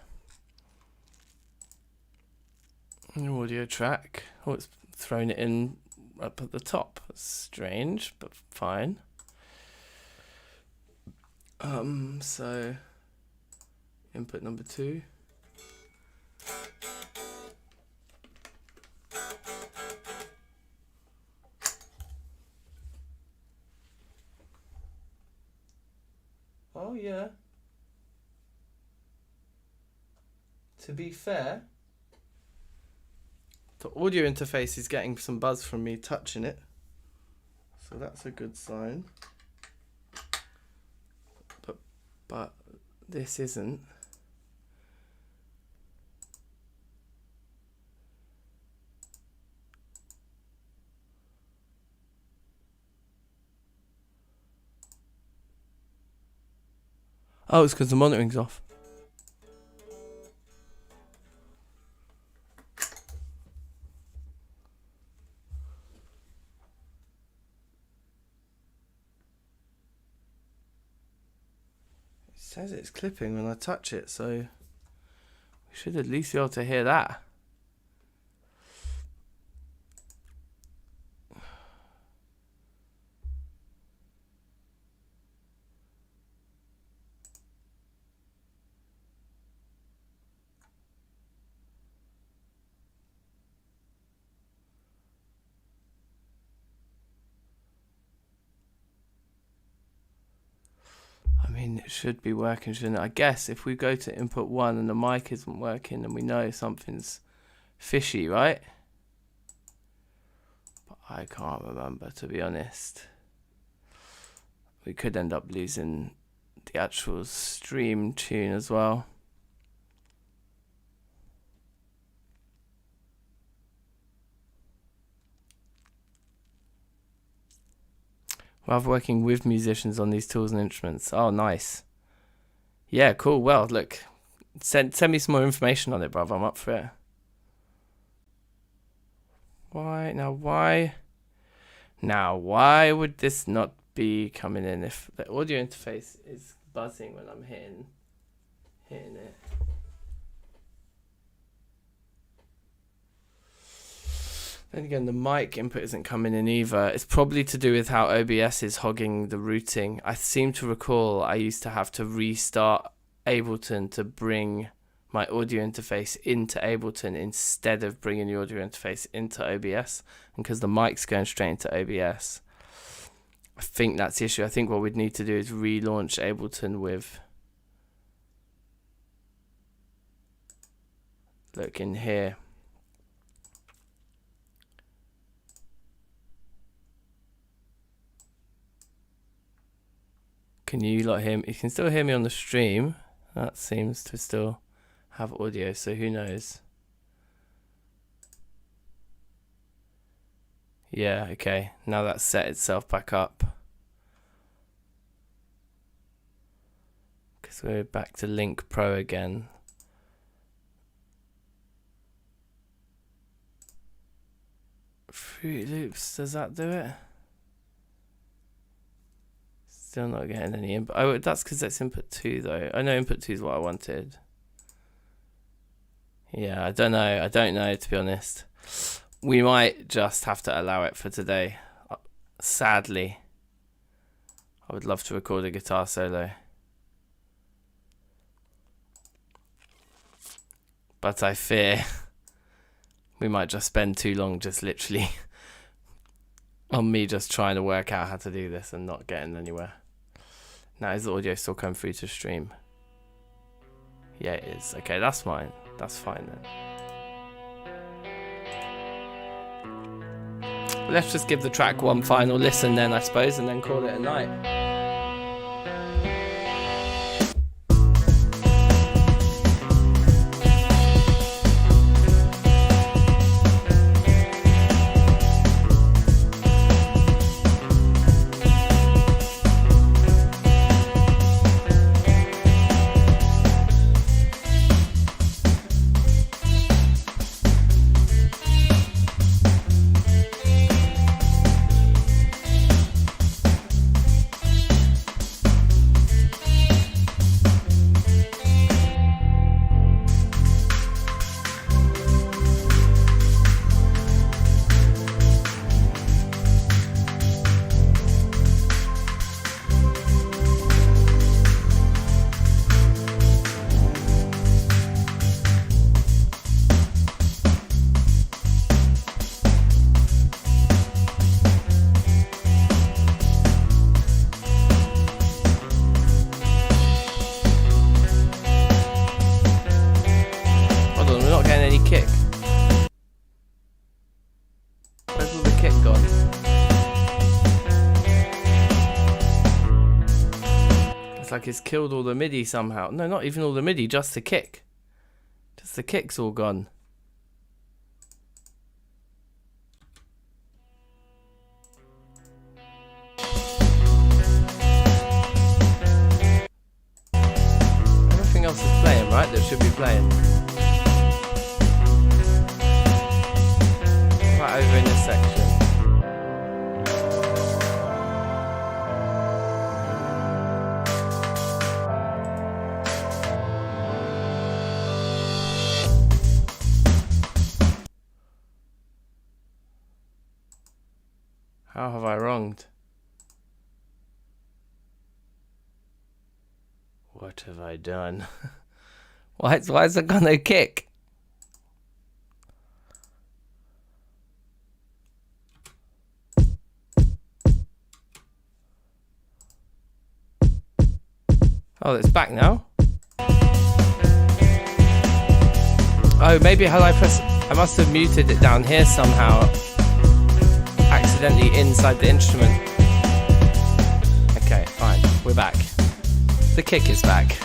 An audio track. Oh, it's thrown it in up at the top. That's strange, but fine. So input number 2. Oh yeah. To be fair, the audio interface is getting some buzz from me touching it, so that's a good sign. But this isn't. Oh, it's because the monitoring's off. It says it's clipping when I touch it, so we should at least be able to hear that. I mean, it should be working, shouldn't it? I guess if we go to input 1 and the mic isn't working, then we know something's fishy, right? But I can't remember, to be honest. We could end up losing the actual stream tune as well. Love working with musicians on these tools and instruments. Oh, nice. Yeah, cool. Well, look, send me some more information on it, bruv. I'm up for it. Why would this not be coming in if the audio interface is buzzing when I'm hitting it? Then again, the mic input isn't coming in either. It's probably to do with how OBS is hogging the routing. I seem to recall I used to have to restart Ableton to bring my audio interface into Ableton instead of bringing the audio interface into OBS. And because the mic's going straight into OBS, I think that's the issue. I think what we'd need to do is relaunch Ableton with... Look in here. Can you lot hear me? You can still hear me on the stream. That seems to still have audio, so who knows? Yeah, okay. Now that's set itself back up. Because we're back to Link Pro again. Fruit Loops, does that do it? Still not getting any input. Oh, that's because that's input 2 though. I know input 2 is what I wanted. Yeah, I don't know to be honest. We might just have to allow it for today. Sadly. I would love to record a guitar solo. But I fear we might just spend too long just literally on me just trying to work out how to do this and not getting anywhere. Now, is the audio still coming through to stream? Yeah, it is. Okay, that's fine. That's fine then. Let's just give the track one final listen then, I suppose, and then call it a night. like it's killed all the MIDI somehow. No, not even all the MIDI, just the kick. Just the kick's all gone. Everything else is playing, right? That should be playing. Right over in this section. How have I wronged? What have I done? why is it got no kick? Oh, it's back now. Oh, maybe how I press... I must have muted it down here somehow. Accidentally inside the instrument. Okay, fine. We're back. The kick is back.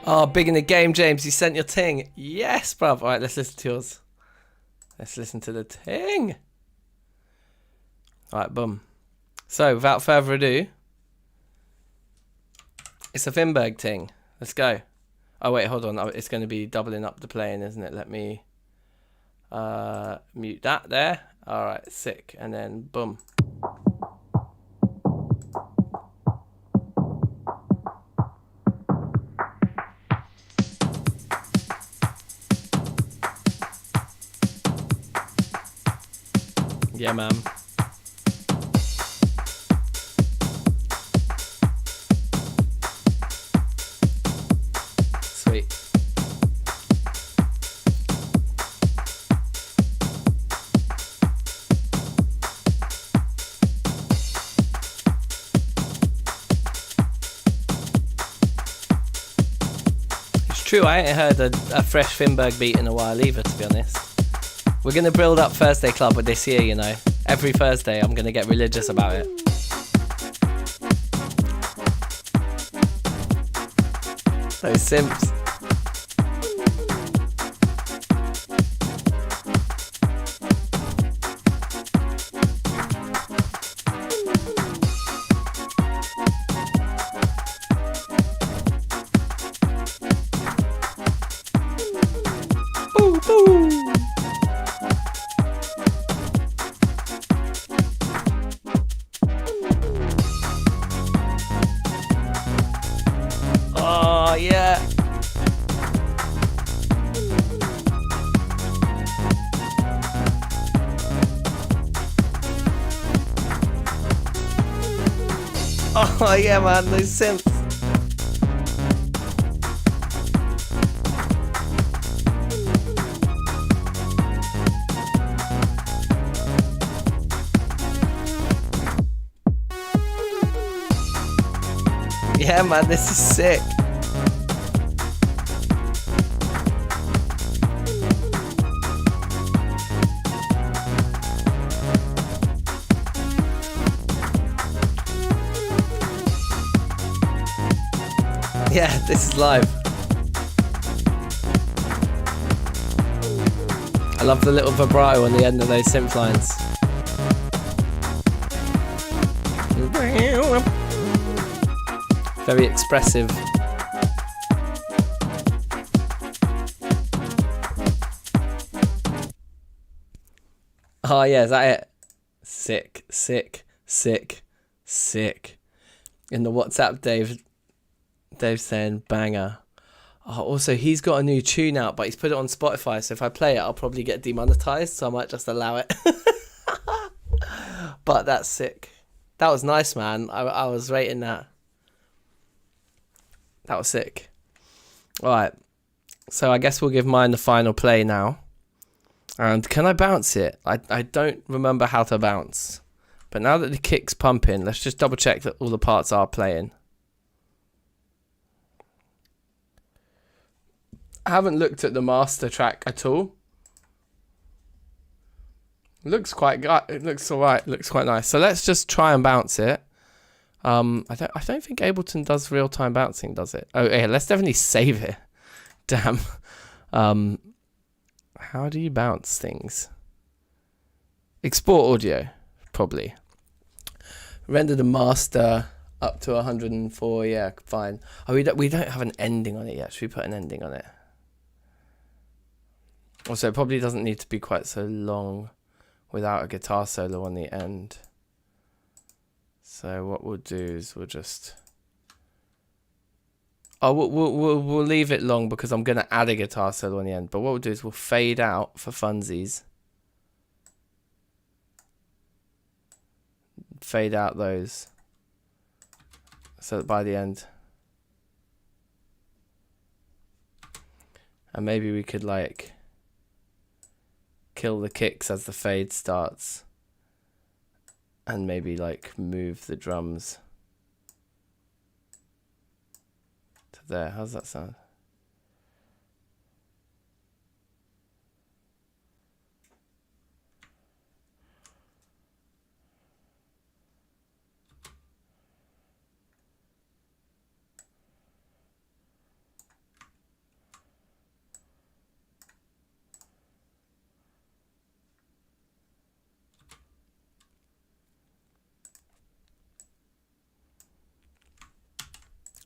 Oh, big in the game, James. You sent your ting. Yes, bruv. Alright, let's listen to yours. Let's listen to the ting. Alright, boom. So, without further ado, it's a Finberg ting. Let's go. Oh, wait, hold on. It's going to be doubling up the playing, isn't it? Let me mute that there. Alright, sick. And then, boom. Yeah, man. Sweet. It's true, I ain't heard a fresh Finberg beat in a while either, to be honest. We're going to build up Thursday Club with this year, you know. Every Thursday I'm going to get religious about it. Those simps. Boo, boo. Oh, yeah. Oh, yeah, man, those simps. Yeah, man, this is sick. Yeah, this is live. I love the little vibrato on the end of those synth lines. Very expressive. Oh yeah, is that it? Sick, sick, sick, sick. In the WhatsApp, Dave's saying banger. Oh, also he's got a new tune out, but he's put it on Spotify, so if I play it I'll probably get demonetized, so I might just allow it. But that's sick. That was nice, man. I was rating that. That was sick. Alright, so I guess we'll give mine the final play now. And can I bounce it? I don't remember how to bounce. But now that the kick's pumping, let's just double check that all the parts are playing. I haven't looked at the master track at all. Looks quite good. It looks alright. Looks quite nice. So let's just try and bounce it. I don't think Ableton does real time bouncing, does it? Oh yeah, let's definitely save it. Damn. How do you bounce things? Export audio, probably. Render the master up to 104. Yeah, fine. Oh, we don't have an ending on it yet. Should we put an ending on it? Also, it probably doesn't need to be quite so long without a guitar solo on the end. So what we'll do is we'll just... Oh, we'll leave it long because I'm going to add a guitar solo on the end. But what we'll do is we'll fade out for funsies. Fade out those. So that by the end. And maybe we could like kill the kicks as the fade starts. And maybe like move the drums to there. How's that sound?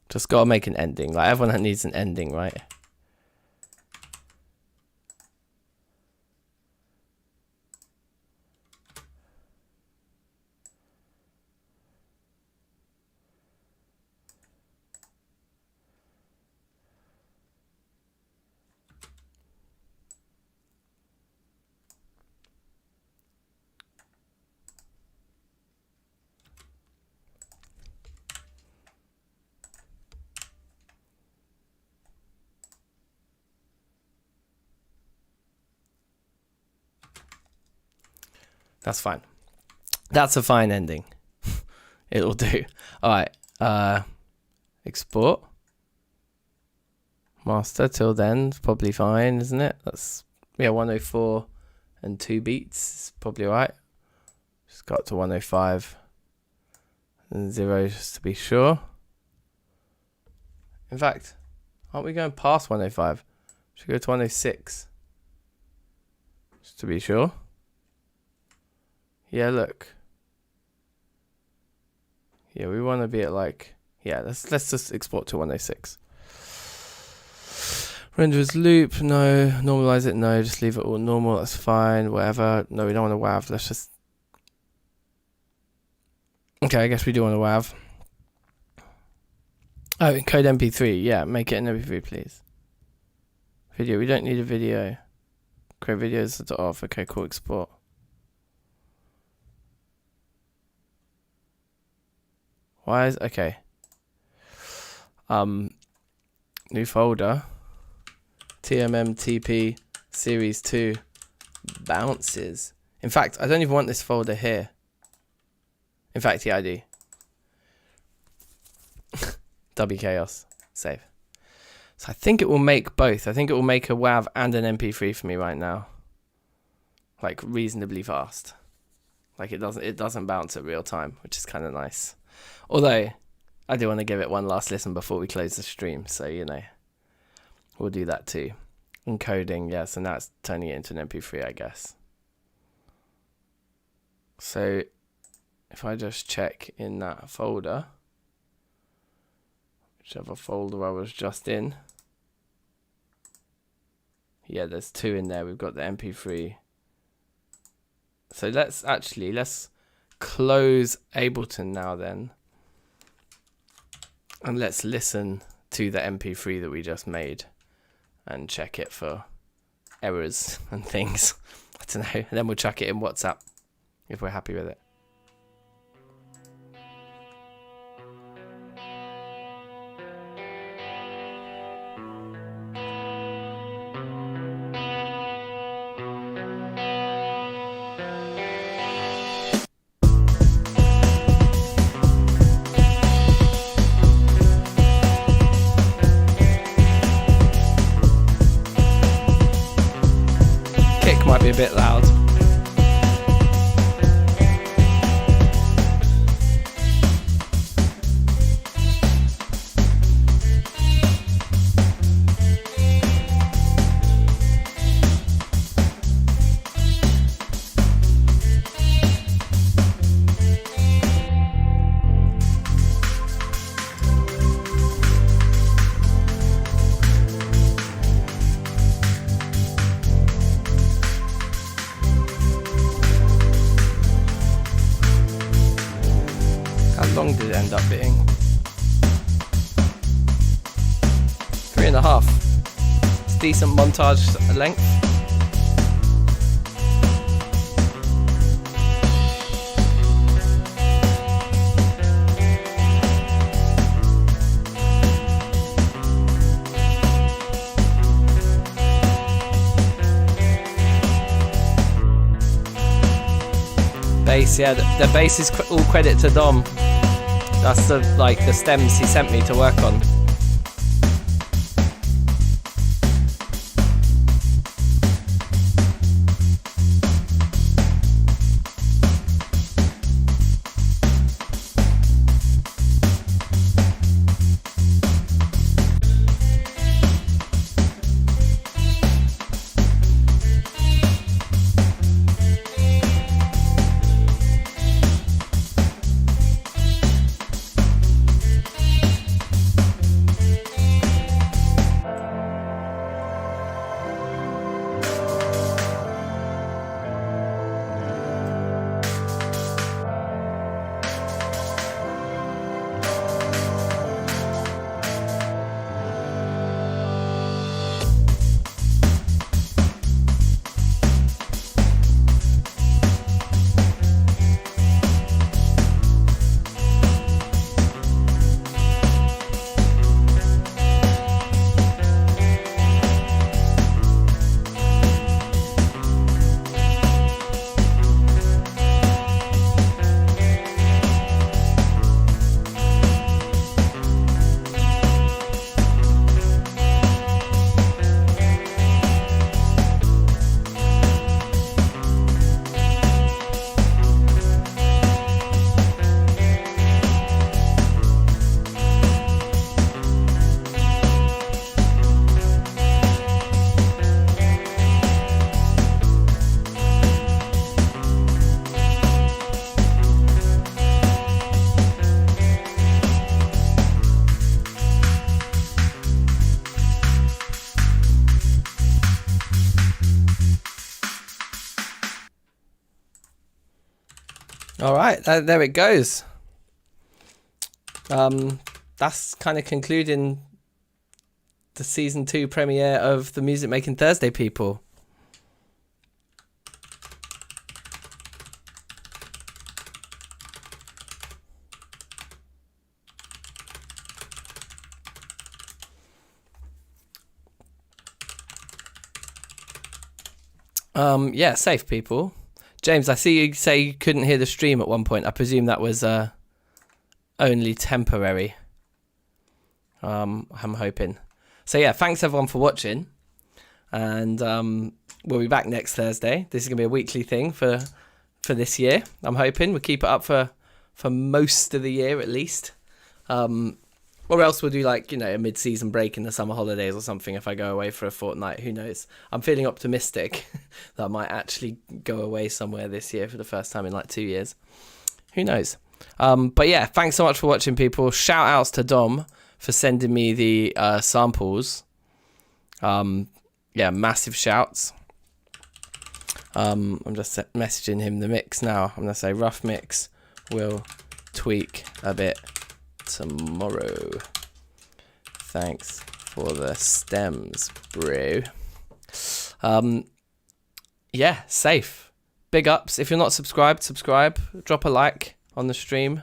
Just gotta make an ending. Like everyone needs an ending, right? That's fine. That's a fine ending. It'll do. Alright. Export. Master till then is probably fine, isn't it? That's 104 and 2 beats. It's probably alright. Just got to 105 and 0 just to be sure. In fact, aren't we going past 105? Should go to 106. Just to be sure. Yeah, look. Yeah, we want to be at like... Yeah, let's just export to 106. Render as loop, no. Normalize it, no. Just leave it all normal, that's fine. Whatever. No, we don't want to WAV. Let's just... Okay, I guess we do want to WAV. Oh, encode MP3. Yeah, make it an MP3, please. Video. We don't need a video. Create videos to off. Okay, cool. Export. Why is... Okay. New folder. TMMTP Series 2 bounces. In fact, I don't even want this folder here. In fact, yeah, I do. W chaos. Save. So I think it will make both. I think it will make a WAV and an MP3 for me right now. Like reasonably fast. Like it doesn't bounce at real time, which is kind of nice. Although I do want to give it one last listen before we close the stream, so you know, we'll do that too. Encoding, yeah, so now it's turning it into an MP3, I guess. So if I just check in that folder, whichever folder I was just in, yeah, there's 2 in there. We've got the MP3. So let's close Ableton now then. And let's listen to the MP3 that we just made and check it for errors and things. I don't know. And then we'll chuck it in WhatsApp if we're happy with it. Might be a bit loud. end up being. 3.5. It's decent montage length. Bass, yeah, the bass is all credit to Dom. That's the stems he sent me to work on. All right, there it goes. That's kind of concluding the season 2 premiere of the Music Making Thursday, people. Yeah, safe, people. James, I see you say you couldn't hear the stream at one point. I presume that was only temporary. I'm hoping. So yeah, thanks everyone for watching. And we'll be back next Thursday. This is going to be a weekly thing for this year. I'm hoping we'll keep it up for most of the year at least. Or else we'll do a mid-season break in the summer holidays or something if I go away for a fortnight. Who knows? I'm feeling optimistic that I might actually go away somewhere this year for the first time in 2 years. Who knows? But yeah, thanks so much for watching, people. Shout outs to Dom for sending me the samples. Yeah, massive shouts. I'm just messaging him the mix now. I'm going to say rough mix will tweak a bit tomorrow. Thanks for the stems, bro. Yeah, safe. Big ups. If you're not subscribed, subscribe. Drop a like on the stream.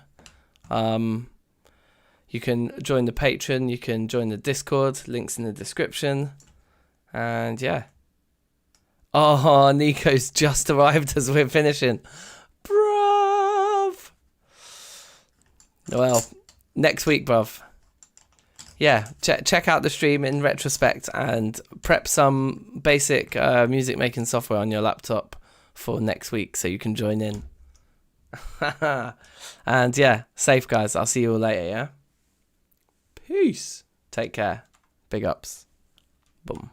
You can join the Patreon. You can join the Discord. Links in the description. And yeah. Oh, Nico's just arrived as we're finishing. Bruv. Well, next week, bruv. Yeah, check out the stream in retrospect and prep some basic music making software on your laptop for next week so you can join in. And yeah, safe guys. I'll see you all later, yeah? Peace. Take care. Big ups. Boom.